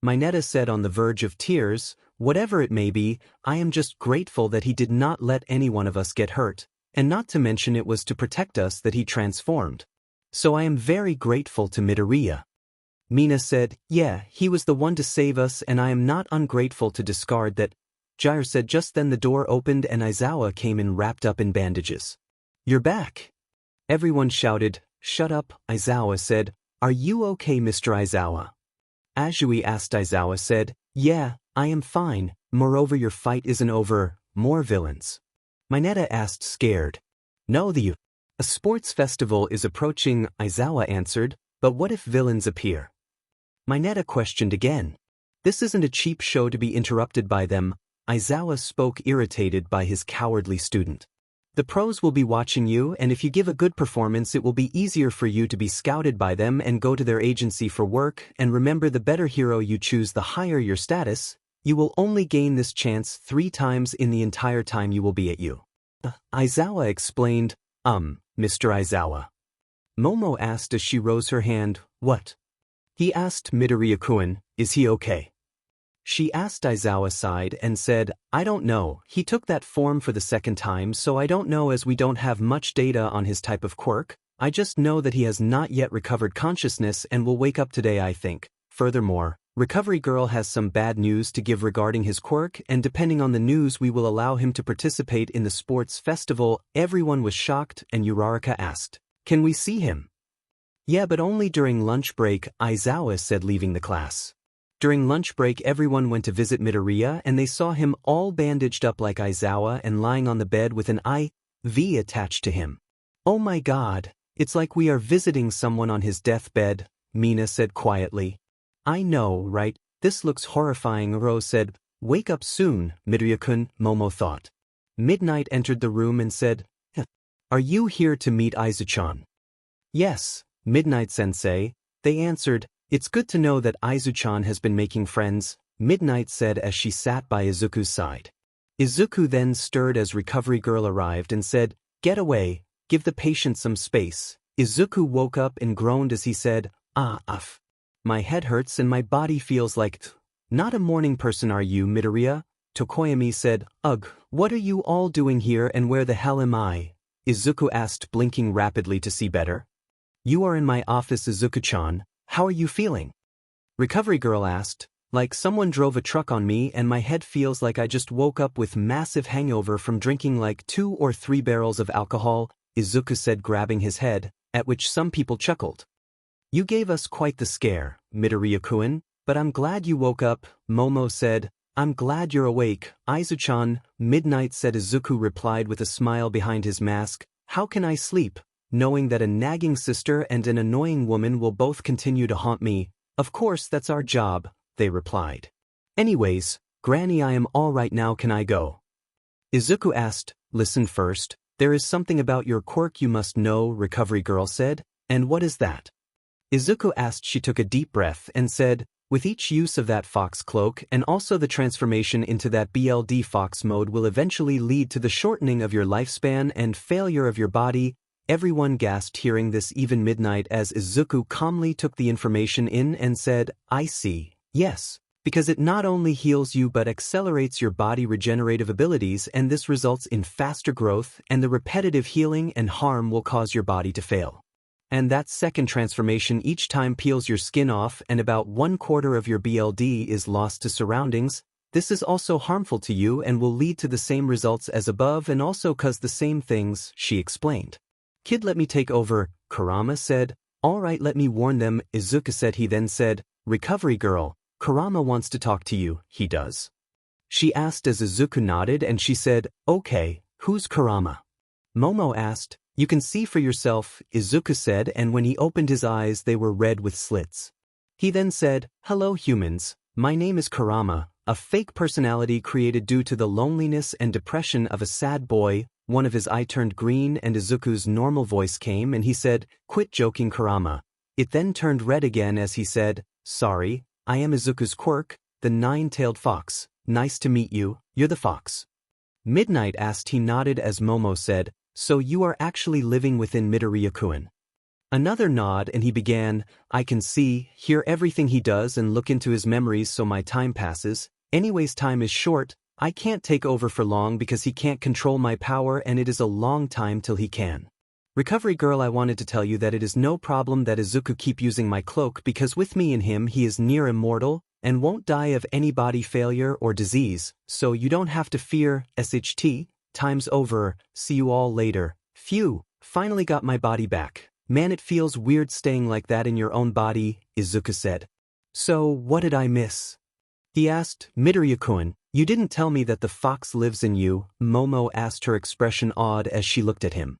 Mineta said on the verge of tears, whatever it may be, I am just grateful that he did not let any one of us get hurt, and not to mention it was to protect us that he transformed. So I am very grateful to Midoriya. Mina said, yeah, he was the one to save us, and I am not ungrateful to discard that. Jair said. Just then the door opened and Aizawa came in wrapped up in bandages. You're back. Everyone shouted. Shut up, Aizawa said. Are you okay, Mr. Aizawa? Azui asked. Aizawa said, yeah, I am fine. Moreover, your fight isn't over. More villains. Mineta asked, scared. No, the A sports festival is approaching, Aizawa answered, but what if villains appear? Mineta questioned again. This isn't a cheap show to be interrupted by them, Aizawa spoke, irritated by his cowardly student. The pros will be watching you, and if you give a good performance it will be easier for you to be scouted by them and go to their agency for work, and remember, the better hero you choose, the higher your status. You will only gain this chance 3 times in the entire time you will be at you. Aizawa explained. Mr. Aizawa. Momo asked as she rose her hand. What? He asked. Midoriya-kun, is he okay? She asked. Aizawa sighed and said, I don't know, he took that form for the 2nd time, so I don't know, as we don't have much data on his type of quirk. I just know that he has not yet recovered consciousness and will wake up today, I think. Furthermore, Recovery Girl has some bad news to give regarding his quirk, and depending on the news we will allow him to participate in the sports festival. Everyone was shocked, and Uraraka asked, can we see him? Yeah, but only during lunch break, Aizawa said, leaving the class. During lunch break everyone went to visit Midoriya, and they saw him all bandaged up like Aizawa and lying on the bed with an IV attached to him. Oh my god, it's like we are visiting someone on his deathbed, Mina said quietly. I know, right? This looks horrifying, Rose said. Wake up soon, Midoriya-kun, Momo thought. Midnight entered the room and said, Are you here to meet Izuchan? Yes, Midnight-sensei, they answered. It's good to know that Izuchan has been making friends, Midnight said as she sat by Izuku's side. Izuku then stirred as Recovery Girl arrived and said, Get away, give the patient some space. Izuku woke up and groaned as he said, My head hurts and my body feels like Not a morning person, are you, Midoriya? Tokoyami said, Ugh, what are you all doing here and where the hell am I? Izuku asked, blinking rapidly to see better. You are in my office, Izuku-chan. How are you feeling? Recovery Girl asked. Like someone drove a truck on me and my head feels like I just woke up with massive hangover from drinking like 2 or 3 barrels of alcohol, Izuku said, grabbing his head, at which some people chuckled. You gave us quite the scare, Midoriya-kun, but I'm glad you woke up, Momo said. I'm glad you're awake, Izuchan, Midnight said. Izuku replied with a smile behind his mask. How can I sleep, knowing that a nagging sister and an annoying woman will both continue to haunt me? Of course, that's our job, they replied. Anyways, Granny, I am all right now, can I go? Izuku asked. Listen first, there is something about your quirk you must know, Recovery Girl said. And what is that? Izuku asked. She took a deep breath and said, with each use of that fox cloak and also the transformation into that BLD fox mode will eventually lead to the shortening of your lifespan and failure of your body. Everyone gasped hearing this, even Midnight, as Izuku calmly took the information in and said, I see. Yes, because it not only heals you but accelerates your body regenerative abilities, and this results in faster growth, and the repetitive healing and harm will cause your body to fail. And that second transformation each time peels your skin off and about 1/4 of your BLD is lost to surroundings. This is also harmful to you and will lead to the same results as above and also cause the same things, she explained. Kid, let me take over, Kurama said. Alright, let me warn them, Izuku said. He then said, Recovery Girl, Kurama wants to talk to you. He does? She asked as Izuku nodded, and she said, okay, who's Kurama? Momo asked. You can see for yourself, Izuku said, and when he opened his eyes they were red with slits. He then said, hello humans, my name is Kurama, a fake personality created due to the loneliness and depression of a sad boy. One of his eyes turned green and Izuku's normal voice came and he said, quit joking, Kurama. It then turned red again as he said, sorry, I am Izuku's quirk, the 9-tailed fox. Nice to meet you, you're the fox. Midnight asked. He nodded as Momo said, so you are actually living within Midoriya-kun? Another nod, and he began, I can see, hear everything he does and look into his memories, so my time passes. Anyways, time is short. I can't take over for long because he can't control my power and it is a long time till he can. Recovery Girl, I wanted to tell you that it is no problem that Izuku keep using my cloak because with me and him he is near immortal and won't die of any body failure or disease, so you don't have to fear. SHT, time's over, see you all later. Phew, finally got my body back. Man, it feels weird staying like that in your own body, Izuku said. So, what did I miss? He asked. Midoriya-kun, you didn't tell me that the fox lives in you, Momo asked, her expression odd as she looked at him.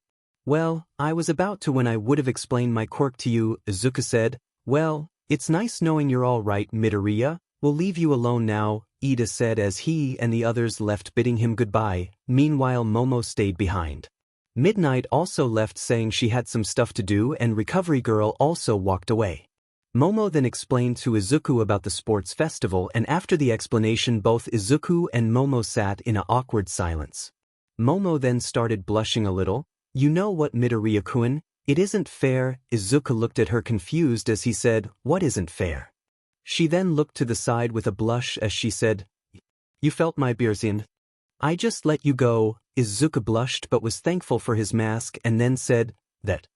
Well, I was about to when I would have explained my quirk to you, 𝐬𝐮𝐭𝐡𝐨𝐫 said. Well, it's nice knowing you're all right, Midoriya. We'll leave you alone now, Iida said as he and the others left bidding him goodbye. Meanwhile Momo stayed behind. Midnight also left saying she had some stuff to do and Recovery Girl also walked away. Momo then explained to Izuku about the sports festival and after the explanation both Izuku and Momo sat in an awkward silence. Momo then started blushing a little. You know what, Midoriya-kun? It isn't fair. Izuku looked at her confused as he said, what isn't fair? She then looked to the side with a blush as she said, you felt my 𝐵𝐵𝐴𝐵. I just let you go. Izuku blushed but was thankful for his mask and then said, that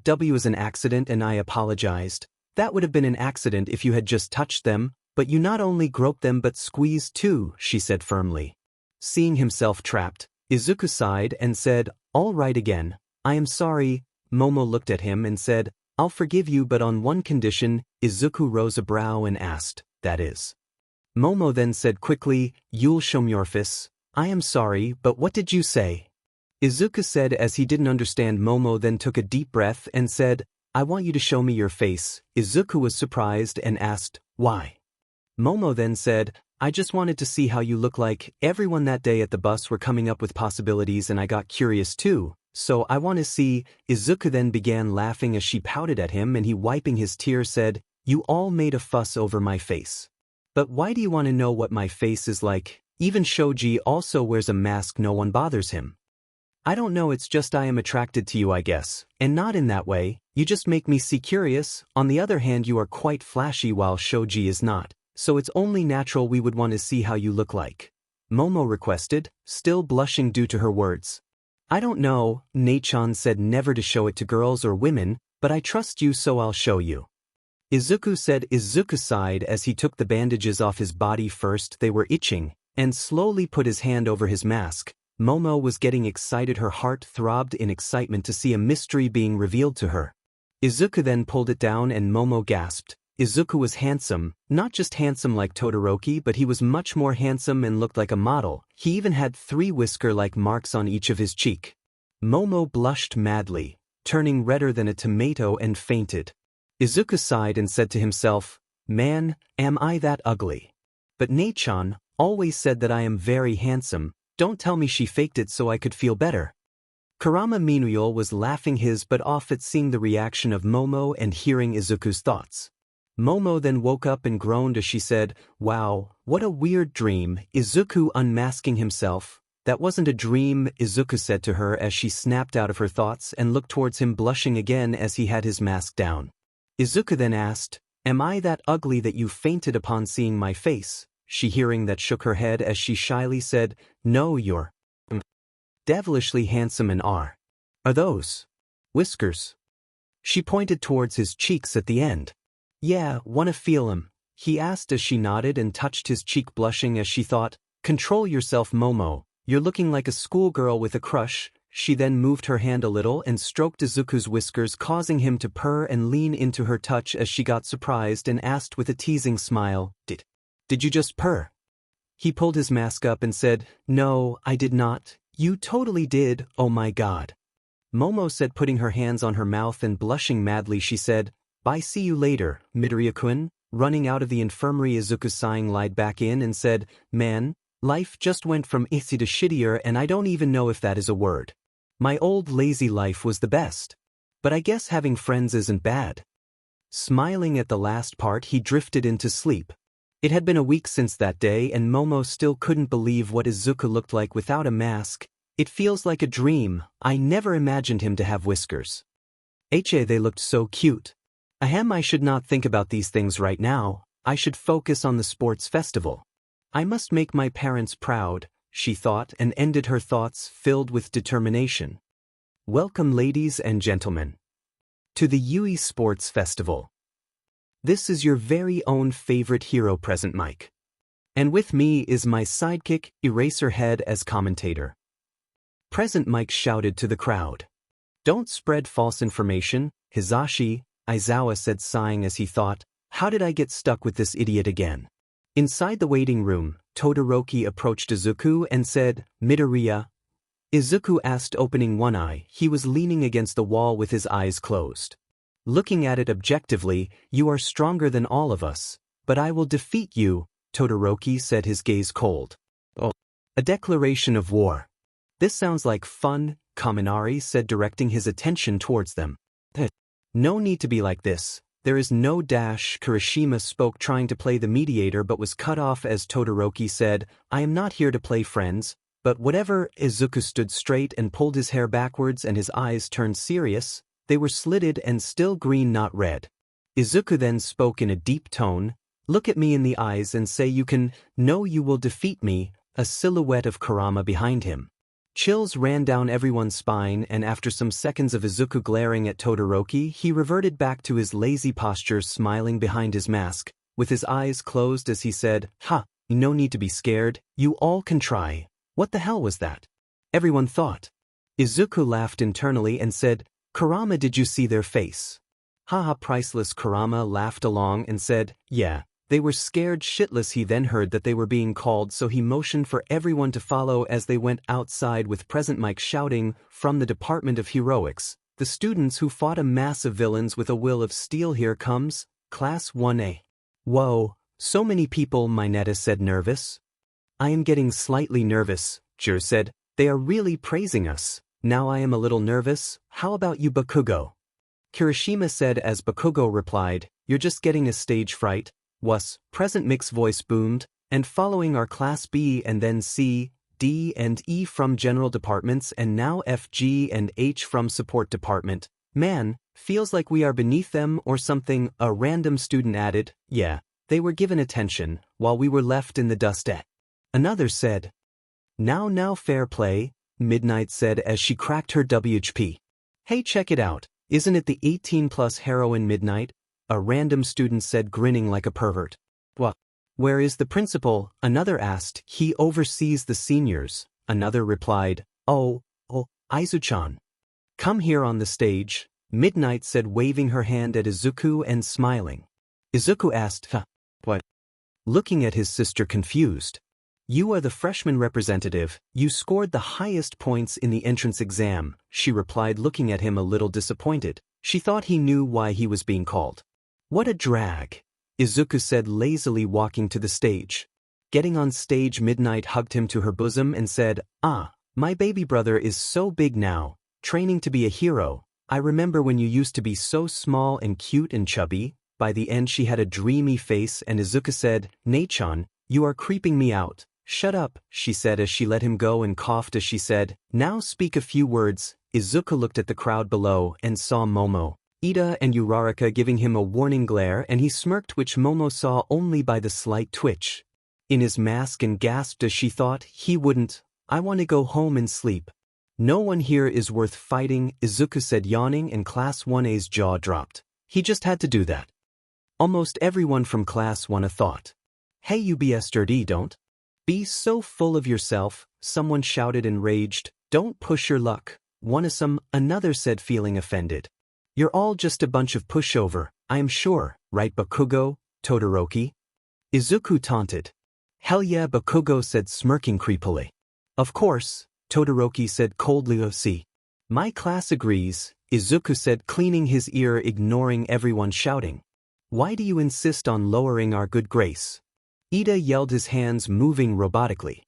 W is an accident and I apologized. That would have been an accident if you had just touched them, but you not only groped them but squeezed too, she said firmly. Seeing himself trapped, Izuku sighed and said, all right again. I am sorry. Momo looked at him and said, I'll forgive you but on one condition. Izuku rose a brow and asked, that is? Momo then said quickly, 𝐻𝐿𝐿. I am sorry, but what did you say? Izuku said as he didn't understand. Momo then took a deep breath and said, I want you to show me your face. Izuku was surprised and asked, why? Momo then said, I just wanted to see how you look like. Everyone that day at the bus were coming up with possibilities and I got curious too, so I want to see. Izuku then began laughing as she pouted at him and he wiping his tears said, you all made a fuss over my face. But why do you want to know what my face is like? Even Shoji also wears a mask, no one bothers him. I don't know, it's just I am attracted to you I guess, and not in that way, you just make me see curious. On the other hand you are quite flashy while Shoji is not. So it's only natural we would want to see how you look like. Momo requested, still blushing due to her words. I don't know, 𝐻𝐿 said never to show it to girls or women, but I trust you so I'll show you. Izuku said. Izuku sighed as he took the bandages off his body first, they were itching, and slowly put his hand over his mask. Momo was getting excited, her heart throbbed in excitement to see a mystery being revealed to her. Izuku then pulled it down and Momo gasped. Izuku was handsome, not just handsome like Todoroki but he was much more handsome and looked like a model. He even had 3 whisker-like marks on each of his cheek. Momo blushed madly, turning redder than a tomato and fainted. Izuku sighed and said to himself, man, am I that ugly? But 𝐻𝐿 always said that I am very handsome, don't tell me she faked it so I could feel better. Kurama meanwhile was laughing his butt off at seeing the reaction of Momo and hearing Izuku's thoughts. Momo then woke up and groaned as she said, wow, what a weird dream. Izuku unmasking himself. That wasn't a dream, Izuku said to her as she snapped out of her thoughts and looked towards him blushing again as he had his mask down. Izuku then asked, am I that ugly that you fainted upon seeing my face? She hearing that shook her head as she shyly said, no, you're devilishly handsome and are those whiskers? She pointed towards his cheeks at the end. Yeah, wanna feel 'em? He asked as she nodded and touched his cheek blushing as she thought, control yourself Momo, you're looking like a schoolgirl with a crush. She then moved her hand a little and stroked Izuku's whiskers causing him to purr and lean into her touch as she got surprised and asked with a teasing smile, Did you just purr? He pulled his mask up and said, no, I did not. You totally did, oh my god. Momo said putting her hands on her mouth and blushing madly she said, bye, see you later, Midoriya-kun. Running out of the infirmary Izuku sighing lied back in and said, man, life just went from itsy to shittier and I don't even know if that is a word. My old lazy life was the best. But I guess having friends isn't bad. Smiling at the last part he drifted into sleep. It had been a week since that day and Momo still couldn't believe what Izuku looked like without a mask. It feels like a dream, I never imagined him to have whiskers. They looked so cute. Ahem, I should not think about these things right now, I should focus on the sports festival. I must make my parents proud, she thought and ended her thoughts filled with determination. Welcome ladies and gentlemen to the 𝐸𝐸 Sports Festival. This is your very own favorite hero present Mike. And with me is my sidekick Eraserhead as commentator. Present Mike shouted to the crowd. Don't spread false information, Hisashi. Aizawa said sighing as he thought, how did I get stuck with this idiot again? Inside the waiting room, Todoroki approached Izuku and said, Midoriya, Izuku asked, opening one eye. He was leaning against the wall with his eyes closed. Looking at it objectively, you are stronger than all of us, but I will defeat you, Todoroki said, his gaze cold. Oh. A declaration of war. This sounds like fun, Kaminari said, directing his attention towards them. No need to be like this. There is no dash. Kirishima spoke, trying to play the mediator, but was cut off as Todoroki said, I am not here to play friends, but whatever. Izuku stood straight and pulled his hair backwards, and his eyes turned serious. They were slitted and still green, not red. Izuku then spoke in a deep tone, look at me in the eyes and say you can. No, you will defeat me. A silhouette of Kurama behind him. Chills ran down everyone's spine, and after some seconds of Izuku glaring at Todoroki, he reverted back to his lazy posture, smiling behind his mask, with his eyes closed as he said, Ha, no need to be scared, you all can try. What the hell was that? Everyone thought. Izuku laughed internally and said, Kurama, did you see their face? Haha, priceless. Kurama laughed along and said, yeah. They were scared shitless. He then heard that they were being called, so he motioned for everyone to follow as they went outside with Present Mike shouting, from the Department of Heroics, the students who fought a mass of villains with a will of steel. Here comes, Class 1A. Whoa, so many people, Mineta said, nervous. I am getting slightly nervous, Jir said. They are really praising us. Now I am a little nervous. How about you, Bakugo? Kirishima said as Bakugo replied, you're just getting a stage fright. Was, Present Mic's voice boomed, and following are Class B and then C, D and E from General Departments, and now F, G and H from Support Department. Man, feels like we are beneath them or something, a random student added. Yeah, they were given attention, while we were left in the dust. Another said. Now fair play, Midnight said as she cracked her WHP. Hey, check it out, isn't it the 18+ heroine Midnight? A random student said, grinning like a pervert. What? Where is the principal? Another asked. He oversees the seniors. Another replied, Oh, Aizu-chan. Come here on the stage, Midnight said, waving her hand at Izuku and smiling. Izuku asked, what? Looking at his sister confused. You are the freshman representative. You scored the highest points in the entrance exam, she replied, looking at him a little disappointed. She thought he knew why he was being called. What a drag, Izuku said, lazily walking to the stage. Getting on stage, Midnight hugged him to her bosom and said, my baby brother is so big now, training to be a hero. I remember when you used to be so small and cute and chubby. By the end she had a dreamy face, and Izuku said, Nei-chan, you are creeping me out. Shut up, she said as she let him go and coughed as she said, now speak a few words. Izuku looked at the crowd below and saw Momo, Ida and Uraraka giving him a warning glare, and he smirked, which Momo saw only by the slight twitch in his mask, and gasped as she thought he wouldn't. I want to go home and sleep. No one here is worth fighting, Izuku said, yawning, and Class 1A's jaw dropped. He just had to do that. Almost everyone from Class 1A thought. Hey, you be sturdy, don't be so full of yourself, someone shouted, enraged. Don't push your luck, Wanasome, another said, feeling offended. You're all just a bunch of pushover, I am sure, right, Bakugo, Todoroki? Izuku taunted. Hell yeah, Bakugo said, smirking creepily. Of course, Todoroki said coldly. See, my class agrees, Izuku said, cleaning his ear, ignoring everyone shouting. Why do you insist on lowering our good grace? Ida yelled, his hands moving robotically.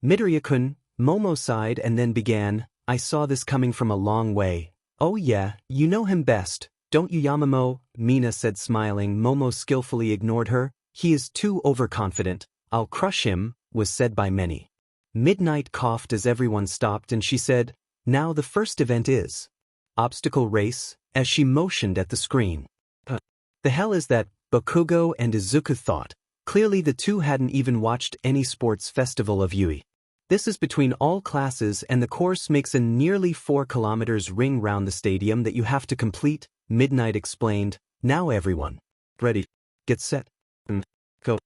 Midoriya-kun, Momo sighed and then began, I saw this coming from a long way. Oh yeah, you know him best, don't you, Yamamoto? Mina said, smiling. Momo skillfully ignored her. He is too overconfident. I'll crush him, was said by many. Midnight coughed as everyone stopped, and she said, now the first event is obstacle race, as she motioned at the screen. The hell is that? Bakugo and Izuku thought. Clearly the two hadn't even watched any sports festival of Yui. This is between all classes, and the course makes a nearly 4 kilometers ring round the stadium that you have to complete, Midnight explained. Now everyone. Ready, get set, and go.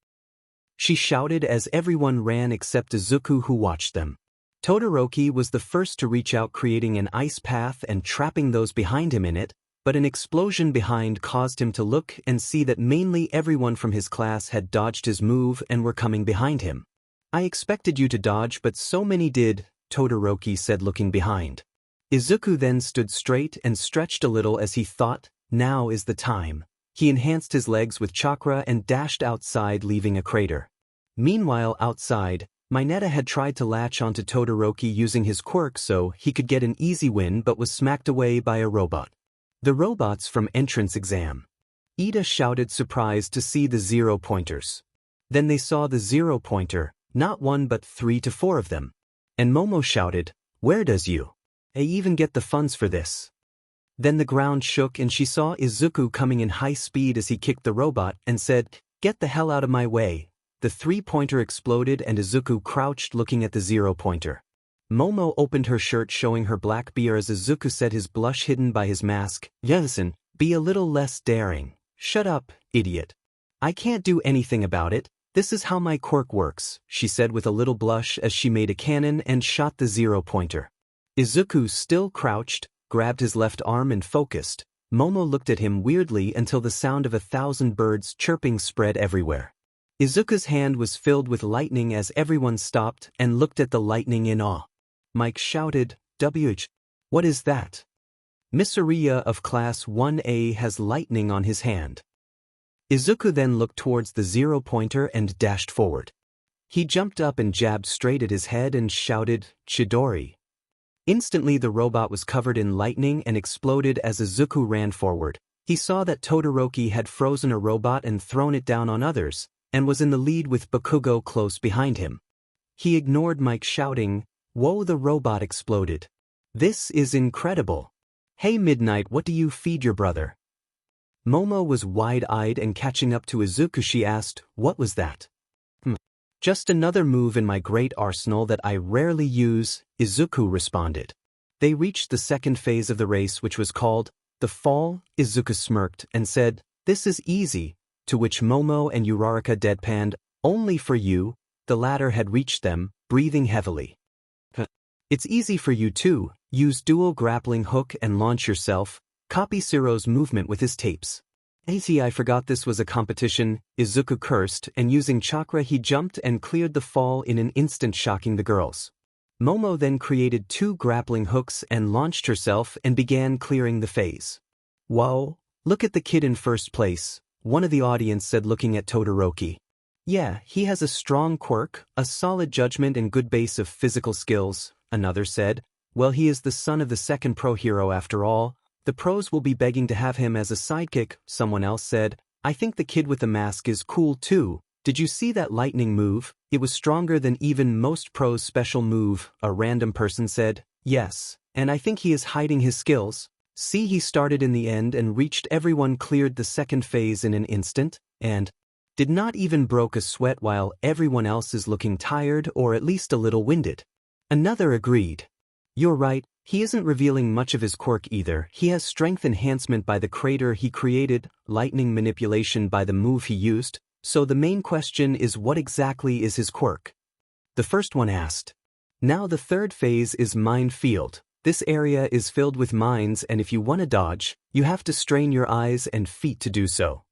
She shouted as everyone ran except Izuku, who watched them. Todoroki was the first to reach out, creating an ice path and trapping those behind him in it, but an explosion behind caused him to look and see that mainly everyone from his class had dodged his move and were coming behind him. I expected you to dodge, but so many did, Todoroki said looking behind. Izuku then stood straight and stretched a little as he thought, now is the time. He enhanced his legs with chakra and dashed outside, leaving a crater. Meanwhile outside, Mineta had tried to latch onto Todoroki using his quirk so he could get an easy win but was smacked away by a robot. The robots from entrance exam. Ida shouted surprised to see the 0-pointers. Then they saw the 0-pointer, not 1 but 3 to 4 of them. And Momo shouted, "Where does you? I even get the funds for this?" Then the ground shook and she saw Izuku coming in high speed as he kicked the robot and said, "Get the hell out of my way." The 3-pointer exploded and Izuku crouched looking at the 0-pointer. Momo opened her shirt showing her black beard as Izuku said, his blush hidden by his mask, "Listen, be a little less daring." "Shut up, idiot. I can't do anything about it. This is how my quirk works," she said with a little blush as she made a cannon and shot the 0-pointer. Izuku, still crouched, grabbed his left arm and focused. Momo looked at him weirdly until the sound of 1,000 birds chirping spread everywhere. Izuku's hand was filled with lightning as everyone stopped and looked at the lightning in awe. Mike shouted, "WH, what is that?" "𝐴 of Class 1A has lightning on his hand." Izuku then looked towards the 0-pointer and dashed forward. He jumped up and jabbed straight at his head and shouted, "Chidori." Instantly the robot was covered in lightning and exploded as Izuku ran forward. He saw that Todoroki had frozen a robot and thrown it down on others, and was in the lead with Bakugo close behind him. He ignored Mike shouting, "Whoa, the robot exploded. This is incredible. Hey Midnight, what do you feed your brother?" Momo was wide-eyed and catching up to Izuku she asked, "What was that?" "Just another move in my great arsenal that I rarely use," Izuku responded. They reached the second phase of the race, which was called the fall. Izuku smirked and said, "This is easy," to which Momo and Uraraka deadpanned, "Only for you." The latter had reached them, breathing heavily. "It's easy for you too. Use dual grappling hook and launch yourself. Copy Siro's movement with his tapes." "I forgot this was a competition," Izuku cursed, and using chakra he jumped and cleared the fall in an instant, shocking the girls. Momo then created 2 grappling hooks and launched herself and began clearing the phase. "Whoa, look at the kid in first place," one of the audience said looking at Todoroki. "Yeah, he has a strong quirk, a solid judgment and good base of physical skills," another said. "Well, he is the son of the second pro hero after all. The pros will be begging to have him as a sidekick," someone else said. "I think the kid with the mask is cool too. Did you see that lightning move? It was stronger than even most pros' special move," a random person said. "Yes, and I think he is hiding his skills. See, he started in the end and reached." Everyone cleared the second phase in an instant, and did not even broke a sweat while everyone else is looking tired or at least a little winded. Another agreed. "You're right, he isn't revealing much of his quirk either. He has strength enhancement by the crater he created, lightning manipulation by the move he used, so the main question is what exactly is his quirk?" The first one asked. "Now the third phase is mine field. This area is filled with mines and if you want to dodge, you have to strain your eyes and feet to do so."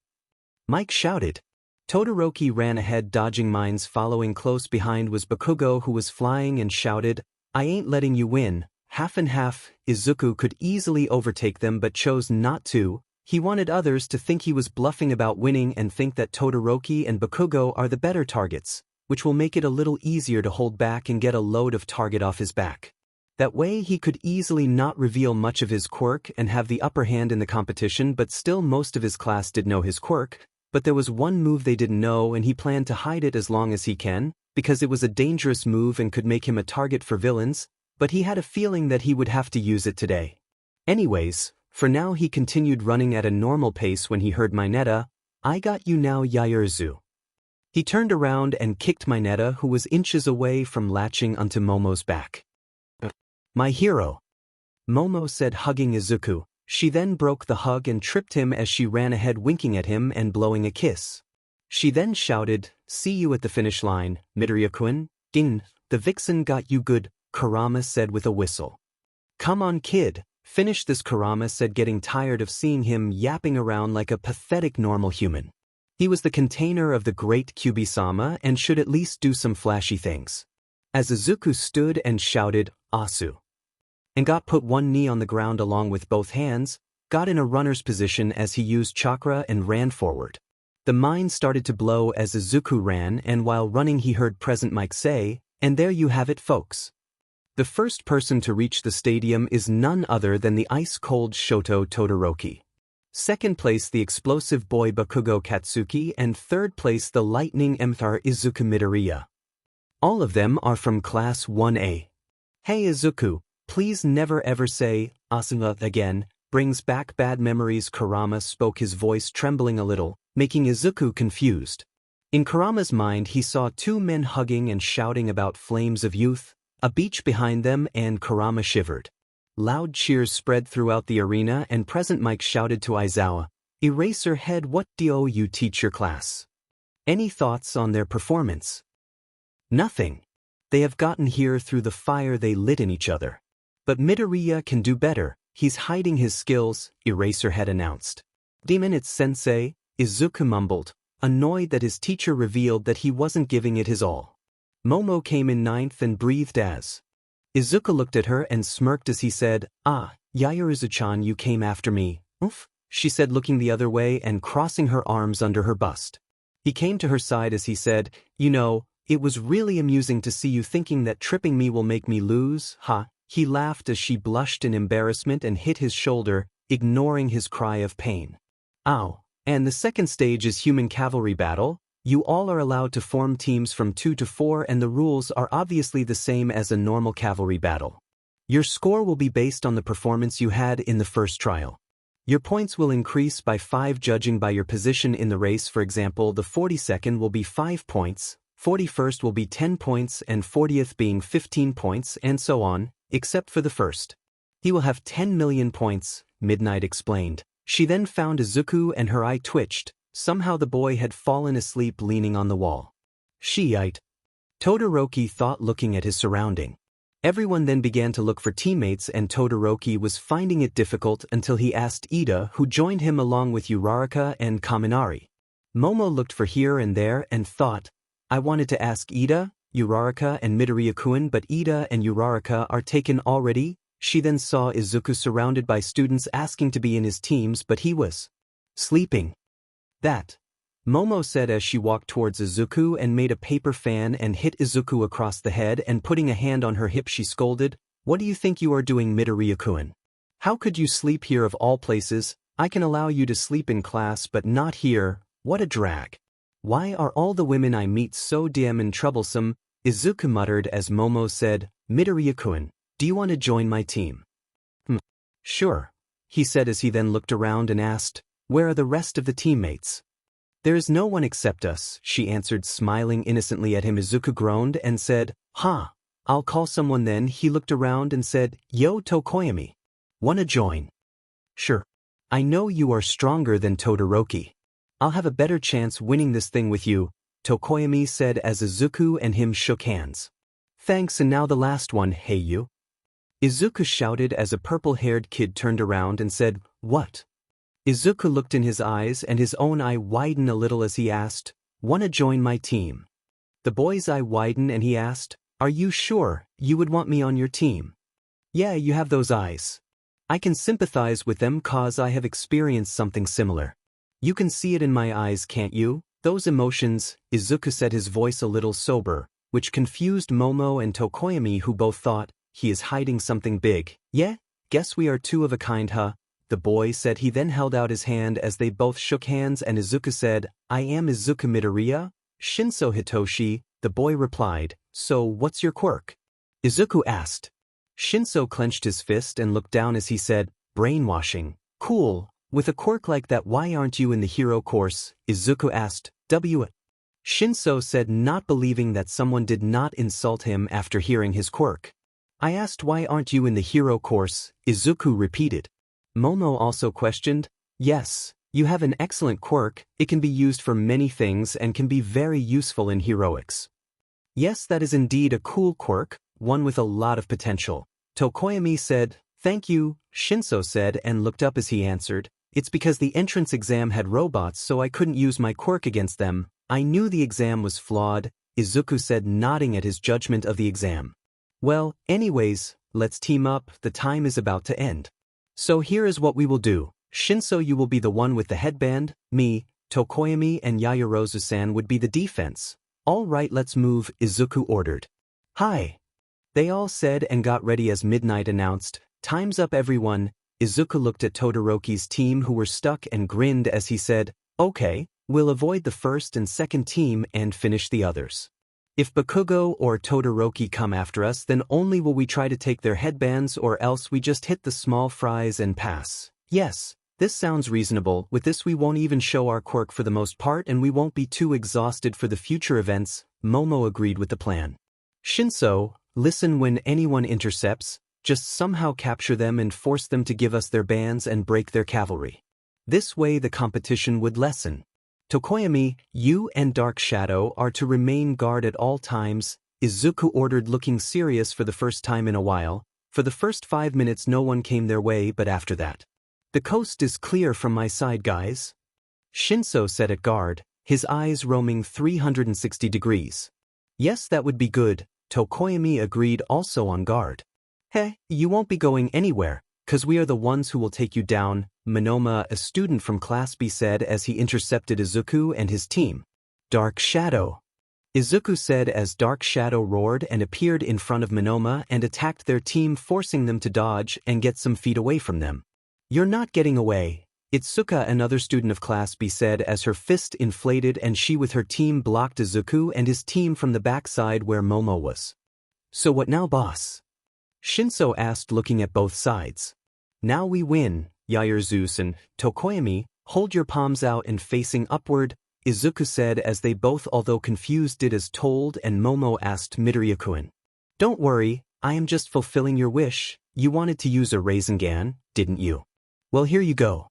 Mike shouted. Todoroki ran ahead dodging mines. Following close behind was Bakugo, who was flying, and shouted, "I ain't letting you win." Half and half, Izuku could easily overtake them but chose not to. He wanted others to think he was bluffing about winning and think that Todoroki and Bakugo are the better targets, which will make it a little easier to hold back and get a load of target off his back. That way he could easily not reveal much of his quirk and have the upper hand in the competition, but still most of his class did know his quirk, but there was one move they didn't know and he planned to hide it as long as he can, because it was a dangerous move and could make him a target for villains, but he had a feeling that he would have to use it today. Anyways, for now he continued running at a normal pace when he heard Mineta, "I got you now, 𝐻𝗓𝗧𝗏." He turned around and kicked Mineta, who was inches away from latching onto Momo's back. "My hero," Momo said, hugging Izuku. She then broke the hug and tripped him as she ran ahead, winking at him and blowing a kiss. She then shouted, "See you at the finish line, Midoriya-kun. Ding, the vixen got you good," Kurama said with a whistle. "Come on kid, finish this," Kurama said, getting tired of seeing him yapping around like a pathetic normal human. He was the container of the great Kyuubi-sama and should at least do some flashy things. As Izuku stood and shouted, "Asu," and got put one knee on the ground along with both hands, got in a runner's position as he used chakra and ran forward. The mind started to blow as Izuku ran, and while running he heard Present Mike say, "And there you have it, folks. The first person to reach the stadium is none other than the ice-cold Shoto Todoroki. Second place the explosive boy Bakugo Katsuki, and third place the lightning Emthar Izuku Midoriya. All of them are from Class 1A. Hey Izuku, please never ever say, Asuna again, brings back bad memories." Kurama spoke, his voice trembling a little, making Izuku confused. In Kurama's mind he saw two men hugging and shouting about flames of youth, a beach behind them, and Kurama shivered. Loud cheers spread throughout the arena, and Present Mike shouted to Aizawa, "Eraserhead, what do you teach your class? Any thoughts on their performance?" "Nothing. They have gotten here through the fire they lit in each other. But Midoriya can do better, he's hiding his skills," Eraserhead announced. "Demon, it's sensei," Izuku mumbled, annoyed that his teacher revealed that he wasn't giving it his all. Momo came in ninth and breathed as. Izuku looked at her and smirked as he said, "Ah, Yaoyorozu-chan, you came after me, oof," she said, looking the other way and crossing her arms under her bust. He came to her side as he said, "You know, it was really amusing to see you thinking that tripping me will make me lose, ha." He laughed as she blushed in embarrassment and hit his shoulder, ignoring his cry of pain. "Ow. And the second stage is human cavalry battle. You all are allowed to form teams from 2 to 4, and the rules are obviously the same as a normal cavalry battle. Your score will be based on the performance you had in the first trial. Your points will increase by 5 judging by your position in the race. For example, the 42nd will be 5 points, 41st will be 10 points, and 40th being 15 points, and so on, except for the first. He will have 10 million points," Midnight explained. She then found Izuku and her eye twitched. Somehow the boy had fallen asleep leaning on the wall. "Shiite," Todoroki thought, looking at his surrounding. Everyone then began to look for teammates, and Todoroki was finding it difficult until he asked Ida, who joined him along with Uraraka and Kaminari. Momo looked for here and there and thought, "I wanted to ask Ida, Uraraka and Midoriya-kun, but Ida and Uraraka are taken already." She then saw Izuku surrounded by students asking to be in his teams, but he was sleeping. "That," Momo said as she walked towards Izuku and made a paper fan and hit Izuku across the head, and putting a hand on her hip she scolded, "What do you think you are doing, Midoriya-kun? How could you sleep here of all places? I can allow you to sleep in class but not here, what a drag. Why are all the women I meet so damn and troublesome?" Izuku muttered as Momo said, "Midoriya-kun, do you want to join my team?" Sure," he said as he then looked around and asked, "Where are the rest of the teammates?" "There is no one except us," she answered, smiling innocently at him. Izuku groaned and said, "Ha, I'll call someone then." He looked around and said, "Yo, Tokoyami. Wanna join?" "Sure. I know you are stronger than Todoroki. I'll have a better chance winning this thing with you," Tokoyami said as Izuku and him shook hands. "Thanks, and now the last one, hey you," Izuku shouted as a purple-haired kid turned around and said, "What?" Izuku looked in his eyes and his own eye widened a little as he asked, "Wanna join my team?" The boy's eye widened and he asked, "Are you sure you would want me on your team?" "Yeah, you have those eyes. I can sympathize with them cause I have experienced something similar. You can see it in my eyes, can't you? Those emotions," Izuku said, his voice a little sober, which confused Momo and Tokoyami, who both thought, he is hiding something big. "Yeah, guess we are two of a kind, huh?" the boy said. He then held out his hand as they both shook hands, and Izuku said, "I am Izuku Midoriya, Shinso Hitoshi," the boy replied. "So what's your quirk?" Izuku asked. Shinso clenched his fist and looked down as he said, "Brainwashing. Cool. With a quirk like that, why aren't you in the hero course?" Izuku asked. Shinso said, not believing that someone did not insult him after hearing his quirk. "I asked why aren't you in the hero course," Izuku repeated. Momo also questioned, "Yes, you have an excellent quirk, it can be used for many things and can be very useful in heroics." "Yes, that is indeed a cool quirk, one with a lot of potential," Tokoyami said. "Thank you," Shinso said and looked up as he answered, "It's because the entrance exam had robots, so I couldn't use my quirk against them. I knew the exam was flawed." Izuku said, nodding at his judgment of the exam. Well, anyways, let's team up, the time is about to end. So here is what we will do. 𝗀𝐿, you will be the one with the headband, me, Tokoyami and Yaoyorozu-san would be the defense. All right, let's move, Izuku ordered. Hi. They all said and got ready as Midnight announced, time's up everyone. Izuku looked at Todoroki's team who were stuck and grinned as he said, okay, we'll avoid the first and second team and finish the others. If Bakugo or Todoroki come after us, then only will we try to take their headbands, or else we just hit the small fries and pass. Yes. This sounds reasonable. With this we won't even show our quirk for the most part and we won't be too exhausted for the future events. Momo agreed with the plan. 𝗀𝐿, listen, when anyone intercepts, just somehow capture them and force them to give us their bands and break their cavalry. This way the competition would lessen. Tokoyami, you and Dark Shadow are to remain guard at all times, Izuku ordered, looking serious for the first time in a while. For the first 5 minutes no one came their way, but after that, the coast is clear from my side, guys. 𝗀𝐿 said at guard, his eyes roaming 360 degrees. Yes, that would be good, Tokoyami agreed, also on guard. Hey, you won't be going anywhere, 'cause we are the ones who will take you down, Monoma, a student from Class B, said as he intercepted Izuku and his team. Dark Shadow, Izuku said as Dark Shadow roared and appeared in front of Monoma and attacked their team, forcing them to dodge and get some feet away from them. You're not getting away, Itsuka, another student of Class B, said as her fist inflated and she with her team blocked Izuku and his team from the backside where Momo was. So what now, boss? 𝗀𝐿 asked, looking at both sides. Now we win, Yaoyorozu and Tokoyami, hold your palms out and facing upward, Izuku said as they both, although confused, did as told, and Momo asked Midoriya-kun. Don't worry, I am just fulfilling your wish. You wanted to use a Rinnegan, didn't you? Well, here you go.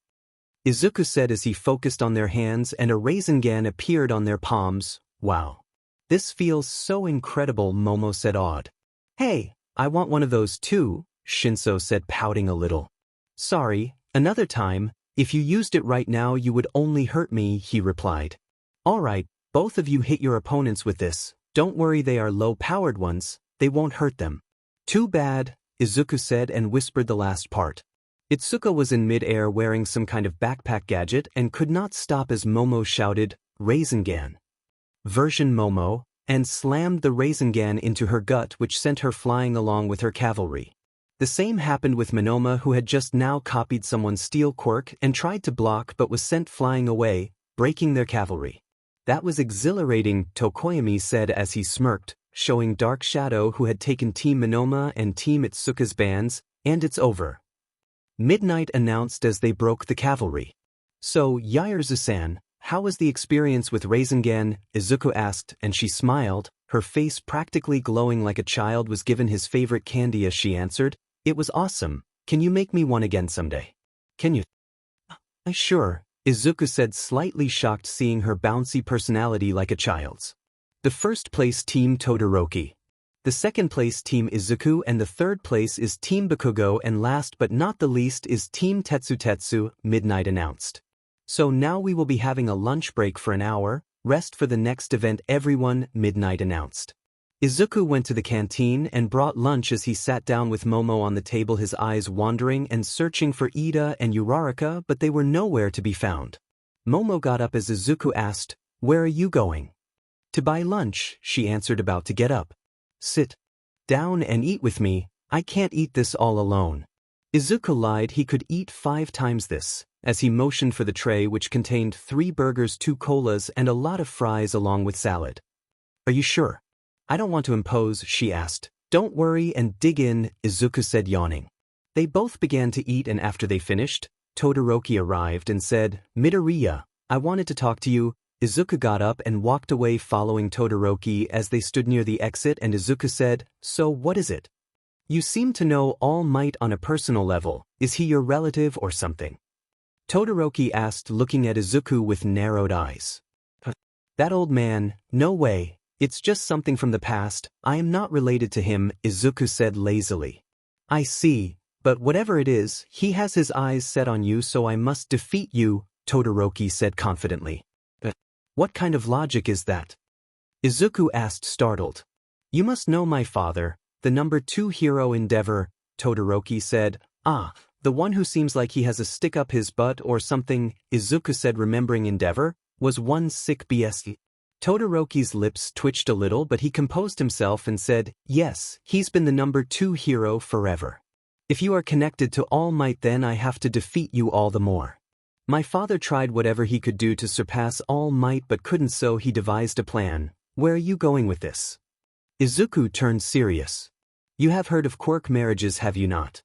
Izuku said as he focused on their hands and a Rinnegan appeared on their palms. Wow. This feels so incredible, Momo said, awed. Hey, I want one of those too, 𝗀𝐿 said, pouting a little. Sorry, another time, if you used it right now you would only hurt me, he replied. Alright, both of you hit your opponents with this. Don't worry, they are low-powered ones, they won't hurt them. Too bad, Izuku said and whispered the last part. Itsuka was in mid-air wearing some kind of backpack gadget and could not stop as Momo shouted, Rinnegan. Version Momo, and slammed the Rinnegan into her gut, which sent her flying along with her cavalry. The same happened with Monoma, who had just now copied someone's steel quirk and tried to block but was sent flying away, breaking their cavalry. That was exhilarating, Tokoyami said as he smirked, showing Dark Shadow who had taken Team Monoma and Team Itsuka's bands, and it's over. Midnight announced as they broke the cavalry. So, Yaoyorozu-san, how was the experience with Rinnegan? Izuku asked, and she smiled, her face practically glowing like a child was given his favorite candy as she answered, it was awesome. Can you make me one again someday? Can you? Sure, Izuku said, slightly shocked seeing her bouncy personality like a child's. The first place Team Todoroki. The second place Team Izuku, and the third place is Team Bakugo, and last but not the least is Team 𝗧𝗧𝗟𝗘, Midnight announced. So now we will be having a lunch break for an hour, rest for the next event everyone, Midnight announced. Izuku went to the canteen and brought lunch as he sat down with Momo on the table, his eyes wandering and searching for Ida and Uraraka, but they were nowhere to be found. Momo got up as Izuku asked, where are you going? To buy lunch, she answered, about to get up. Sit down and eat with me, I can't eat this all alone. Izuku lied he could eat 5 times this, as he motioned for the tray which contained 3 burgers, 2 colas and a lot of fries along with salad. Are you sure? I don't want to impose, she asked. Don't worry and dig in, Izuku said, yawning. They both began to eat, and after they finished, Todoroki arrived and said, Midoriya, I wanted to talk to you. Izuku got up and walked away following Todoroki as they stood near the exit, and Izuku said, so what is it? You seem to know All Might on a personal level, is he your relative or something? Todoroki asked, looking at Izuku with narrowed eyes. That old man, no way, it's just something from the past, I am not related to him, Izuku said lazily. I see, but whatever it is, he has his eyes set on you, so I must defeat you, Todoroki said confidently. What kind of logic is that? Izuku asked startled. You must know my father, the number 2 hero Endeavor, Todoroki said. Ah, the one who seems like he has a stick up his butt or something, Izuku said remembering Endeavor, was one sick BS. Todoroki's lips twitched a little but he composed himself and said, yes, he's been the number 2 hero forever. If you are connected to All Might then I have to defeat you all the more. My father tried whatever he could do to surpass All Might but couldn't, so he devised a plan. Where are you going with this? Izuku turned serious. You have heard of Quirk marriages, have you not?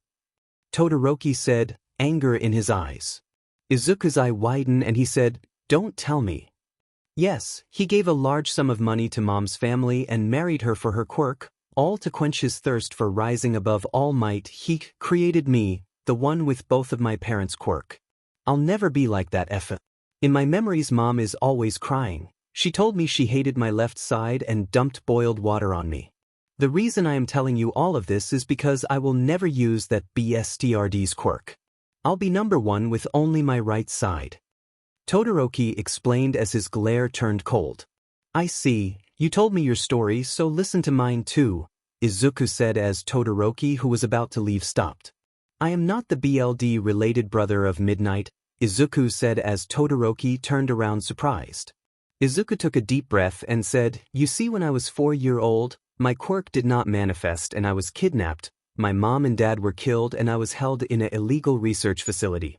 Todoroki said, anger in his eyes. Izuku's eye widened and he said, don't tell me. Yes, he gave a large sum of money to Mom's family and married her for her quirk, all to quench his thirst for rising above All Might. He created me, the one with both of my parents' quirk. I'll never be like that effa. In my memories Mom is always crying. She told me she hated my left side and dumped boiled water on me. The reason I am telling you all of this is because I will never use that BSTRD's quirk. I'll be number 1 with only my right side. Todoroki explained as his glare turned cold. I see, you told me your story, so listen to mine too, Izuku said as Todoroki, who was about to leave, stopped. I am not the BLD-related brother of Midnight, Izuku said as Todoroki turned around surprised. Izuku took a deep breath and said, you see, when I was 4-year-old, my quirk did not manifest and I was kidnapped, my mom and dad were killed and I was held in an illegal research facility.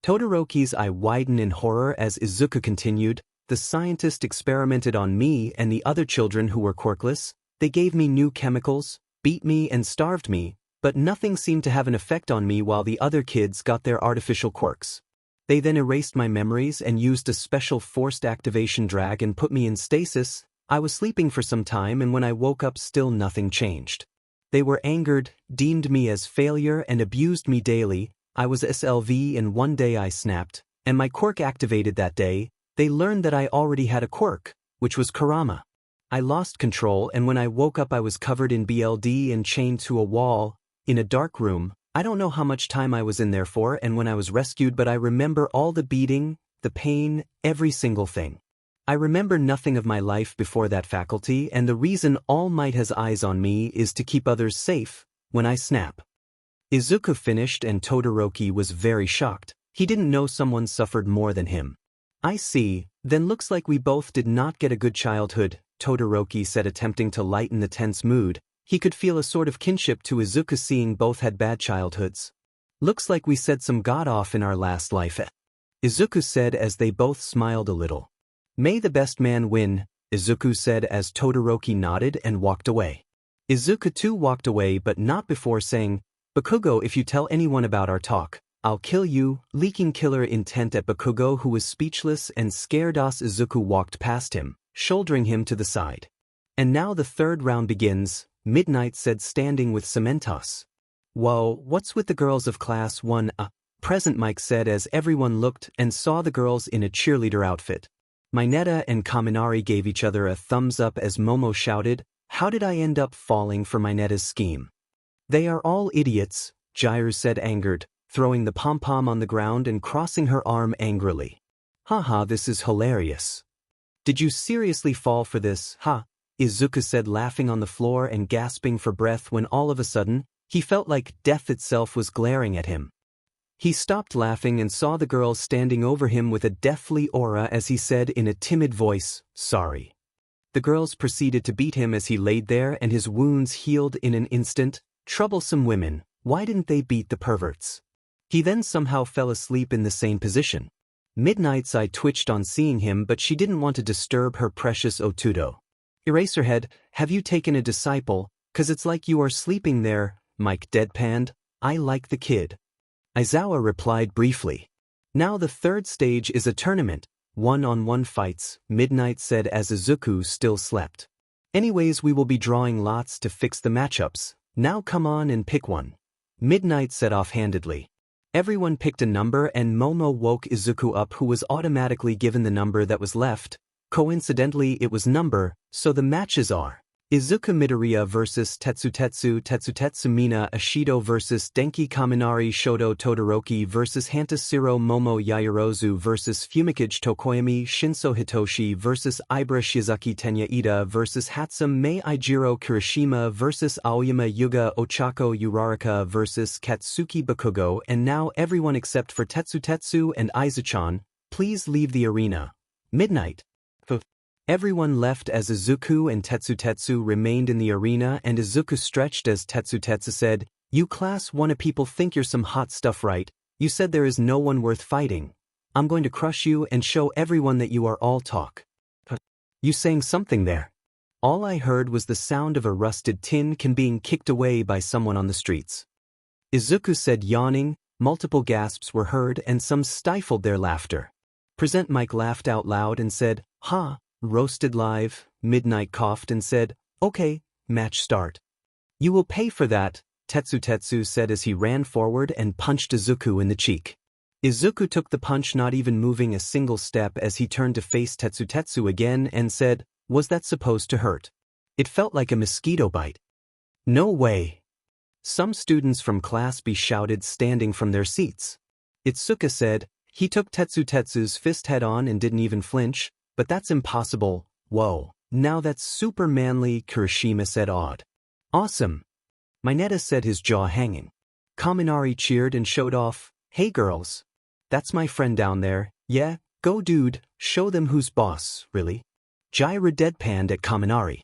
Todoroki's eye widened in horror as Izuku continued, the scientist experimented on me and the other children who were quirkless. They gave me new chemicals, beat me and starved me, but nothing seemed to have an effect on me while the other kids got their artificial quirks. They then erased my memories and used a special forced activation drag and put me in stasis. I was sleeping for some time and when I woke up still nothing changed. They were angered, deemed me as failure and abused me daily. I was SLV and one day I snapped, and my quirk activated that day. They learned that I already had a quirk, which was Kurama. I lost control and when I woke up I was covered in BLD and chained to a wall, in a dark room. I don't know how much time I was in there for and when I was rescued, but I remember all the beating, the pain, every single thing. I remember nothing of my life before that faculty, and the reason All Might has eyes on me is to keep others safe when I snap. Izuku finished and Todoroki was very shocked. He didn't know someone suffered more than him. I see, then looks like we both did not get a good childhood, Todoroki said, attempting to lighten the tense mood. He could feel a sort of kinship to Izuku seeing both had bad childhoods. Looks like we said some god off in our last life, Izuku said as they both smiled a little. May the best man win, Izuku said as Todoroki nodded and walked away. Izuku too walked away, but not before saying, Bakugo, if you tell anyone about our talk, I'll kill you, leaking killer intent at Bakugo, who was speechless and scared as Izuku walked past him, shouldering him to the side. And now the third round begins, Midnight said, standing with 𝐶𝐮𝐬𝐿. Whoa, what's with the girls of class 1? Present, Mike said as everyone looked and saw the girls in a cheerleader outfit. Mineta and Kaminari gave each other a thumbs up as Momo shouted, how did I end up falling for Mineta's scheme? They are all idiots, Jiru said, angered, throwing the pom-pom on the ground and crossing her arm angrily. Haha, this is hilarious. Did you seriously fall for this, Izuku said, laughing on the floor and gasping for breath when all of a sudden, he felt like death itself was glaring at him. He stopped laughing and saw the girl standing over him with a deathly aura as he said in a timid voice, sorry. The girls proceeded to beat him as he laid there and his wounds healed in an instant. Troublesome women, why didn't they beat the perverts? He then somehow fell asleep in the same position. Midnight's eye twitched on seeing him, but she didn't want to disturb her precious Otudo. Eraserhead, have you taken a disciple, 'cause it's like you are sleeping there, Mike deadpanned. I like the kid. Aizawa replied briefly. Now the third stage is a tournament, one-on-one fights, Midnight said as Izuku still slept. Anyways, we will be drawing lots to fix the matchups. Now come on and pick one. Midnight said offhandedly. Everyone picked a number and Momo woke Izuku up, who was automatically given the number that was left. Coincidentally, it was number, so the matches are 𝐒𝐮𝐦𝐬𝐵 vs 𝗧𝗜𝗧𝗟𝗘 Mina Ashido vs Denki Kaminari Shoto Todoroki vs 𝗪𝗪𝐼 Momo Yaoyorozu vs 𝐒𝐮𝐭𝐡𝐨𝐫 𝗀𝐮 Hitoshi vs Ibra Shizuki Tenya vs 𝗧𝗜𝗪 Kirishima vs Aoyama Yuga Ochako Uraraka vs Katsuki Bakugo. And now everyone except for Tetsu and Aizachan, please leave the arena. Midnight. Everyone left as Izuku and Tetsu remained in the arena, and Izuku stretched as Tetsu said, "You class 1A people think you're some hot stuff, right? You said there is no one worth fighting. I'm going to crush you and show everyone that you are all talk." You saying something there? All I heard was the sound of a rusted tin can being kicked away by someone on the streets. Izuku said, yawning. Multiple gasps were heard and some stifled their laughter. Present Mike laughed out loud and said, "Ha. Roasted live." Midnight coughed and said, "Okay, match start." "You will pay for that," Tetsu said as he ran forward and punched Izuku in the cheek. Izuku took the punch, not even moving a single step, as he turned to face Tetsu again and said, "Was that supposed to hurt? It felt like a mosquito bite." "No way." Some students from Class B shouted, standing from their seats. Itsuka said, "He took Tetsu's fist head on and didn't even flinch. But that's impossible." "Whoa, now that's super manly," Kirishima said, awed. "Awesome." Mineta said, his jaw hanging. Kaminari cheered and showed off, "Hey girls. That's my friend down there. Yeah, go dude, show them who's boss, really." Jiraiya deadpanned at Kaminari.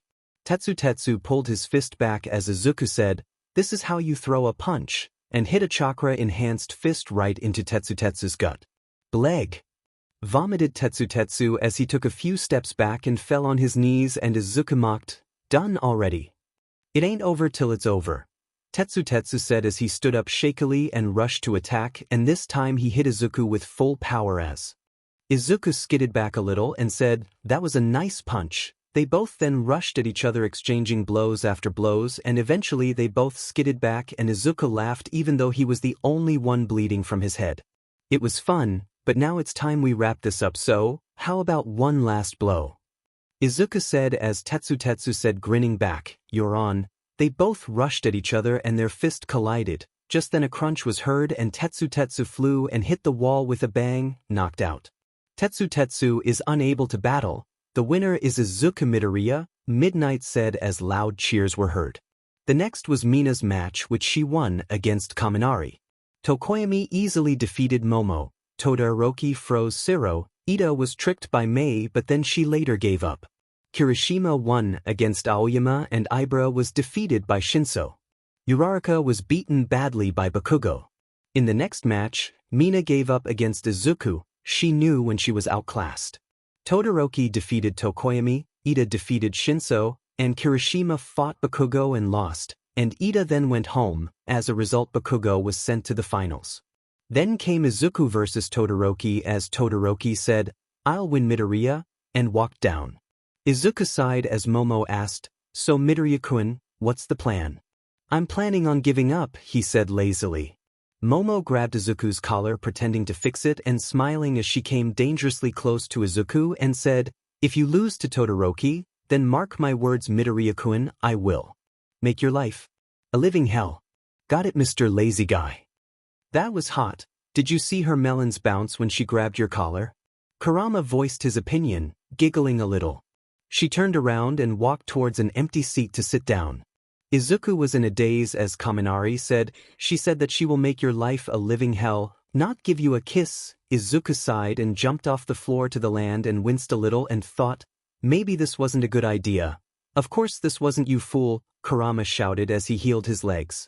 Tetsu pulled his fist back as Izuku said, "This is how you throw a punch," and hit a chakra-enhanced fist right into Tetsu's gut. "Bleg," vomited Tetsu as he took a few steps back and fell on his knees, and Izuku mocked, "Done already." "It ain't over till it's over," Tetsu said as he stood up shakily and rushed to attack, and this time he hit Izuku with full power as Izuku skidded back a little and said, "That was a nice punch." They both then rushed at each other, exchanging blows after blows, and eventually they both skidded back and Izuku laughed even though he was the only one bleeding from his head. "It was fun. But now it's time we wrap this up, so how about one last blow?" Izuku said as Tetsu said, grinning back, "You're on." They both rushed at each other and their fist collided. Just then a crunch was heard and Tetsu flew and hit the wall with a bang, knocked out. Tetsu is unable to battle. The winner is 𝐒𝐮𝐦𝐬𝐵, Midnight said as loud cheers were heard. The next was Mina's match, which she won against Kaminari. Tokoyami easily defeated Momo. Todoroki froze Zero. Ida was tricked by Mei, but then she later gave up. Kirishima won against Aoyama, and Ibra was defeated by 𝗀𝗪𝐿. Uraraka was beaten badly by Bakugo. In the next match, Mina gave up against Izuku. She knew when she was outclassed. Todoroki defeated Tokoyami, Ida defeated 𝗀𝗪𝐿, and Kirishima fought Bakugo and lost, and Ida then went home. As a result, Bakugo was sent to the finals. Then came Izuku versus Todoroki, as Todoroki said, "I'll win Midoriya," and walked down. Izuku sighed as Momo asked, "So Midoriya-kun, what's the plan?" "I'm planning on giving up," he said lazily. Momo grabbed Izuku's collar, pretending to fix it and smiling as she came dangerously close to Izuku and said, "If you lose to Todoroki, then mark my words, Midoriya-kun, I will make your life a living hell." "Got it, Mr. Lazy Guy." "That was hot. Did you see her melons bounce when she grabbed your collar?" Kurama voiced his opinion, giggling a little. She turned around and walked towards an empty seat to sit down. Izuku was in a daze as Kaminari said, "She said that she will make your life a living hell, not give you a kiss." Izuku sighed and jumped off the floor to the land and winced a little and thought, maybe this wasn't a good idea. "Of course this wasn't, you fool," Kurama shouted as he healed his legs.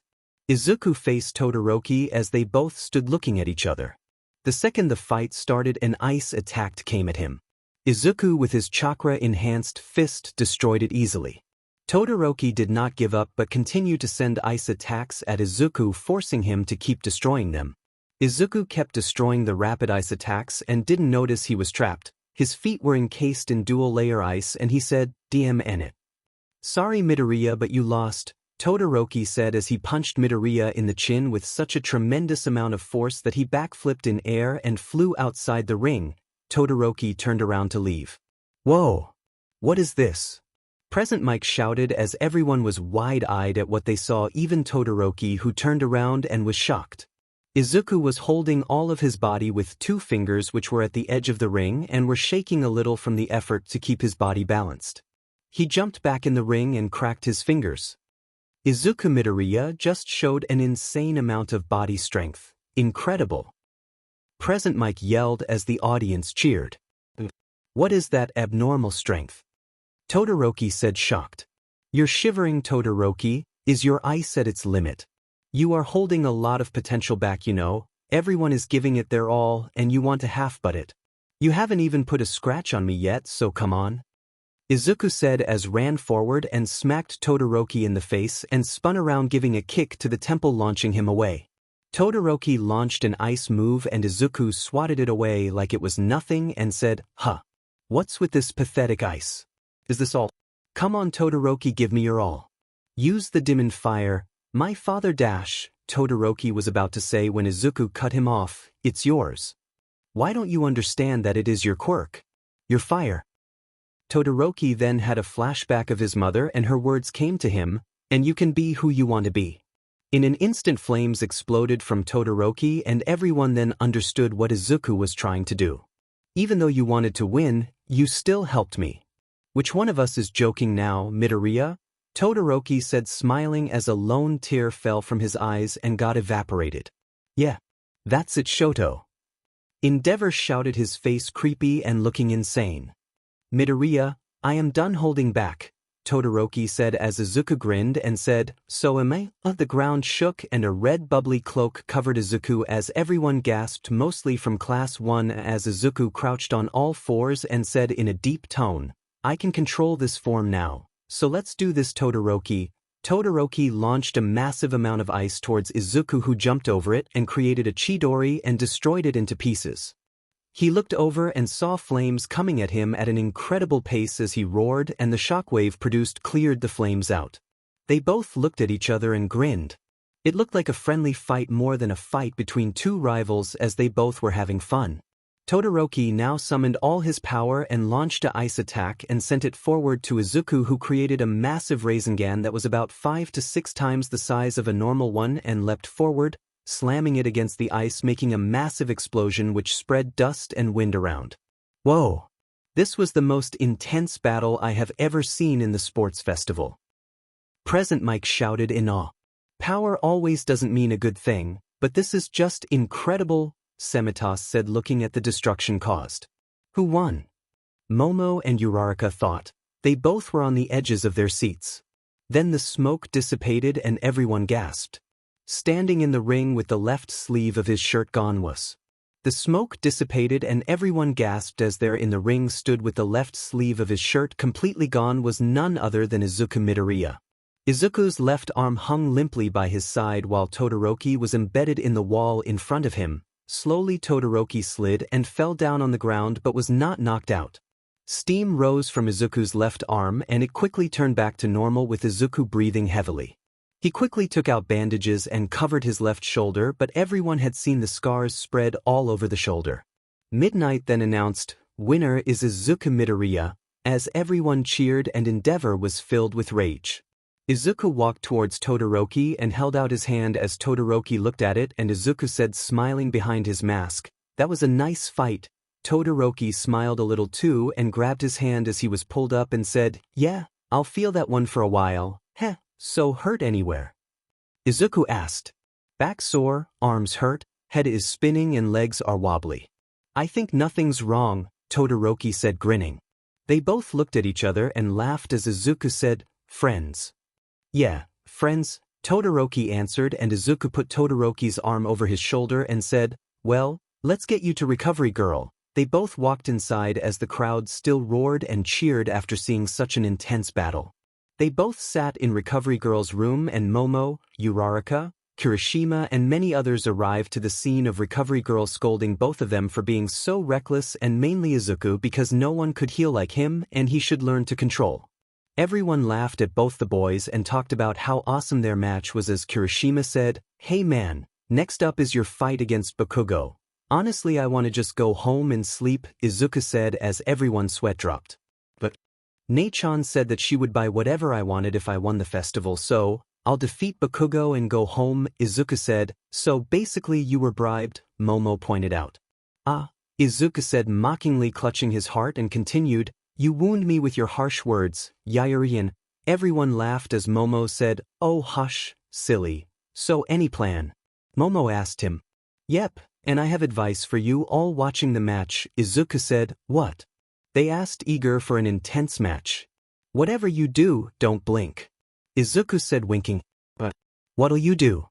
Izuku faced Todoroki as they both stood looking at each other. The second the fight started, an ice attack came at him. Izuku with his chakra-enhanced fist destroyed it easily. Todoroki did not give up but continued to send ice attacks at Izuku, forcing him to keep destroying them. Izuku kept destroying the rapid ice attacks and didn't notice he was trapped. His feet were encased in dual-layer ice and he said, "DMN it. Sorry Midoriya, but you lost," Todoroki said as he punched Midoriya in the chin with such a tremendous amount of force that he backflipped in air and flew outside the ring. Todoroki turned around to leave. "Whoa! What is this? Present Mike shouted as everyone was wide-eyed at what they saw, even Todoroki, who turned around and was shocked. Izuku was holding all of his body with 2 fingers which were at the edge of the ring and were shaking a little from the effort to keep his body balanced. He jumped back in the ring and cracked his fingers. Izuku Midoriya just showed an insane amount of body strength. Incredible. Present Mike yelled as the audience cheered. What is that abnormal strength? Todoroki said, shocked. You're shivering, Todoroki. Is your ice at its limit? You are holding a lot of potential back, you know. Everyone is giving it their all and you want to half-butt it. You haven't even put a scratch on me yet, so come on. Izuku said as ran forward and smacked Todoroki in the face and spun around, giving a kick to the temple, launching him away. Todoroki launched an ice move and Izuku swatted it away like it was nothing and said, "Huh. What's with this pathetic ice? Is this all? Come on, Todoroki, give me your all. Use the demon fire, my father dash," Todoroki was about to say when Izuku cut him off. "It's yours. Why don't you understand that it is your quirk? Your fire." Todoroki then had a flashback of his mother and her words came to him, "And you can be who you want to be." In an instant flames exploded from Todoroki and everyone then understood what Izuku was trying to do. "Even though you wanted to win, you still helped me. Which one of us is joking now, Midoriya?" Todoroki said, smiling as a lone tear fell from his eyes and got evaporated. "Yeah. That's it, Shoto." Endeavor shouted, his face creepy and looking insane. "Midoriya, I am done holding back," Todoroki said as Izuku grinned and said, "So am I?" The ground shook and a red bubbly cloak covered Izuku as everyone gasped, mostly from Class 1, as Izuku crouched on all fours and said in a deep tone, "I can control this form now, so let's do this, Todoroki." Todoroki launched a massive amount of ice towards Izuku, who jumped over it and created a Chidori and destroyed it into pieces. He looked over and saw flames coming at him at an incredible pace as he roared, and the shockwave produced cleared the flames out. They both looked at each other and grinned. It looked like a friendly fight more than a fight between 2 rivals, as they both were having fun. Todoroki now summoned all his power and launched a ice attack and sent it forward to Izuku, who created a massive Rasengan that was about 5 to 6 times the size of a normal one and leapt forward, slamming it against the ice, making a massive explosion which spread dust and wind around. Whoa! This was the most intense battle I have ever seen in the sports festival. Present Mike shouted in awe. Power always doesn't mean a good thing, but this is just incredible, 𝐶𝐮𝐬𝐴 said, looking at the destruction caused. Who won? Momo and Uraraka thought. They both were on the edges of their seats. Then the smoke dissipated and everyone gasped. Standing in the ring with the left sleeve of his shirt gone was. The smoke dissipated and everyone gasped as there in the ring stood with the left sleeve of his shirt completely gone was none other than Izuku Midoriya. Izuku's left arm hung limply by his side while Todoroki was embedded in the wall in front of him. Slowly Todoroki slid and fell down on the ground but was not knocked out. Steam rose from Izuku's left arm and it quickly turned back to normal with Izuku breathing heavily. He quickly took out bandages and covered his left shoulder, but everyone had seen the scars spread all over the shoulder. Midnight then announced, "Winner is Izuku Midoriya," as everyone cheered and Endeavor was filled with rage. Izuku walked towards Todoroki and held out his hand as Todoroki looked at it, and Izuku said, smiling behind his mask, "That was a nice fight." Todoroki smiled a little too and grabbed his hand as he was pulled up and said, "Yeah, I'll feel that one for a while. Heh, so hurt anywhere?" Izuku asked. "Back sore, arms hurt, head is spinning and legs are wobbly." "I think nothing's wrong," Todoroki said, grinning. They both looked at each other and laughed as Izuku said, "Friends." "Yeah, friends," Todoroki answered, and Izuku put Todoroki's arm over his shoulder and said, "Well, let's get you to Recovery Girl." They both walked inside as the crowd still roared and cheered after seeing such an intense battle. They both sat in Recovery Girl's room and Momo, Uraraka, Kirishima and many others arrived to the scene of Recovery Girl scolding both of them for being so reckless, and mainly Izuku because no one could heal like him and he should learn to control. Everyone laughed at both the boys and talked about how awesome their match was as Kirishima said, "Hey man, next up is your fight against Bakugo. Honestly, I want to just go home and sleep," Izuku said as everyone's sweat dropped. "But 𝐀𝐮 said that she would buy whatever I wanted if I won the festival, so I'll defeat 𝐒𝐮𝐭𝐡𝐨𝐫 and go home, 𝐒𝐮𝐭𝐡𝐨𝐫 said. So basically you were bribed, Momo pointed out. Ah, 𝐒𝐮𝐭𝐡𝐨𝐫 said, mockingly clutching his heart, and continued, you wound me with your harsh words, 𝐻𝐼RIAN. Everyone laughed as Momo said, oh hush, silly. So any plan? Momo asked him. Yep, and I have advice for you all watching the match, 𝐒𝐮𝐭𝐡𝐨𝐫 said. What? They asked, eager for an intense match. Whatever you do, don't blink. 𝐒𝐮𝐭𝐡𝐨𝐫 said, winking. But what'll you do?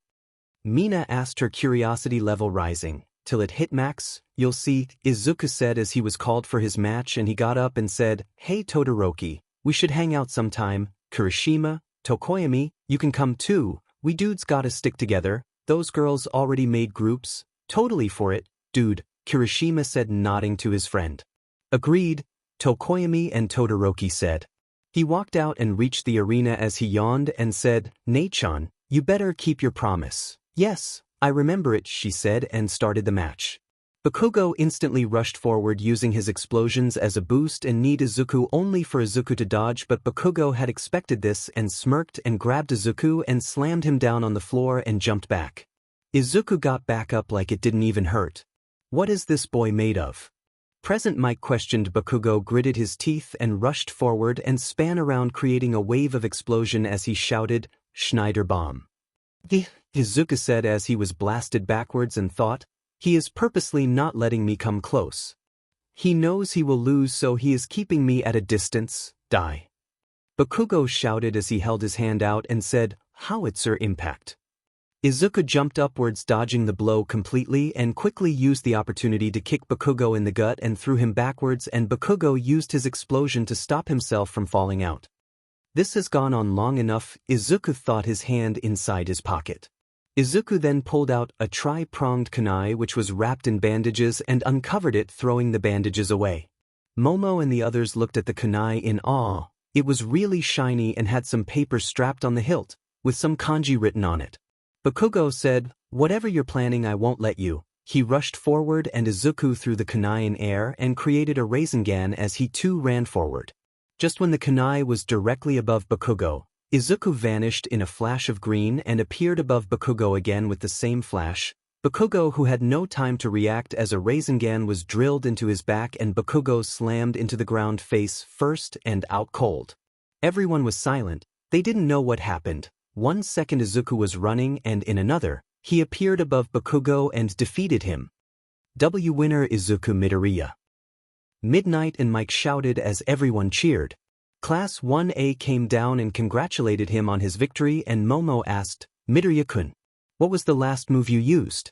Mina asked, her curiosity level rising. Till it hit max, you'll see, 𝐒𝐮𝐭𝐡𝐨𝐫 said as he was called for his match, and he got up and said, hey Todoroki, we should hang out sometime. Kirishima, Tokoyami, you can come too. We dudes gotta stick together. Those girls already made groups. Totally for it, dude, Kirishima said, nodding to his friend. Agreed, Tokoyami and Todoroki said. He walked out and reached the arena as he yawned and said, 𝐻𝐮, you better keep your promise. Yes, I remember it, she said, and started the match. 𝐒𝐭𝐽 instantly rushed forward using his explosions as a boost and kneed Izuku only for Izuku to dodge, but 𝐒𝐭𝐽 had expected this and smirked and grabbed Izuku and slammed him down on the floor and jumped back. Izuku got back up like it didn't even hurt. What is this boy made of? Present Mike questioned. 𝐒𝐭𝐽 gritted his teeth and rushed forward and span around, creating a wave of explosion as he shouted, Schneider bomb. 𝐒𝐮𝐭𝐡𝐨𝐫 said as he was blasted backwards and thought, he is purposely not letting me come close. He knows he will lose, so he is keeping me at a distance. Die. 𝐒𝐭𝐽 shouted as he held his hand out and said, howitzer impact. Izuku jumped upwards, dodging the blow completely, and quickly used the opportunity to kick 𝐒𝐭𝐽 in the gut and threw him backwards, and 𝐒𝐭𝐽 used his explosion to stop himself from falling out. This has gone on long enough, Izuku thought, his hand inside his pocket. Izuku then pulled out a tri-pronged kunai which was wrapped in bandages and uncovered it, throwing the bandages away. Momo and the others looked at the kunai in awe. It was really shiny and had some paper strapped on the hilt, with some kanji written on it. 𝐒𝐭𝐽 said, whatever you're planning, I won't let you. He rushed forward and Izuku threw the kunai in air and created a 𝐻𝐼RIAN as he too ran forward. Just when the kunai was directly above 𝐒𝐭𝐽, Izuku vanished in a flash of green and appeared above 𝐒𝐭𝐽 again with the same flash. 𝐒𝐭𝐽, who had no time to react as a 𝐻𝐼RIAN was drilled into his back and 𝐒𝐭𝐽 slammed into the ground face first and out cold. Everyone was silent. They didn't know what happened. 1 second Izuku was running, and in another, he appeared above 𝐒𝐭𝐽 and defeated him. W winner Izuku Midoriya. Midnight and Mike shouted as everyone cheered. Class 1A came down and congratulated him on his victory, and Momo asked, Midoriya-kun, what was the last move you used?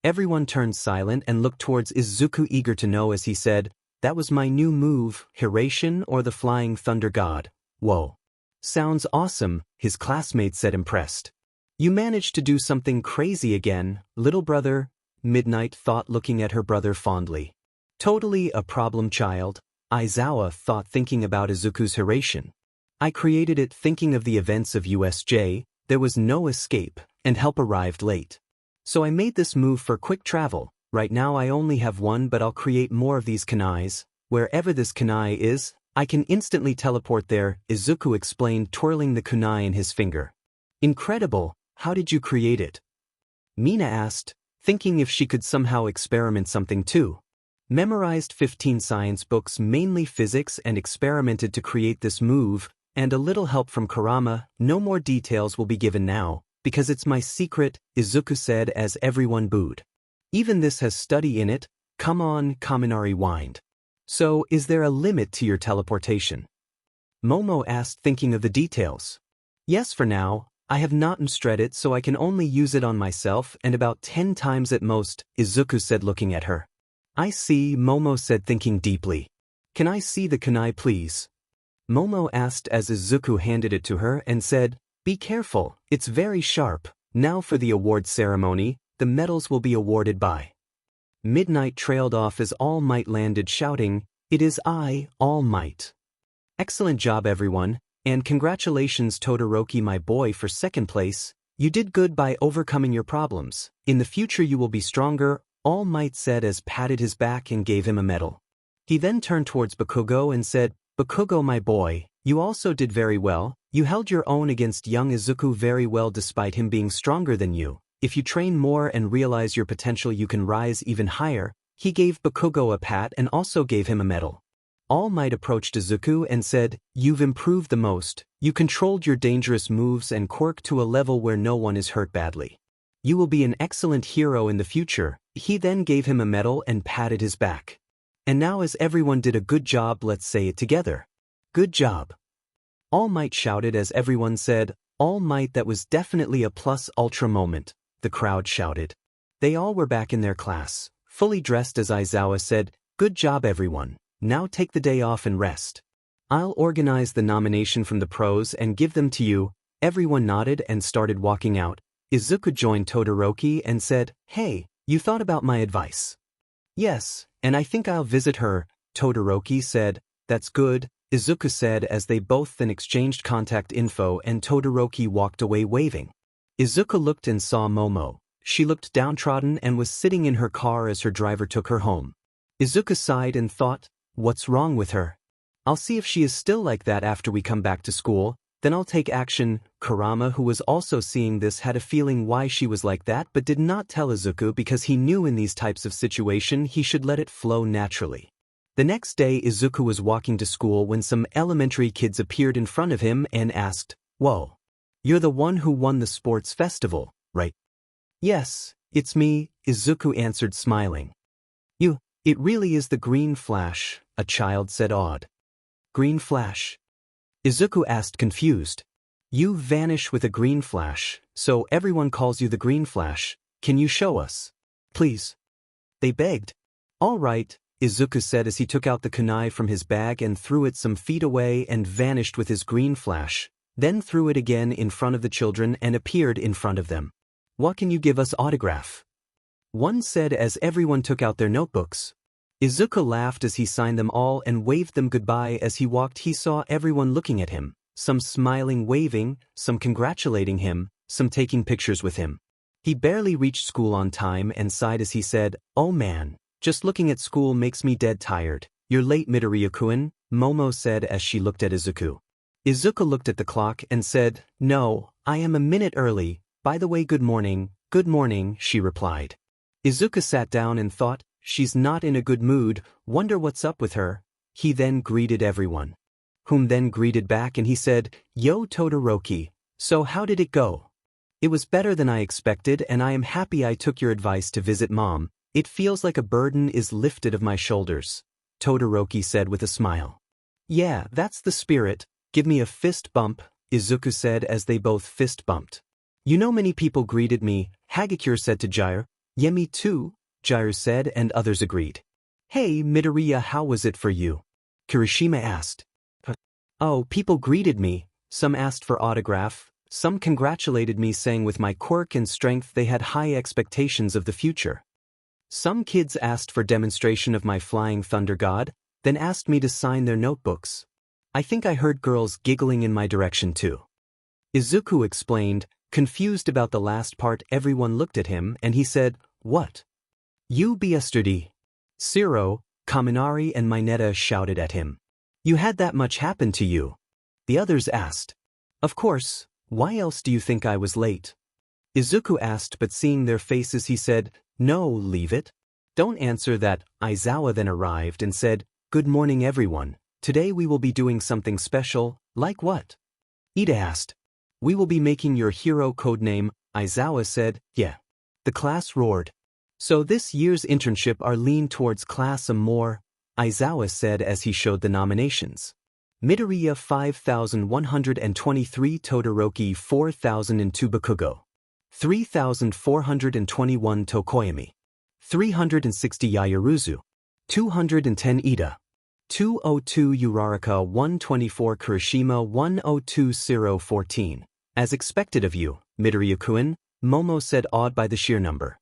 Everyone turned silent and looked towards Izuku, eager to know, as he said, that was my new move, Hiraishin, or the Flying Thunder God. Whoa. Sounds awesome, his classmate said, impressed. You managed to do something crazy again, little brother, Midnight thought, looking at her brother fondly. Totally a problem child, Aizawa thought, thinking about Izuku's Hiraishin. I created it thinking of the events of USJ, there was no escape, and help arrived late. So I made this move for quick travel. Right now I only have one, but I'll create more of these kunais. Wherever this kunai is, I can instantly teleport there, Izuku explained, twirling the kunai in his finger. Incredible, how did you create it? Mina asked, thinking if she could somehow experiment something too. Memorized 15 science books, mainly physics, and experimented to create this move, and a little help from Kurama. No more details will be given now, because it's my secret, Izuku said as everyone booed. Even this has study in it, come on, Kaminari whined. So, is there a limit to your teleportation? Momo asked, thinking of the details. Yes, for now, I have not instred it, so I can only use it on myself and about 10 times at most, Izuku said, looking at her. I see, Momo said, thinking deeply. Can I see the kunai, please? Momo asked as Izuku handed it to her and said, be careful, it's very sharp. Now for the award ceremony, the medals will be awarded by. Midnight trailed off as All Might landed, shouting, it is I, All Might. Excellent job everyone, and congratulations Todoroki, my boy, for second place. You did good by overcoming your problems. In the future you will be stronger, All Might said as patted his back and gave him a medal. He then turned towards 𝐒𝐭𝐽 and said, Bakugo my boy, you also did very well. You held your own against young Izuku very well despite him being stronger than you. If you train more and realize your potential you can rise even higher. He gave Bakugo a pat and also gave him a medal. All Might approached Izuku and said, you've improved the most. You controlled your dangerous moves and Quirk to a level where no one is hurt badly. You will be an excellent hero in the future. He then gave him a medal and patted his back. And now as everyone did a good job, let's say it together. Good job. All Might shouted as everyone said, All Might. That was definitely a plus ultra moment, the crowd shouted. They all were back in their class, fully dressed as Aizawa said, good job everyone. Now take the day off and rest. I'll organize the nomination from the pros and give them to you. Everyone nodded and started walking out. Izuku joined Todoroki and said, hey, you thought about my advice. Yes, and I think I'll visit her, Todoroki said. That's good, Izuku said as they both then exchanged contact info and Todoroki walked away waving. Izuku looked and saw Momo. She looked downtrodden and was sitting in her car as her driver took her home. Izuku sighed and thought, what's wrong with her? I'll see if she is still like that after we come back to school, then I'll take action. Kurama, who was also seeing this, had a feeling why she was like that but did not tell Izuku because he knew in these types of situation he should let it flow naturally. The next day Izuku was walking to school when some elementary kids appeared in front of him and asked, whoa, you're the one who won the sports festival, right? Yes, it's me, Izuku answered smiling. It really is the Green Flash, a child said awed. Green Flash? Izuku asked confused. You vanish with a green flash, so everyone calls you the Green Flash. Can you show us? Please. They begged. All right, Izuku said as he took out the kunai from his bag and threw it some feet away and vanished with his green flash, then threw it again in front of the children and appeared in front of them. What can you give us autograph? One said as everyone took out their notebooks. Izuku laughed as he signed them all and waved them goodbye. As he walked he saw everyone looking at him, some smiling waving, some congratulating him, some taking pictures with him. He barely reached school on time and sighed as he said, oh man, just looking at school makes me dead tired. You're late Midoriya-kun, Momo said as she looked at Izuku. Izuku looked at the clock and said, no, I am a minute early. By the way, good morning, she replied. Izuku sat down and thought, she's not in a good mood, wonder what's up with her. He then greeted everyone. Whom then greeted back and he said, yo Todoroki, so how did it go? It was better than I expected and I am happy I took your advice to visit mom. It feels like a burden is lifted of my shoulders, Todoroki said with a smile. Yeah, that's the spirit, give me a fist bump, Izuku said as they both fist bumped. You know many people greeted me, Hagakure said to Jiraiya. Yeah, me too, Jiraiya said and others agreed. Hey Midoriya, how was it for you? Kirishima asked. Oh, people greeted me, some asked for autograph, some congratulated me saying with my quirk and strength they had high expectations of the future. Some kids asked for demonstration of my flying thunder god, then asked me to sign their notebooks. I think I heard girls giggling in my direction too. Izuku explained, confused about the last part. Everyone looked at him and he said, what? You be yesterday. Siro, Kaminari and Mineta shouted at him. You had that much happen to you? The others asked. Of course, why else do you think I was late? Izuku asked but seeing their faces he said, no, leave it. Don't answer that. Aizawa then arrived and said, good morning everyone. Today we will be doing something special. Like what? Ida asked. We will be making your hero codename, Aizawa said. Yeah. The class roared. So this year's internship are lean towards class more, Aizawa said as he showed the nominations. Midoriya 5123, Todoroki 4002, Bakugo 3421, Tokoyami 360, Yaoyorozu 210, Ida 202, Uraraka 124, Kirishima 102, Siro 14. As expected of you, Midoriya-kun, Momo said awed by the sheer number.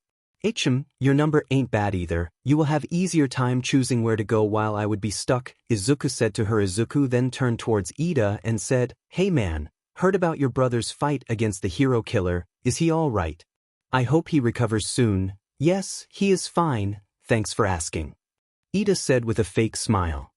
Your number ain't bad either, you will have easier time choosing where to go while I would be stuck, Izuku said to her. Izuku then turned towards Ida and said, hey man, heard about your brother's fight against the hero killer, is he alright? I hope he recovers soon. Yes, he is fine, thanks for asking. Ida said with a fake smile.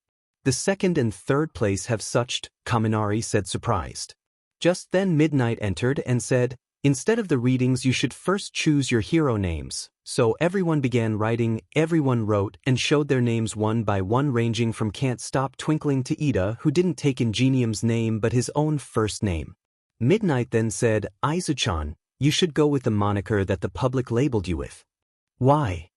The second and third place have such, Kaminari said surprised. Just then Midnight entered and said, instead of the readings you should first choose your hero names. So everyone began writing, everyone wrote and showed their names one by one ranging from Can't Stop Twinkling to Ida, who didn't take 𝐻𝐿𝐵𝐵's name but his own first name. Midnight then said, Aizu-chan, you should go with the moniker that the public labeled you with. Why?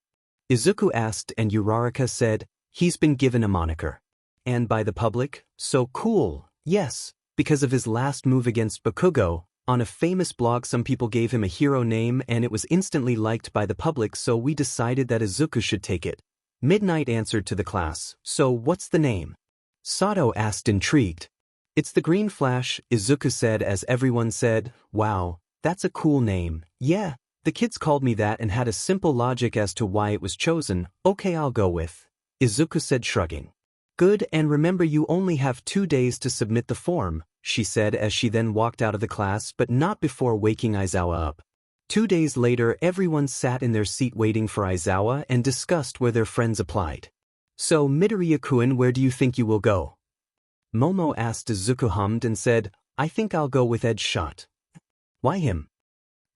Izuku asked and Uraraka said, he's been given a moniker. And by the public? So cool, yes, because of his last move against Bakugo. On a famous blog some people gave him a hero name and it was instantly liked by the public, so we decided that Izuku should take it. Midnight answered to the class, so what's the name? Sato asked intrigued. It's the Green Flash, Izuku said as everyone said, wow, that's a cool name. Yeah, the kids called me that and had a simple logic as to why it was chosen. Okay, I'll go with, Izuku said shrugging. Good, and remember you only have 2 days to submit the form, she said as she then walked out of the class, but not before waking Aizawa up. 2 days later everyone sat in their seat waiting for Aizawa and discussed where their friends applied. So Midoriya-kun, where do you think you will go? Momo asked. Izuku hummed and said, I think I'll go with 𝐻𝗧𝗏. Why him?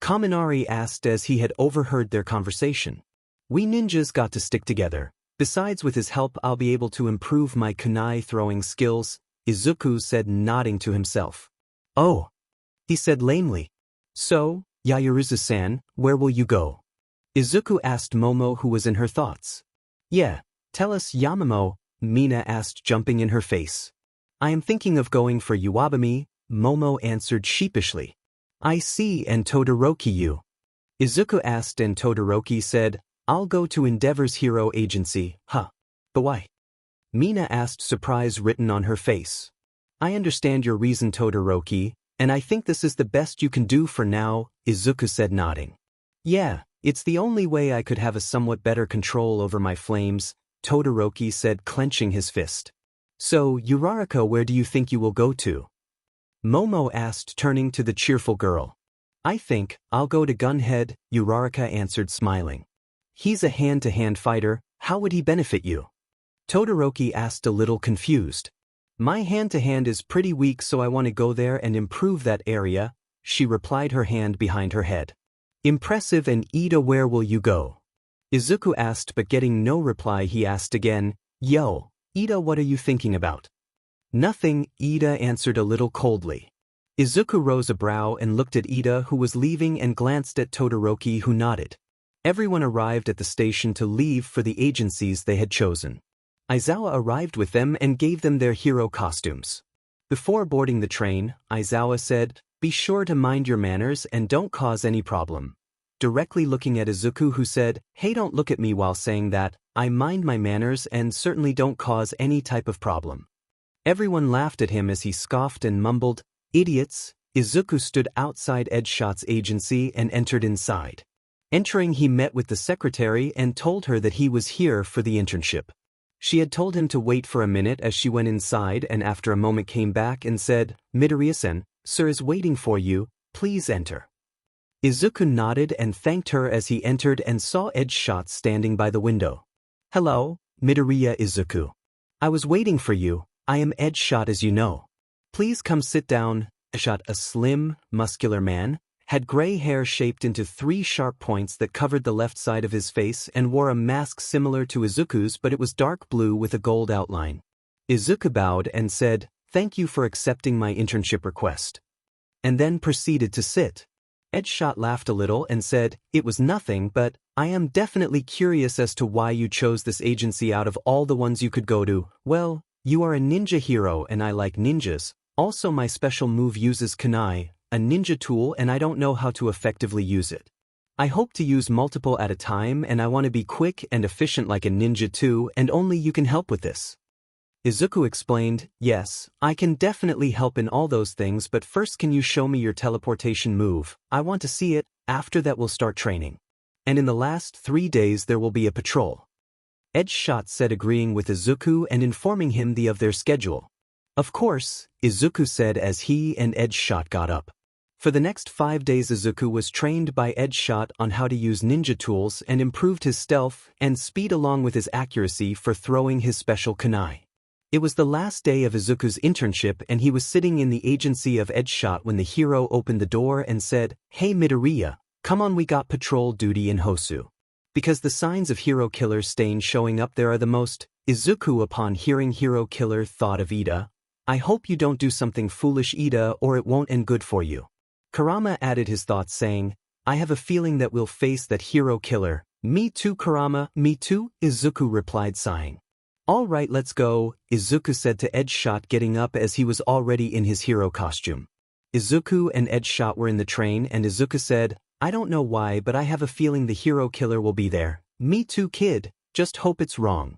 Kaminari asked as he had overheard their conversation. We ninjas got to stick together. Besides, with his help I'll be able to improve my kunai throwing skills, Izuku said, nodding to himself. Oh, he said lamely. So, Yaoyorozu-san, where will you go? Izuku asked Momo, who was in her thoughts. Yeah, tell us Yamamo, Mina asked, jumping in her face. I am thinking of going for Uwabami, Momo answered sheepishly. I see, and Todoroki you? Izuku asked and Todoroki said, I'll go to Endeavor's hero agency, huh? But why? Mina asked, surprise written on her face. I understand your reason, Todoroki, and I think this is the best you can do for now, Izuku said, nodding. Yeah, it's the only way I could have a somewhat better control over my flames, Todoroki said, clenching his fist. So, Uraraka, where do you think you will go to? Momo asked, turning to the cheerful girl. I think I'll go to Gunhead, Uraraka answered, smiling. He's a hand-to-hand fighter, how would he benefit you? Todoroki asked, a little confused. My hand-to-hand is pretty weak, so I want to go there and improve that area, she replied, her hand behind her head. Impressive. And Ida, where will you go? Izuku asked, but getting no reply he asked again, Yo, Ida, what are you thinking about? Nothing, Ida answered a little coldly. Izuku rose a brow and looked at Ida, who was leaving, and glanced at Todoroki, who nodded. Everyone arrived at the station to leave for the agencies they had chosen. Aizawa arrived with them and gave them their hero costumes. Before boarding the train, Aizawa said, be sure to mind your manners and don't cause any problem. Directly looking at Izuku, who said, hey, don't look at me while saying that, I mind my manners and certainly don't cause any type of problem. Everyone laughed at him as he scoffed and mumbled, idiots. Izuku stood outside 𝐻𝗧𝗏's agency and entered inside. Entering, he met with the secretary and told her that he was here for the internship. She had told him to wait for a minute as she went inside, and after a moment came back and said, Midoriya-san, sir is waiting for you, please enter. Izuku nodded and thanked her as he entered and saw 𝐻𝗧𝗏 standing by the window. Hello, Midoriya Izuku. I was waiting for you. I am 𝐻𝗧𝗏, as you know. Please come sit down. 𝐻𝗧𝗏, a slim, muscular man, had gray hair shaped into 3 sharp points that covered the left side of his face and wore a mask similar to Izuku's, but it was dark blue with a gold outline. Izuku bowed and said, thank you for accepting my internship request. And then proceeded to sit. 𝐻𝗧𝗏 laughed a little and said, it was nothing, but I am definitely curious as to why you chose this agency out of all the ones you could go to. Well, you are a ninja hero and I like ninjas. Also, my special move uses kunai, a ninja tool, and I don't know how to effectively use it. I hope to use multiple at a time, and I want to be quick and efficient like a ninja too, and only you can help with this. Izuku explained, yes, I can definitely help in all those things, but first can you show me your teleportation move? I want to see it, after that we'll start training. And in the last 3 days there will be a patrol. 𝐻𝗧𝗏 said, agreeing with Izuku and informing him of their schedule. Of course, Izuku said as he and 𝐻𝗧𝗏 got up. For the next 5 days Izuku was trained by 𝐻𝗧𝗏 on how to use ninja tools and improved his stealth and speed along with his accuracy for throwing his special kunai. It was the last day of Izuku's internship and he was sitting in the agency of 𝗏𝗏𝗏 when the hero opened the door and said, "Hey Midoriya, come on, we got patrol duty in Hosu." Because the signs of hero killer stain showing up there are the most. Izuku, upon hearing hero killer, thought of Ida. "I hope you don't do something foolish, Ida, or it won't end good for you." Kurama added his thoughts saying, "I have a feeling that we'll face that hero killer." "Me too, Kurama, me too," Izuku replied sighing. "All right, let's go," Izuku said to 𝗏𝗏𝗏, getting up as he was already in his hero costume. Izuku and 𝗏𝗏𝗏 were in the train and Izuku said, "I don't know why, but I have a feeling the hero killer will be there." "Me too, kid, just hope it's wrong,"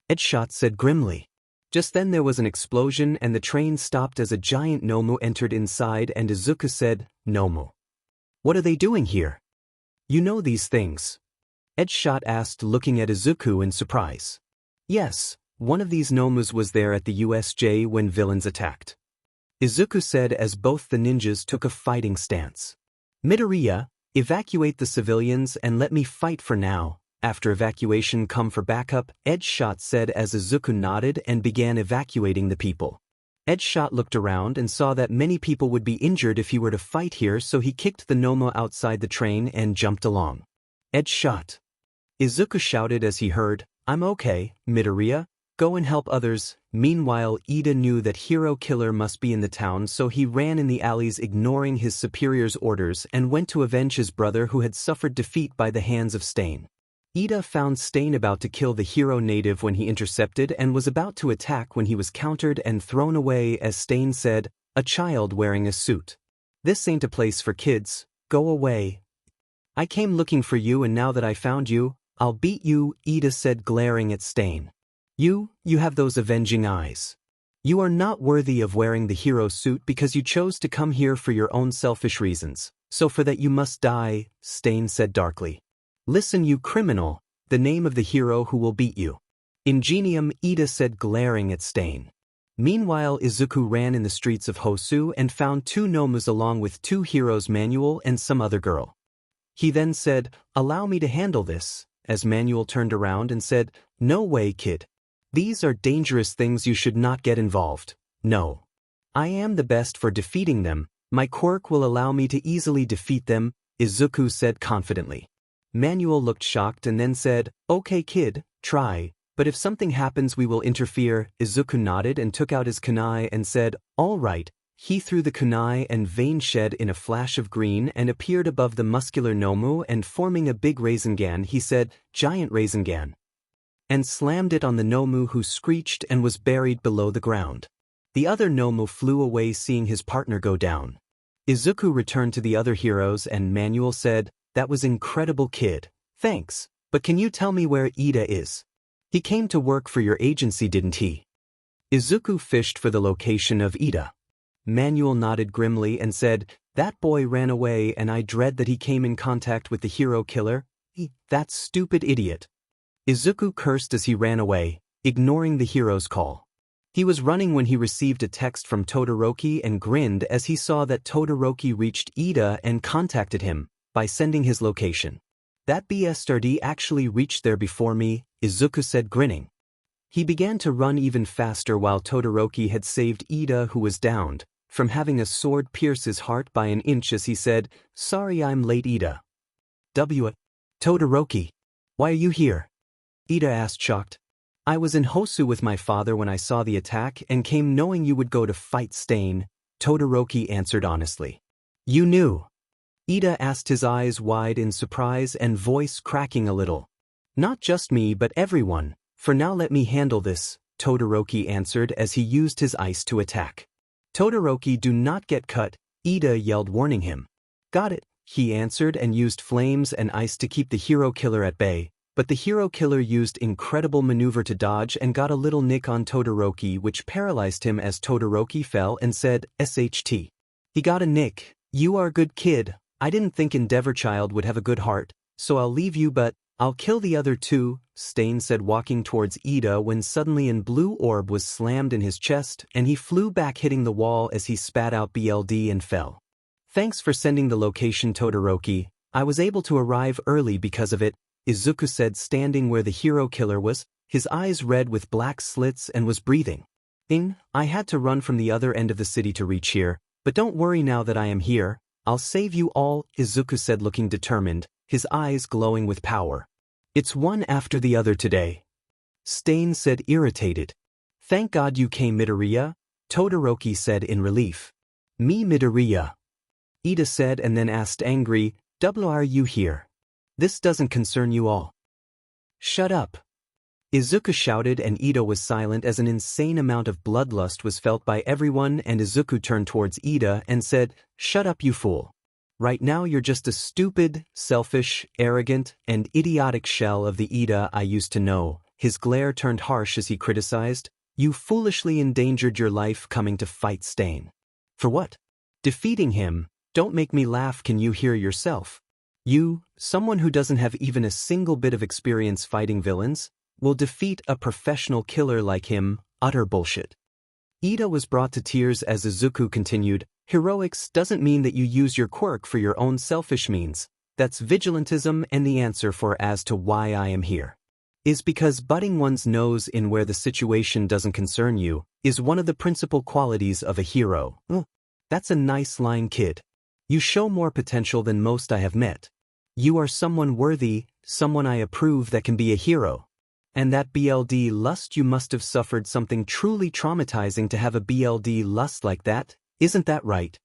𝗏𝗏𝗏 said grimly. Just then there was an explosion and the train stopped as a giant 𝗏𝗏 entered inside and Izuku said, "𝗏𝗏. What are they doing here? You know these things?" 𝗏𝗏𝗏 asked, looking at Izuku in surprise. "Yes, one of these 𝗏𝗏s was there at the USJ when villains attacked," Izuku said as both the ninjas took a fighting stance. "Midoriya, evacuate the civilians and let me fight for now. After evacuation come for backup," 𝗏𝗏𝗏 said as Izuku nodded and began evacuating the people. 𝗏𝗏𝗏 looked around and saw that many people would be injured if he were to fight here, so he kicked the 𝗏𝗏 outside the train and jumped along. 𝗏𝗏𝗏. Izuku shouted as he heard, "I'm okay, Midoriya, go and help others." Meanwhile, Ida knew that hero killer must be in the town, so he ran in the alleys ignoring his superior's orders and went to avenge his brother who had suffered defeat by the hands of Stain. Ida found Stain about to kill the hero native when he intercepted and was about to attack when he was countered and thrown away as Stain said, "A child wearing a suit. This ain't a place for kids, go away. I came looking for you and now that I found you, I'll beat you," Ida said, glaring at Stain. You have those avenging eyes. You are not worthy of wearing the hero suit because you chose to come here for your own selfish reasons, so for that you must die," Stain said darkly. "Listen, you criminal, the name of the hero who will beat you." "Ingenium," Ida said, glaring at Stain. Meanwhile, Izuku ran in the streets of Hosu and found two 𝗏𝗏s along with two heroes, Manuel and some other girl. He then said, "Allow me to handle this," as Manuel turned around and said, "No way, kid. These are dangerous things, you should not get involved." "No. I am the best for defeating them, my quirk will allow me to easily defeat them," Izuku said confidently. Manuel looked shocked and then said, "Okay kid, try, but if something happens we will interfere." Izuku nodded and took out his kunai and said, "All right." He threw the kunai and vein shed in a flash of green and appeared above the muscular 𝗏𝗏 and forming a big 𝗬𝗏𝗏 he said, "Giant 𝗬𝗏𝗏," and slammed it on the 𝗏𝗏 who screeched and was buried below the ground. The other 𝗏𝗏 flew away seeing his partner go down. Izuku returned to the other heroes and Manuel said, "That was incredible kid. Thanks, but can you tell me where Ida is? He came to work for your agency, didn't he?" Izuku fished for the location of Ida. Manuel nodded grimly and said, "That boy ran away and I dread that he came in contact with the hero killer. That stupid idiot." Izuku cursed as he ran away, ignoring the hero's call. He was running when he received a text from Todoroki and grinned as he saw that Todoroki reached Ida and contacted him by sending his location. "That bastard actually reached there before me," Izuku said, grinning. He began to run even faster while Todoroki had saved Ida, who was downed from having a sword pierce his heart by an inch, as he said, "Sorry I'm late, Ida." "Todoroki, why are you here?" Ida asked, shocked. "I was in Hosu with my father when I saw the attack and came knowing you would go to fight Stain," Todoroki answered honestly. "You knew?" Ida asked, his eyes wide in surprise and voice cracking a little. "Not just me but everyone. For now let me handle this," Todoroki answered as he used his ice to attack. "Todoroki, do not get cut," Ida yelled, warning him. "Got it," he answered and used flames and ice to keep the hero killer at bay, but the hero killer used incredible maneuver to dodge and got a little nick on Todoroki which paralyzed him as Todoroki fell and said, "SHT. He got a nick. You are a good kid. I didn't think 𝗏𝗏𝗏 would have a good heart, so I'll leave you but I'll kill the other two," Stain said, walking towards Ida when suddenly a blue orb was slammed in his chest and he flew back, hitting the wall as he spat out BLD and fell. "Thanks for sending the location, Todoroki. I was able to arrive early because of it," Izuku said, standing where the hero killer was, his eyes red with black slits, and was breathing. I had to run from the other end of the city to reach here, but don't worry now that I am here, I'll save you all, 𝐒𝐮𝐭𝐡𝐨𝐫 said looking determined, his eyes glowing with power. It's one after the other today. 𝐮𝐿 said irritated. Thank God you came Midoriya, Todoroki said in relief. Me Midoriya. Iida said and then asked angry, "Why are you here? This doesn't concern you all." Shut up. 𝐒𝐮𝐭𝐡𝐨𝐫 shouted and Iida was silent as an insane amount of bloodlust was felt by everyone and 𝐒𝐮𝐭𝐡𝐨 turned towards Iida and said, "Shut up you fool. Right now you're just a stupid, selfish, arrogant, and idiotic shell of the Iida I used to know." His glare turned harsh as he criticized, "You foolishly endangered your life coming to fight 𝐮𝐿. For what? Defeating him, don't make me laugh, can you hear yourself? You, someone who doesn't have even a single bit of experience fighting villains, will defeat a professional killer like him, utter bullshit." Iida was brought to tears as 𝐒𝐮𝐭𝐡𝐨 continued, "Heroics doesn't mean that you use your quirk for your own selfish means, that's vigilantism and the answer for as to why I am here. Is because butting one's nose in where the situation doesn't concern you is one of the principal qualities of a hero." That's a nice line, kid. You show more potential than most I have met. You are someone worthy, someone I approve that can be a hero. And that BLD lust, you must have suffered something truly traumatizing to have a BLD lust like that, isn't that right?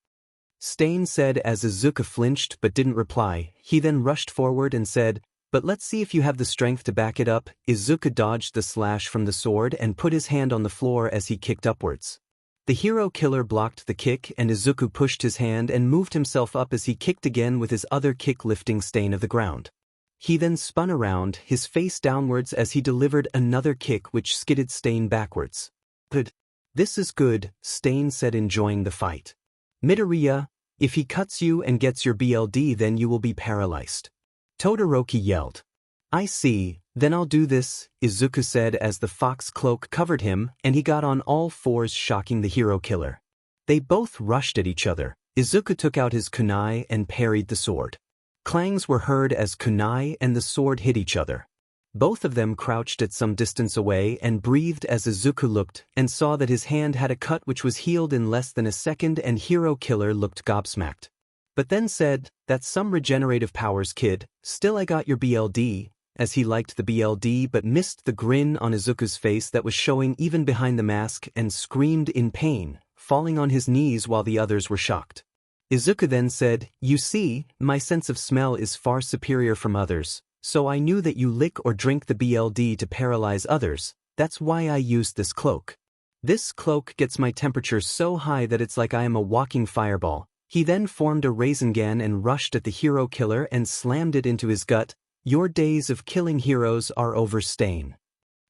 𝐮𝐿 said as 𝐒𝐮𝐭𝐡𝐨𝐫 flinched but didn't reply. He then rushed forward and said, "But let's see if you have the strength to back it up." 𝐒𝐮𝐭𝐡𝐨𝐫 dodged the slash from the sword and put his hand on the floor as he kicked upwards. The hero killer blocked the kick and 𝐒𝐮𝐭𝐡𝐨𝐫 pushed his hand and moved himself up as he kicked again with his other kick lifting 𝐮𝐿 of the ground. He then spun around, his face downwards as he delivered another kick which skidded 𝐮𝐿 backwards. "Good. This is good," 𝐮𝐿 said enjoying the fight. "Midoriya, if he cuts you and gets your BLD then you will be paralyzed." Todoroki yelled. "I see, then I'll do this," 𝐒𝐮𝐭𝐡𝐨𝐫 said as the fox cloak covered him and he got on all fours shocking the hero killer. They both rushed at each other. 𝐒𝐮𝐭𝐡𝐨𝐫 took out his kunai and parried the sword. Clangs were heard as kunai and the sword hit each other. Both of them crouched at some distance away and breathed as 𝐒𝐮𝐭𝐡𝐨𝐫 looked and saw that his hand had a cut which was healed in less than a second and hero killer looked gobsmacked. But then said, "That's some regenerative powers, kid, still I got your BLD," as he liked the BLD but missed the grin on 𝐒𝐮𝐭𝐡𝐨𝐫's face that was showing even behind the mask and screamed in pain, falling on his knees while the others were shocked. 𝐒𝐮𝐭𝐡𝐨𝐫 then said, "You see, my sense of smell is far superior from others, so I knew that you lick or drink the BLD to paralyze others, that's why I used this cloak. This cloak gets my temperature so high that it's like I am a walking fireball." He then formed a 𝐻𝐿𝐼𝐴𝐻 and rushed at the hero killer and slammed it into his gut. "Your days of killing heroes are over, 𝐮𝐿."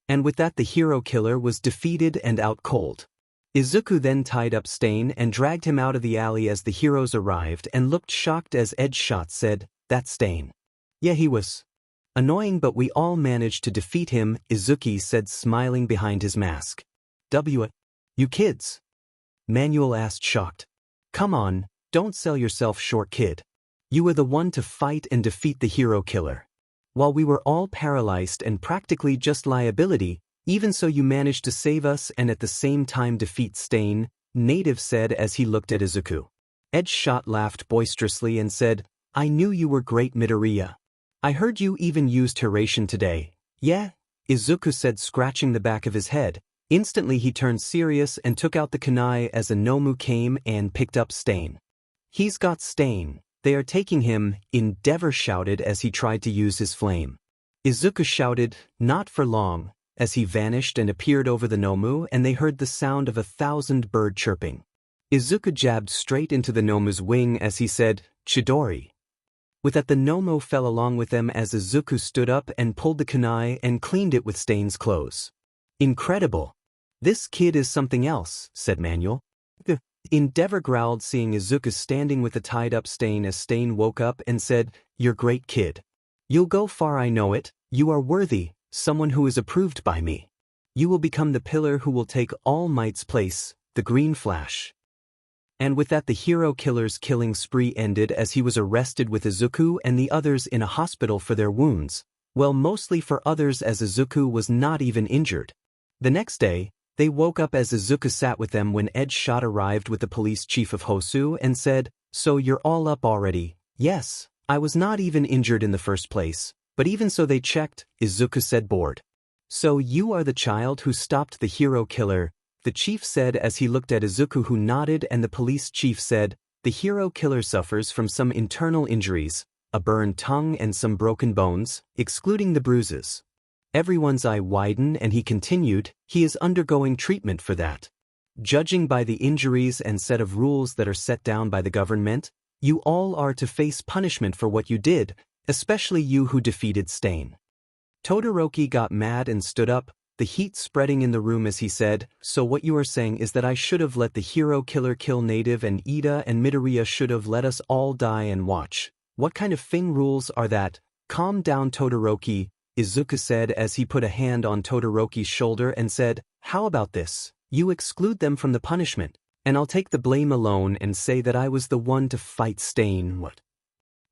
And with that the hero killer was defeated and out cold. 𝐒𝐮𝐭𝐡𝐨𝐫 then tied up 𝐮𝐿 and dragged him out of the alley as the heroes arrived and looked shocked as 𝐻𝐿 said, "That's 𝐮𝐿. Yeah, he was annoying but we all managed to defeat him," 𝐒𝐮𝐭𝐡𝐨𝐫 said smiling behind his mask. You kids?" Manuel asked shocked. "Come on, don't sell yourself short, kid. You were the one to fight and defeat the hero killer. While we were all paralyzed and practically just liability, even so you managed to save us and at the same time defeat 𝐮𝐿," Native said as he looked at 𝐒𝐮𝐭𝐡𝐨𝐫. 𝐻𝐿 laughed boisterously and said, "I knew you were great, Midoriya. I heard you even used Hiraishin today." "Yeah," 𝐒𝐮𝐭𝐡𝐨𝐫 said scratching the back of his head. Instantly he turned serious and took out the kunai as a Nomu came and picked up 𝐮𝐿. "He's got 𝐮𝐿. They are taking him," Endeavor shouted as he tried to use his flame. 𝐒𝐮𝐭𝐡𝐨𝐫 shouted, "Not for long," as he vanished and appeared over the Nomu and they heard the sound of 1,000 bird chirping. 𝐒𝐮𝐭𝐡𝐨𝐫 jabbed straight into the Nomu's wing as he said, "Chidori." With that the Nomu fell along with them as 𝐒𝐮𝐭𝐡𝐨𝐫 stood up and pulled the kunai and cleaned it with 𝐮𝐿's clothes. "Incredible. This kid is something else," said Manuel. Endeavor growled seeing 𝐒𝐮𝐭𝐡𝐨𝐫 standing with the tied-up 𝐮𝐿 as 𝐮𝐿 woke up and said, "You're great, kid. You'll go far, I know it. You are worthy, someone who is approved by me. You will become the pillar who will take All Might's place, the Green Flash." And with that the hero killer's killing spree ended as he was arrested with 𝐒𝐮𝐭𝐡𝐨𝐫 and the others in a hospital for their wounds, well mostly for others as 𝐒𝐮𝐭𝐡𝐴𝐫 was not even injured. The next day, They woke up as Izuku sat with them when 𝗏𝗧𝗏 arrived with the police chief of Hosu and said, "So you're all up already?" "Yes, I was not even injured in the first place, but even so they checked," Izuku said, bored. "So you are the child who stopped the hero killer," the chief said as he looked at Izuku, who nodded, and the police chief said, "The hero killer suffers from some internal injuries, a burned tongue and some broken bones, excluding the bruises." Everyone's eye widened and he continued, "He is undergoing treatment for that. Judging by the injuries and set of rules that are set down by the government, you all are to face punishment for what you did, especially you who defeated 𝗧𝗍𝗏." Todoroki got mad and stood up, the heat spreading in the room as he said, "So what you are saying is that I should have let the hero killer kill Native and Ida and Midoriya should have let us all die and watch. What kind of thing rules are that?" "Calm down, Todoroki," Izuku said as he put a hand on Todoroki's shoulder and said, "How about this? You exclude them from the punishment, and I'll take the blame alone and say that I was the one to fight 𝗧𝗍𝗏." "What?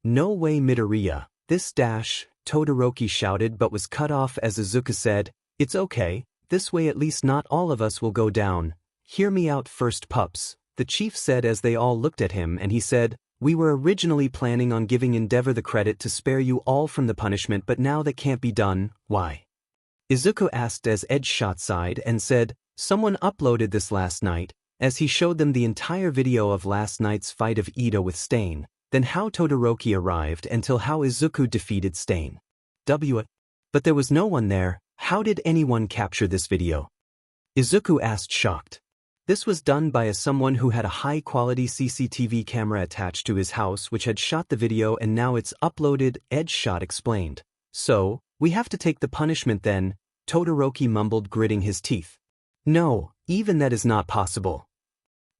No way, Midoriya, this dash," Todoroki shouted but was cut off as Izuku said, "It's okay, this way at least not all of us will go down. Hear me out first, pups," the chief said as they all looked at him, and he said, "We were originally planning on giving Endeavor the credit to spare you all from the punishment, but now that can't be done." "Why?" Izuku asked as 𝗏𝗏𝗏 sighed and said, "Someone uploaded this last night," as he showed them the entire video of last night's fight of Ida with 𝗧𝗍𝗏, then how Todoroki arrived until how Izuku defeated 𝗧𝗍𝗏. But there was no one there. How did anyone capture this video?" Izuku asked, shocked. This was done by someone who had a high-quality CCTV camera attached to his house which had shot the video and now it's uploaded, 𝗏𝗏𝗏 explained. "So, we have to take the punishment then," Todoroki mumbled, gritting his teeth. "No, even that is not possible,"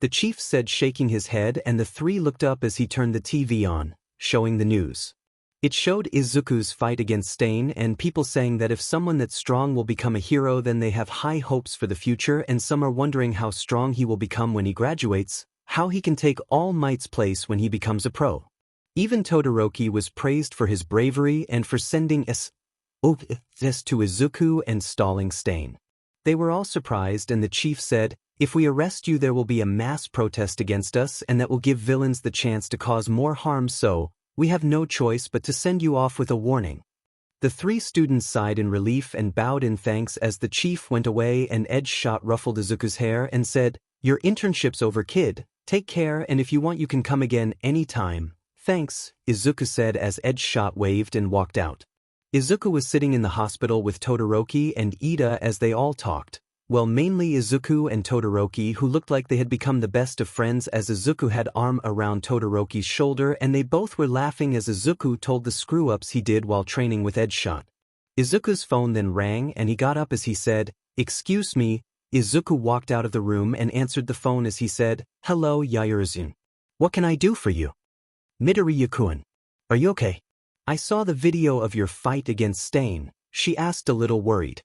the chief said, shaking his head, and the three looked up as he turned the TV on, showing the news. It showed Izuku's fight against 𝗧𝗍𝗏 and people saying that if someone that's strong will become a hero then they have high hopes for the future, and some are wondering how strong he will become when he graduates, how he can take All Might's place when he becomes a pro. Even Todoroki was praised for his bravery and for sending 𝗧𝗍𝗏 to Izuku and stalling 𝗧𝗍𝗏. They were all surprised, and the chief said, "If we arrest you there will be a mass protest against us and that will give villains the chance to cause more harm, so we have no choice but to send you off with a warning." The three students sighed in relief and bowed in thanks as the chief went away, and 𝗏𝗏𝗏 ruffled Izuku's hair and said, "Your internship's over, kid. Take care, and if you want you can come again anytime." "Thanks," Izuku said as 𝗏𝗏𝗏 waved and walked out. Izuku was sitting in the hospital with Todoroki and Ida as they all talked. Well, mainly Izuku and Todoroki, who looked like they had become the best of friends, as Izuku had arm around Todoroki's shoulder and they both were laughing as Izuku told the screw-ups he did while training with 𝗏𝗏𝗏. Izuku's phone then rang and he got up as he said, "Excuse me." Izuku walked out of the room and answered the phone as he said, "Hello, Yaoyorozu. What can I do for you?" "Midoriya-kun. Are you okay?" "I saw the video of your fight against 𝗧𝗍𝗏," she asked, a little worried.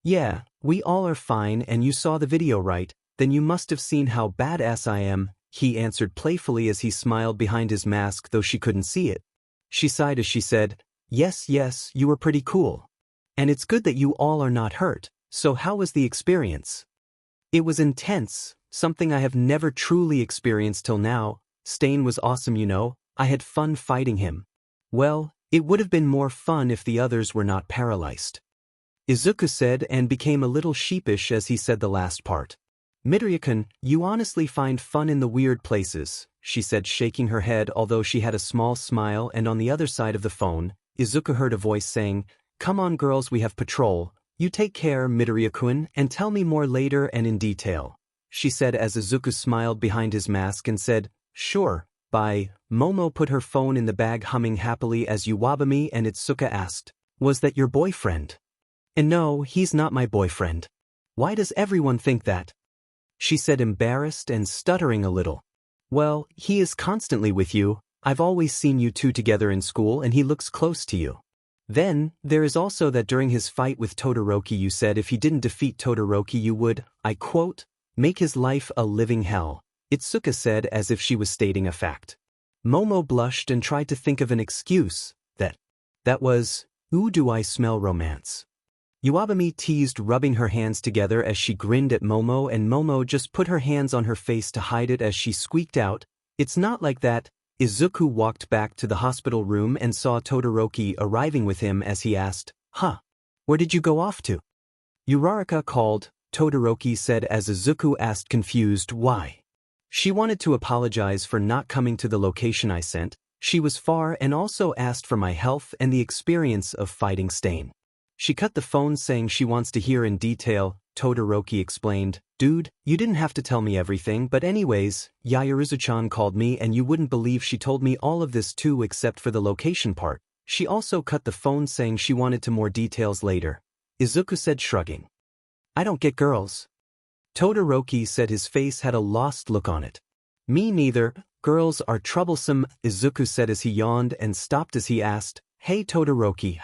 "Yeah, we all are fine, and you saw the video, right? Then you must have seen how badass I am," he answered playfully as he smiled behind his mask, though she couldn't see it. She sighed as she said, Yes, you were pretty cool. And it's good that you all are not hurt. So how was the experience?" "It was intense, something I have never truly experienced till now. 𝗧𝗍𝗏 was awesome, you know. I had fun fighting him." "Well, it would have been more fun if the others were not paralyzed," Izuku said, and became a little sheepish as he said the last part. "Midoriya-kun, you honestly find fun in the weird places," she said, shaking her head, although she had a small smile, and on the other side of the phone, Izuku heard a voice saying, "Come on girls, we have patrol. You take care, Midoriya-kun, and tell me more later and in detail," she said as Izuku smiled behind his mask and said, "Sure, bye." Momo put her phone in the bag, humming happily as Uwabami and Itsuka asked, "Was that your boyfriend?" "And no, he's not my boyfriend." "Why does everyone think that?" she said, embarrassed and stuttering a little. "Well, he is constantly with you. I've always seen you two together in school and he looks close to you. Then, there is also that during his fight with Todoroki you said if he didn't defeat Todoroki you would, I quote, make his life a living hell," Itsuka said as if she was stating a fact. Momo blushed and tried to think of an excuse. That was, "Ooh, do I smell romance?" Uabami teased, rubbing her hands together as she grinned at Momo, and Momo just put her hands on her face to hide it as she squeaked out, "It's not like that." Izuku walked back to the hospital room and saw Todoroki arriving with him as he asked, "Huh? Where did you go off to?" "Uraraka called," Todoroki said as Izuku asked confused, "Why?" "She wanted to apologize for not coming to the location I sent. She was far and also asked for my health and the experience of fighting Stain. She cut the phone saying she wants to hear in detail," Todoroki explained. "Dude, you didn't have to tell me everything, but anyways, Yaoyorozu-chan called me and you wouldn't believe she told me all of this too except for the location part. She also cut the phone saying she wanted to more details later," Izuku said, shrugging. "I don't get girls." Todoroki said, his face had a lost look on it. "Me neither. Girls are troublesome," Izuku said as he yawned and stopped as he asked, "Hey Todoroki.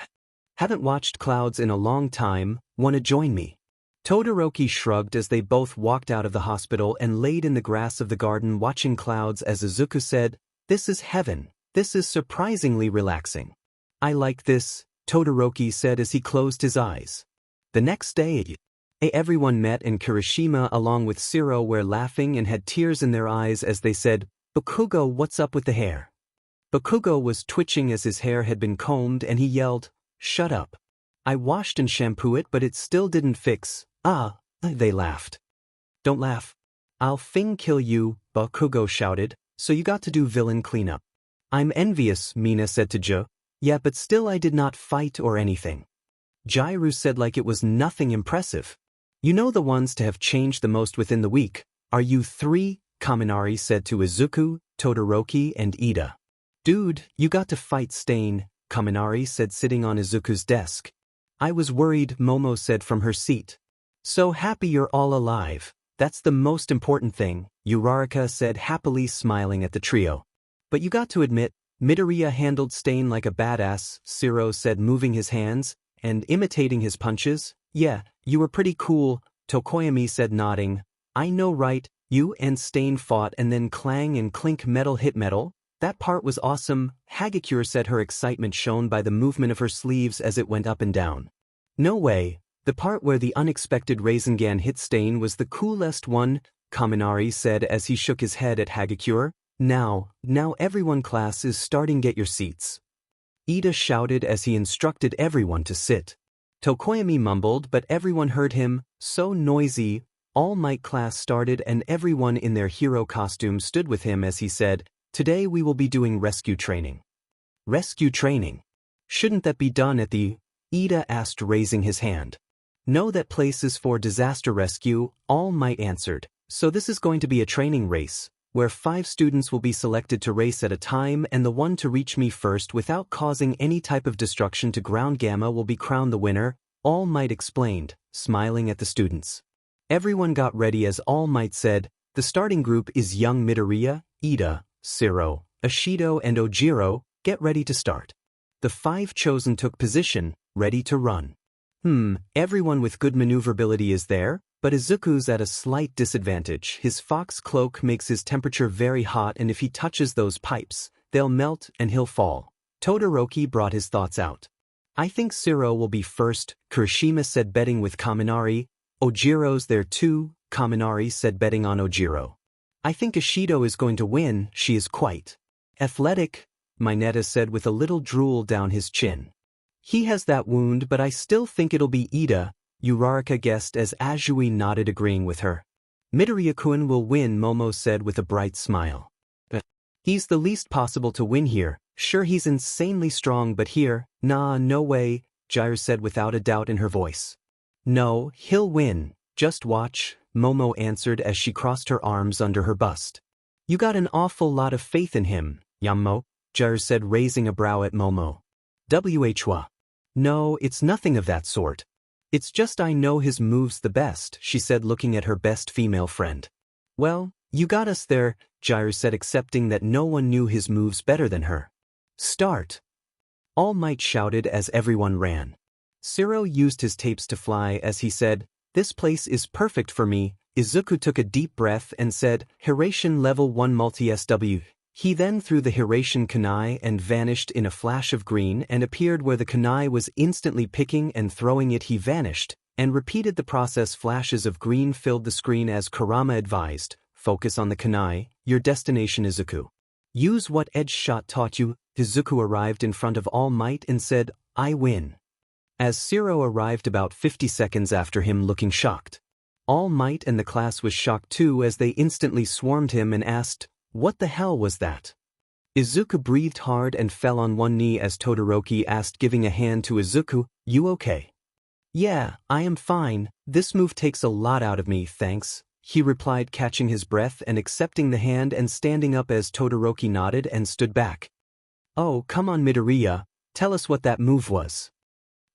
Haven't watched Clouds in a long time, wanna join me?" Todoroki shrugged as they both walked out of the hospital and laid in the grass of the garden watching clouds as Izuku said, "This is heaven. This is surprisingly relaxing." "I like this," Todoroki said as he closed his eyes. The next day, everyone met in Kirishima along with Siro were laughing and had tears in their eyes as they said, "Bakugo, what's up with the hair?" Bakugo was twitching as his hair had been combed and he yelled, "Shut up. I washed and shampooed it but it still didn't fix." "Ah," they laughed. "Don't laugh. I'll kill you," Bakugo shouted, "so you got to do villain cleanup." "I'm envious," Mina said to Jo. "Yeah, but still I did not fight or anything." Jairu said like it was nothing impressive. "You know the ones to have changed the most within the week. Are you three?" Kaminari said to Izuku, Todoroki, and Ida. "Dude, you got to fight Stain," Kaminari said sitting on Izuku's desk. "I was worried," Momo said from her seat. "So happy you're all alive. That's the most important thing," Uraraka said happily, smiling at the trio. "But you got to admit, Midoriya handled Stain like a badass," Siro said, moving his hands and imitating his punches. "Yeah, you were pretty cool," Tokoyami said, nodding. "I know, right? You and Stain fought and then clang and clink metal hit metal. That part was awesome," Hagakure said, her excitement shown by the movement of her sleeves as it went up and down. "No way. The part where the unexpected Rasengan hit Stain was the coolest one," Kaminari said as he shook his head at Hagakure. Now everyone, class is starting, get your seats." Ida shouted as he instructed everyone to sit. Tokoyami mumbled but everyone heard him, "So noisy." All Might class started and everyone in their hero costume stood with him as he said, "Today we will be doing rescue training." "Rescue training? Shouldn't that be done at the—" Ida asked, raising his hand. "No, that place is for disaster rescue," All Might answered. "So this is going to be a training race, where 5 students will be selected to race at a time and the one to reach me first without causing any type of destruction to ground gamma will be crowned the winner," All Might explained, smiling at the students. Everyone got ready as All Might said, "The starting group is young Midoriya, Ida, Siro, Ashido and Ojiro, get ready to start." The 5 chosen took position, ready to run. Everyone with good maneuverability is there, but Izuku's at a slight disadvantage. His fox cloak makes his temperature very hot and if he touches those pipes, they'll melt and he'll fall. Todoroki brought his thoughts out. "I think Siro will be first," Kirishima said, betting with Kaminari. "Ojiro's there too," Kaminari said, betting on Ojiro. "I think Ashido is going to win, she is quite athletic," Mineta said with a little drool down his chin. "He has that wound but I still think it'll be Ida," Uraraka guessed as Azui nodded, agreeing with her. "Midoriya-kun will win," Momo said with a bright smile. "He's the least possible to win here. Sure, he's insanely strong but here, nah, no way," Jairu said without a doubt in her voice. "No, he'll win. Just watch," Momo answered as she crossed her arms under her bust. "You got an awful lot of faith in him, Yammo," Jairu said, raising a brow at Momo. "Whwa? No, it's nothing of that sort. It's just I know his moves the best," she said, looking at her best female friend. "Well, you got us there," Jairu said, accepting that no one knew his moves better than her. "Start!" All Might shouted as everyone ran. Siro used his tapes to fly as he said, "This place is perfect for me." Izuku took a deep breath and said, "Hiracian level 1 multi-SW. He then threw the 𝐒𝐮𝐭𝐡𝐨𝐫 and vanished in a flash of green and appeared where the 𝐾𝐮𝐭𝐡𝐨 was instantly picking and throwing it. He vanished, and repeated the process. Flashes of green filled the screen as Kurama advised, focus on the 𝐾𝐮𝐭𝐡𝐨, your destination 𝐒𝐮𝐭𝐡𝐴. Use what 𝗧𝗜𝗍𝗘 taught you. 𝗧𝗜𝗍𝗘 arrived in front of All Might and said, I win. As 𝗧𝗏 arrived about 50 seconds after him looking shocked. All Might and the class was shocked too as they instantly swarmed him and asked, what the hell was that? 𝗧𝗏𝗘 breathed hard and fell on one knee as Todoroki asked, giving a hand to 𝗧𝗏𝗘, you okay? Yeah, I am fine, this move takes a lot out of me, thanks, he replied, catching his breath and accepting the hand and standing up as Todoroki nodded and stood back. Oh, come on Midoriya, tell us what that move was.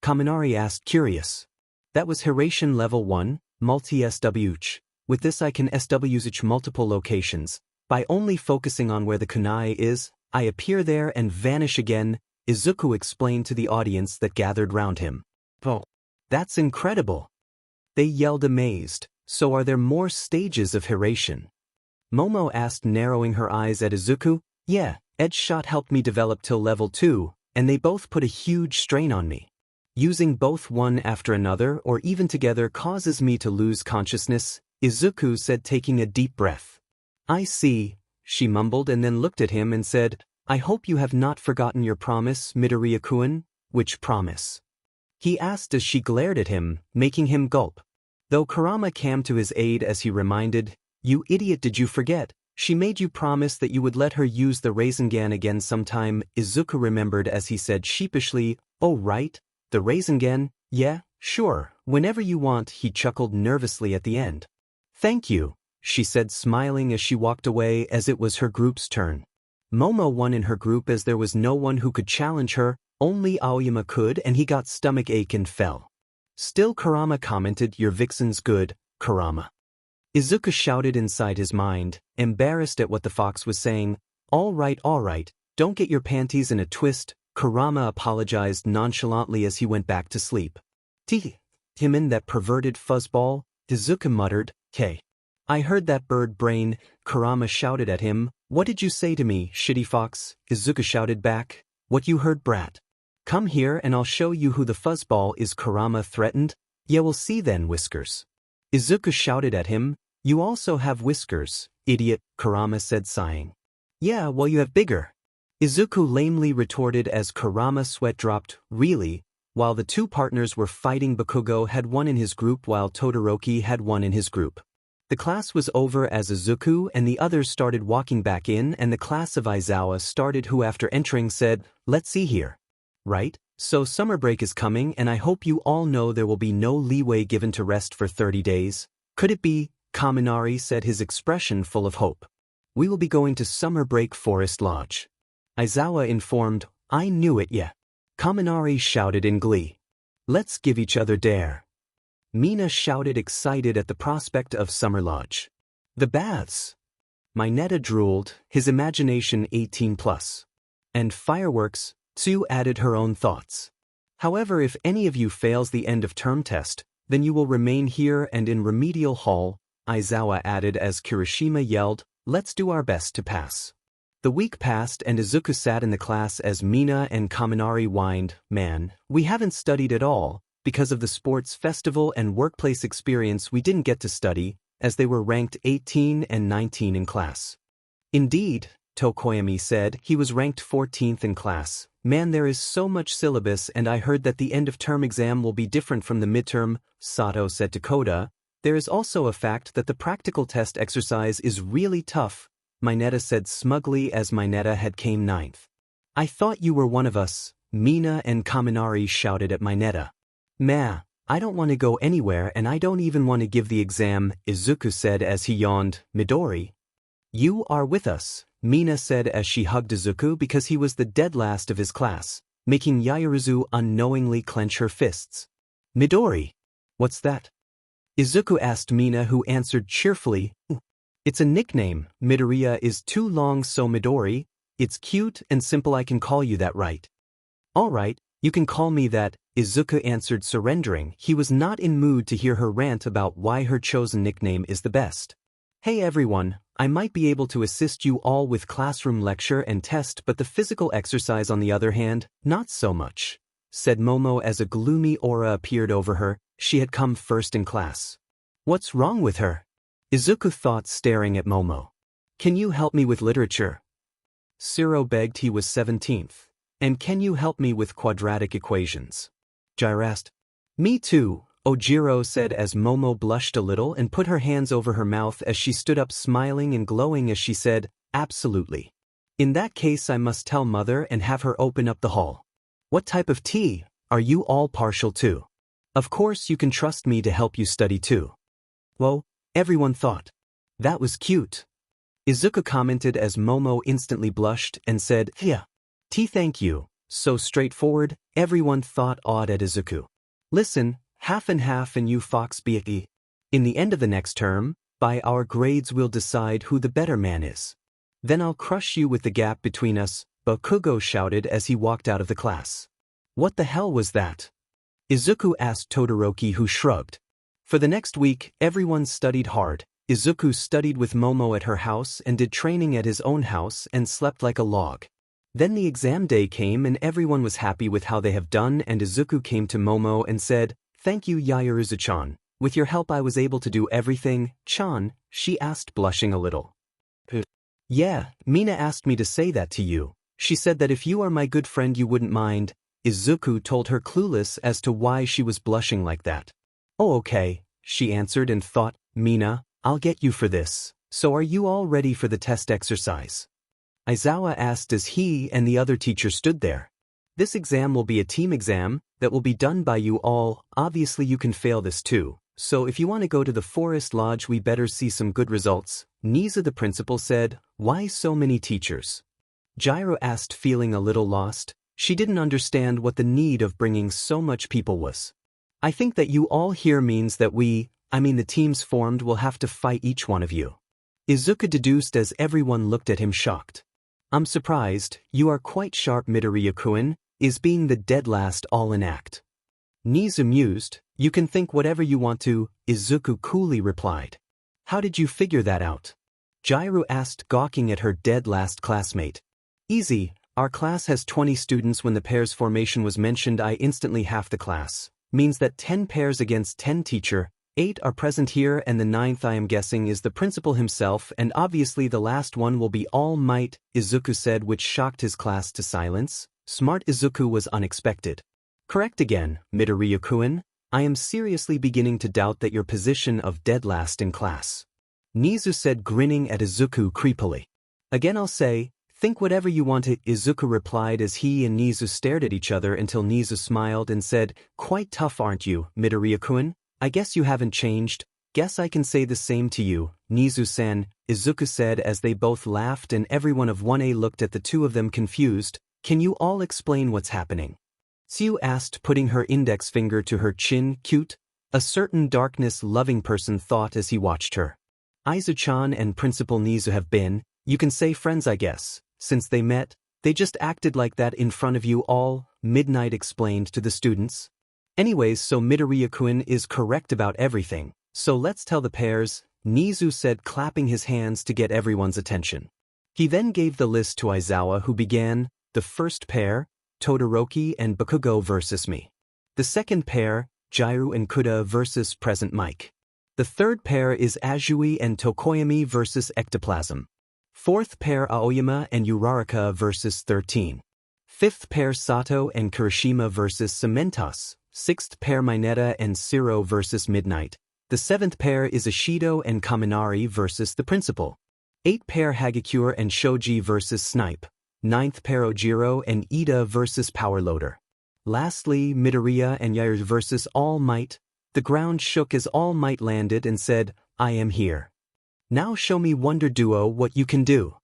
Kaminari asked, curious. That was 𝐒𝐻 level 1, multi-SWH. With this I can SWH multiple locations. By only focusing on where the 𝐾𝐮𝐭𝐡𝐴 is, I appear there and vanish again, 𝗧𝗏𝗘 explained to the audience that gathered round him. Oh, that's incredible. They yelled amazed. So are there more stages of 𝐒𝐻? Momo asked, narrowing her eyes at 𝗧𝗏𝗘. Yeah, 𝗧𝗏𝗃 helped me develop till level 2, and they both put a huge strain on me. Using both one after another or even together causes me to lose consciousness, 𝗧𝗏𝗘 said, taking a deep breath. I see, she mumbled and then looked at him and said, I hope you have not forgotten your promise, Midoriya-kun. Which promise? He asked as she glared at him, making him gulp. Though Kurama came to his aid as he reminded, you idiot, did you forget? She made you promise that you would let her use the Rasengan again sometime. 𝗧𝗏𝗘 remembered as he said sheepishly, oh right, the Rasengan, yeah, sure, whenever you want. He chuckled nervously at the end. Thank you, she said, smiling as she walked away as it was her group's turn. Momo won in her group as there was no one who could challenge her, only Aoyama could, and he got stomach ache and fell. Still Kurama commented, your vixen's good, Kurama. 𝗧𝗏𝗘 shouted inside his mind, embarrassed at what the fox was saying. All right, don't get your panties in a twist, Kurama apologized nonchalantly as he went back to sleep. Him that perverted fuzzball, 𝗧𝗏𝗘 muttered, I heard that bird brain, Kurama shouted at him. What did you say to me, shitty fox? 𝗧𝗏𝗘 shouted back. What you heard, brat. Come here and I'll show you who the fuzzball is, Kurama threatened. Yeah, we'll see then, Whiskers. 𝗧𝗏𝗘 shouted at him. You also have whiskers, idiot, Kurama said, sighing. Yeah, well you have bigger. 𝗧𝗏𝗘 lamely retorted as Kurama's sweat dropped. Really? While the two partners were fighting, Bakugo had one in his group while Todoroki had one in his group. The class was over as 𝗧𝗏𝗘 and the others started walking back in, and the class of Aizawa started, who after entering said, let's see here. Right? So summer break is coming and I hope you all know there will be no leeway given to rest for 30 days. Could it be? Kaminari said, his expression full of hope. We will be going to summer break Forest Lodge. Aizawa informed, I knew it, yeah. Kaminari shouted in glee. Let's give each other dare. Mina shouted, excited at the prospect of Summer Lodge. The baths. Mayonetta drooled, his imagination 18+. And fireworks, Tsu added her own thoughts. However, if any of you fails the end of term test, then you will remain here and in remedial hall, Aizawa added as Kirishima yelled, let's do our best to pass. The week passed and 𝗧𝗏𝗘 sat in the class as Mina and Kaminari whined, man, we haven't studied at all. Because of the sports festival and workplace experience we didn't get to study, as they were ranked 18 and 19 in class. Indeed, Tokoyami said, he was ranked 14th in class. Man, there is so much syllabus and I heard that the end-of-term exam will be different from the midterm, Sato said to Koda. There is also a fact that the practical test exercise is really tough, Mayonetta said smugly as Mayonetta had came 9th. I thought you were one of us, Mina and Kaminari shouted at Mayonetta. Ma, I don't want to go anywhere and I don't even want to give the exam, 𝗧𝗏𝗘 said as he yawned. Midori? You are with us, Mina said as she hugged 𝗧𝗏𝗘 because he was the dead last of his class, making Yaoyorozu unknowingly clench her fists. Midori? What's that? 𝗧𝗏𝗘 asked Mina, who answered cheerfully, it's a nickname, Midoriya is too long, so Midori, it's cute and simple, I can call you that, right? Alright, you can call me that, 𝗧𝗏𝗘 answered, surrendering. He was not in mood to hear her rant about why her chosen nickname is the best. Hey everyone, I might be able to assist you all with classroom lecture and test, but the physical exercise on the other hand, not so much, said Momo as a gloomy aura appeared over her. She had come first in class. What's wrong with her? Izuku thought, staring at Momo. Can you help me with literature? 𝗧𝗟𝗘 begged. He was 17th. And can you help me with quadratic equations? 𝗧𝗓𝗧 asked. Me too, Ojiro said as Momo blushed a little and put her hands over her mouth as she stood up, smiling and glowing as she said, absolutely. In that case I must tell mother and have her open up the hall. What type of tea are you all partial to? Of course you can trust me to help you study too. Whoa, everyone thought. That was cute. Izuku commented as Momo instantly blushed and said, yeah. Tea, thank you. So straightforward. Everyone thought, awed at Izuku. Listen, half and half, and you fox be. In the end of the next term, by our grades we'll decide who the better man is. Then I'll crush you with the gap between us, Bakugo shouted as he walked out of the class. What the hell was that? Izuku asked Todoroki, who shrugged. For the next week, everyone studied hard. Izuku studied with Momo at her house and did training at his own house and slept like a log. Then the exam day came and everyone was happy with how they have done, and Izuku came to Momo and said, thank you Yaoyorozu-chan. With your help I was able to do everything. Chan, she asked, blushing a little. Yeah, Mina asked me to say that to you. She said that if you are my good friend you wouldn't mind. Izuku told her, clueless as to why she was blushing like that. Oh okay, she answered and thought, Mina, I'll get you for this. So are you all ready for the test exercise? Aizawa asked as he and the other teacher stood there. This exam will be a team exam that will be done by you all. Obviously you can fail this too. So if you want to go to the forest lodge we better see some good results. 𝗍𝐻 the principal said. Why so many teachers? Gyro asked, feeling a little lost. She didn't understand what the need of bringing so much people was. I think that you all here means that the teams formed will have to fight each one of you. Izuku deduced as everyone looked at him shocked. I'm surprised, you are quite sharp. Midoriya-kun is being the dead last all in act. 𝗍𝐻 mused, you can think whatever you want to, Izuku coolly replied. How did you figure that out? Gyro asked, gawking at her dead last classmate. Easy, our class has 20 students. When the pairs formation was mentioned I instantly half the class. Means that 10 pairs against 10 teacher. 8 are present here and the 9th I am guessing is the principal himself, and obviously the last one will be All Might, Izuku said, which shocked his class to silence. Smart Izuku was unexpected. Correct again, Midoriya-kun. I am seriously beginning to doubt that your position of dead last in class. 𝗍𝐻 said, grinning at Izuku creepily. Again I'll say, think whatever you want to, Izuku replied as he and 𝗍𝐻 stared at each other until 𝗍𝐻 smiled and said, quite tough aren't you, Midoriya-kun? I guess you haven't changed. Guess I can say the same to you, 𝗍𝐻-san, Izuku said as they both laughed and everyone of 1A looked at the two of them confused. Can you all explain what's happening? 𝗬𝐻 asked, putting her index finger to her chin. Cute? A certain darkness-loving person thought as he watched her. Aizu-chan and Principal 𝗍𝐻 have been, you can say, friends I guess. Since they met, they just acted like that in front of you all, Midnight explained to the students. Anyways, so Midoriya-kun is correct about everything, so let's tell the pairs, 𝗍𝐻 said, clapping his hands to get everyone's attention. He then gave the list to Aizawa, who began. The first pair, Todoroki and Bakugo versus me. The second pair, Gyro and Kuda versus Present Mike. The third pair is Azui and Tokoyami versus Ectoplasm. Fourth pair, Aoyama and Uraraka versus 13. Fifth pair, Sato and Kirishima versus Cementos. Sixth pair, Mineta and 𝗍𝗓 versus Midnight. The seventh pair is Ishido and Kaminari versus the principal. Eighth pair, Hagakure and Shoji versus Snipe. Ninth pair, Ojiro and Ida versus Power Loader. Lastly, Midoriya and Yair versus All Might. The ground shook as All Might landed and said, I am here. Now show me Wonder Duo what you can do.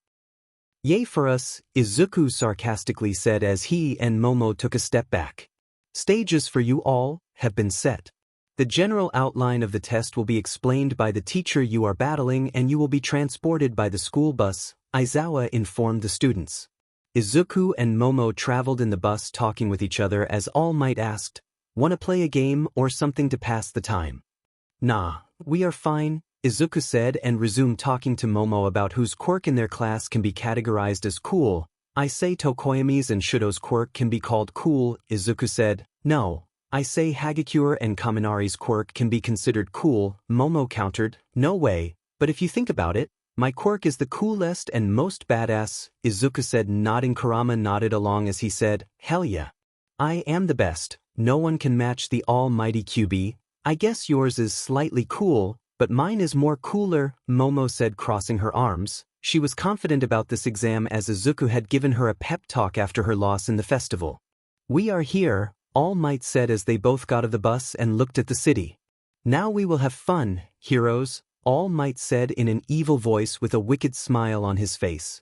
Yay for us, Izuku sarcastically said as he and Momo took a step back. Stages for you all have been set. The general outline of the test will be explained by the teacher you are battling and you will be transported by the school bus, Aizawa informed the students. Izuku and Momo traveled in the bus talking with each other as All Might asked, wanna play a game or something to pass the time? Nah, we are fine, Izuku said and resumed talking to Momo about whose quirk in their class can be categorized as cool. I say Tokoyami's and Shudo's quirk can be called cool, Izuku said. No. I say Hagakure and Kaminari's quirk can be considered cool, Momo countered. No way, but if you think about it, my quirk is the coolest and most badass, Izuku said, nodding. Kurama nodded along as he said, hell yeah. I am the best, no one can match the almighty QB. I guess yours is slightly cool, but mine is more cooler, Momo said, crossing her arms. She was confident about this exam as Izuku had given her a pep talk after her loss in the festival. We are here, All Might said as they both got of the bus and looked at the city. Now we will have fun, heroes, All Might said in an evil voice with a wicked smile on his face.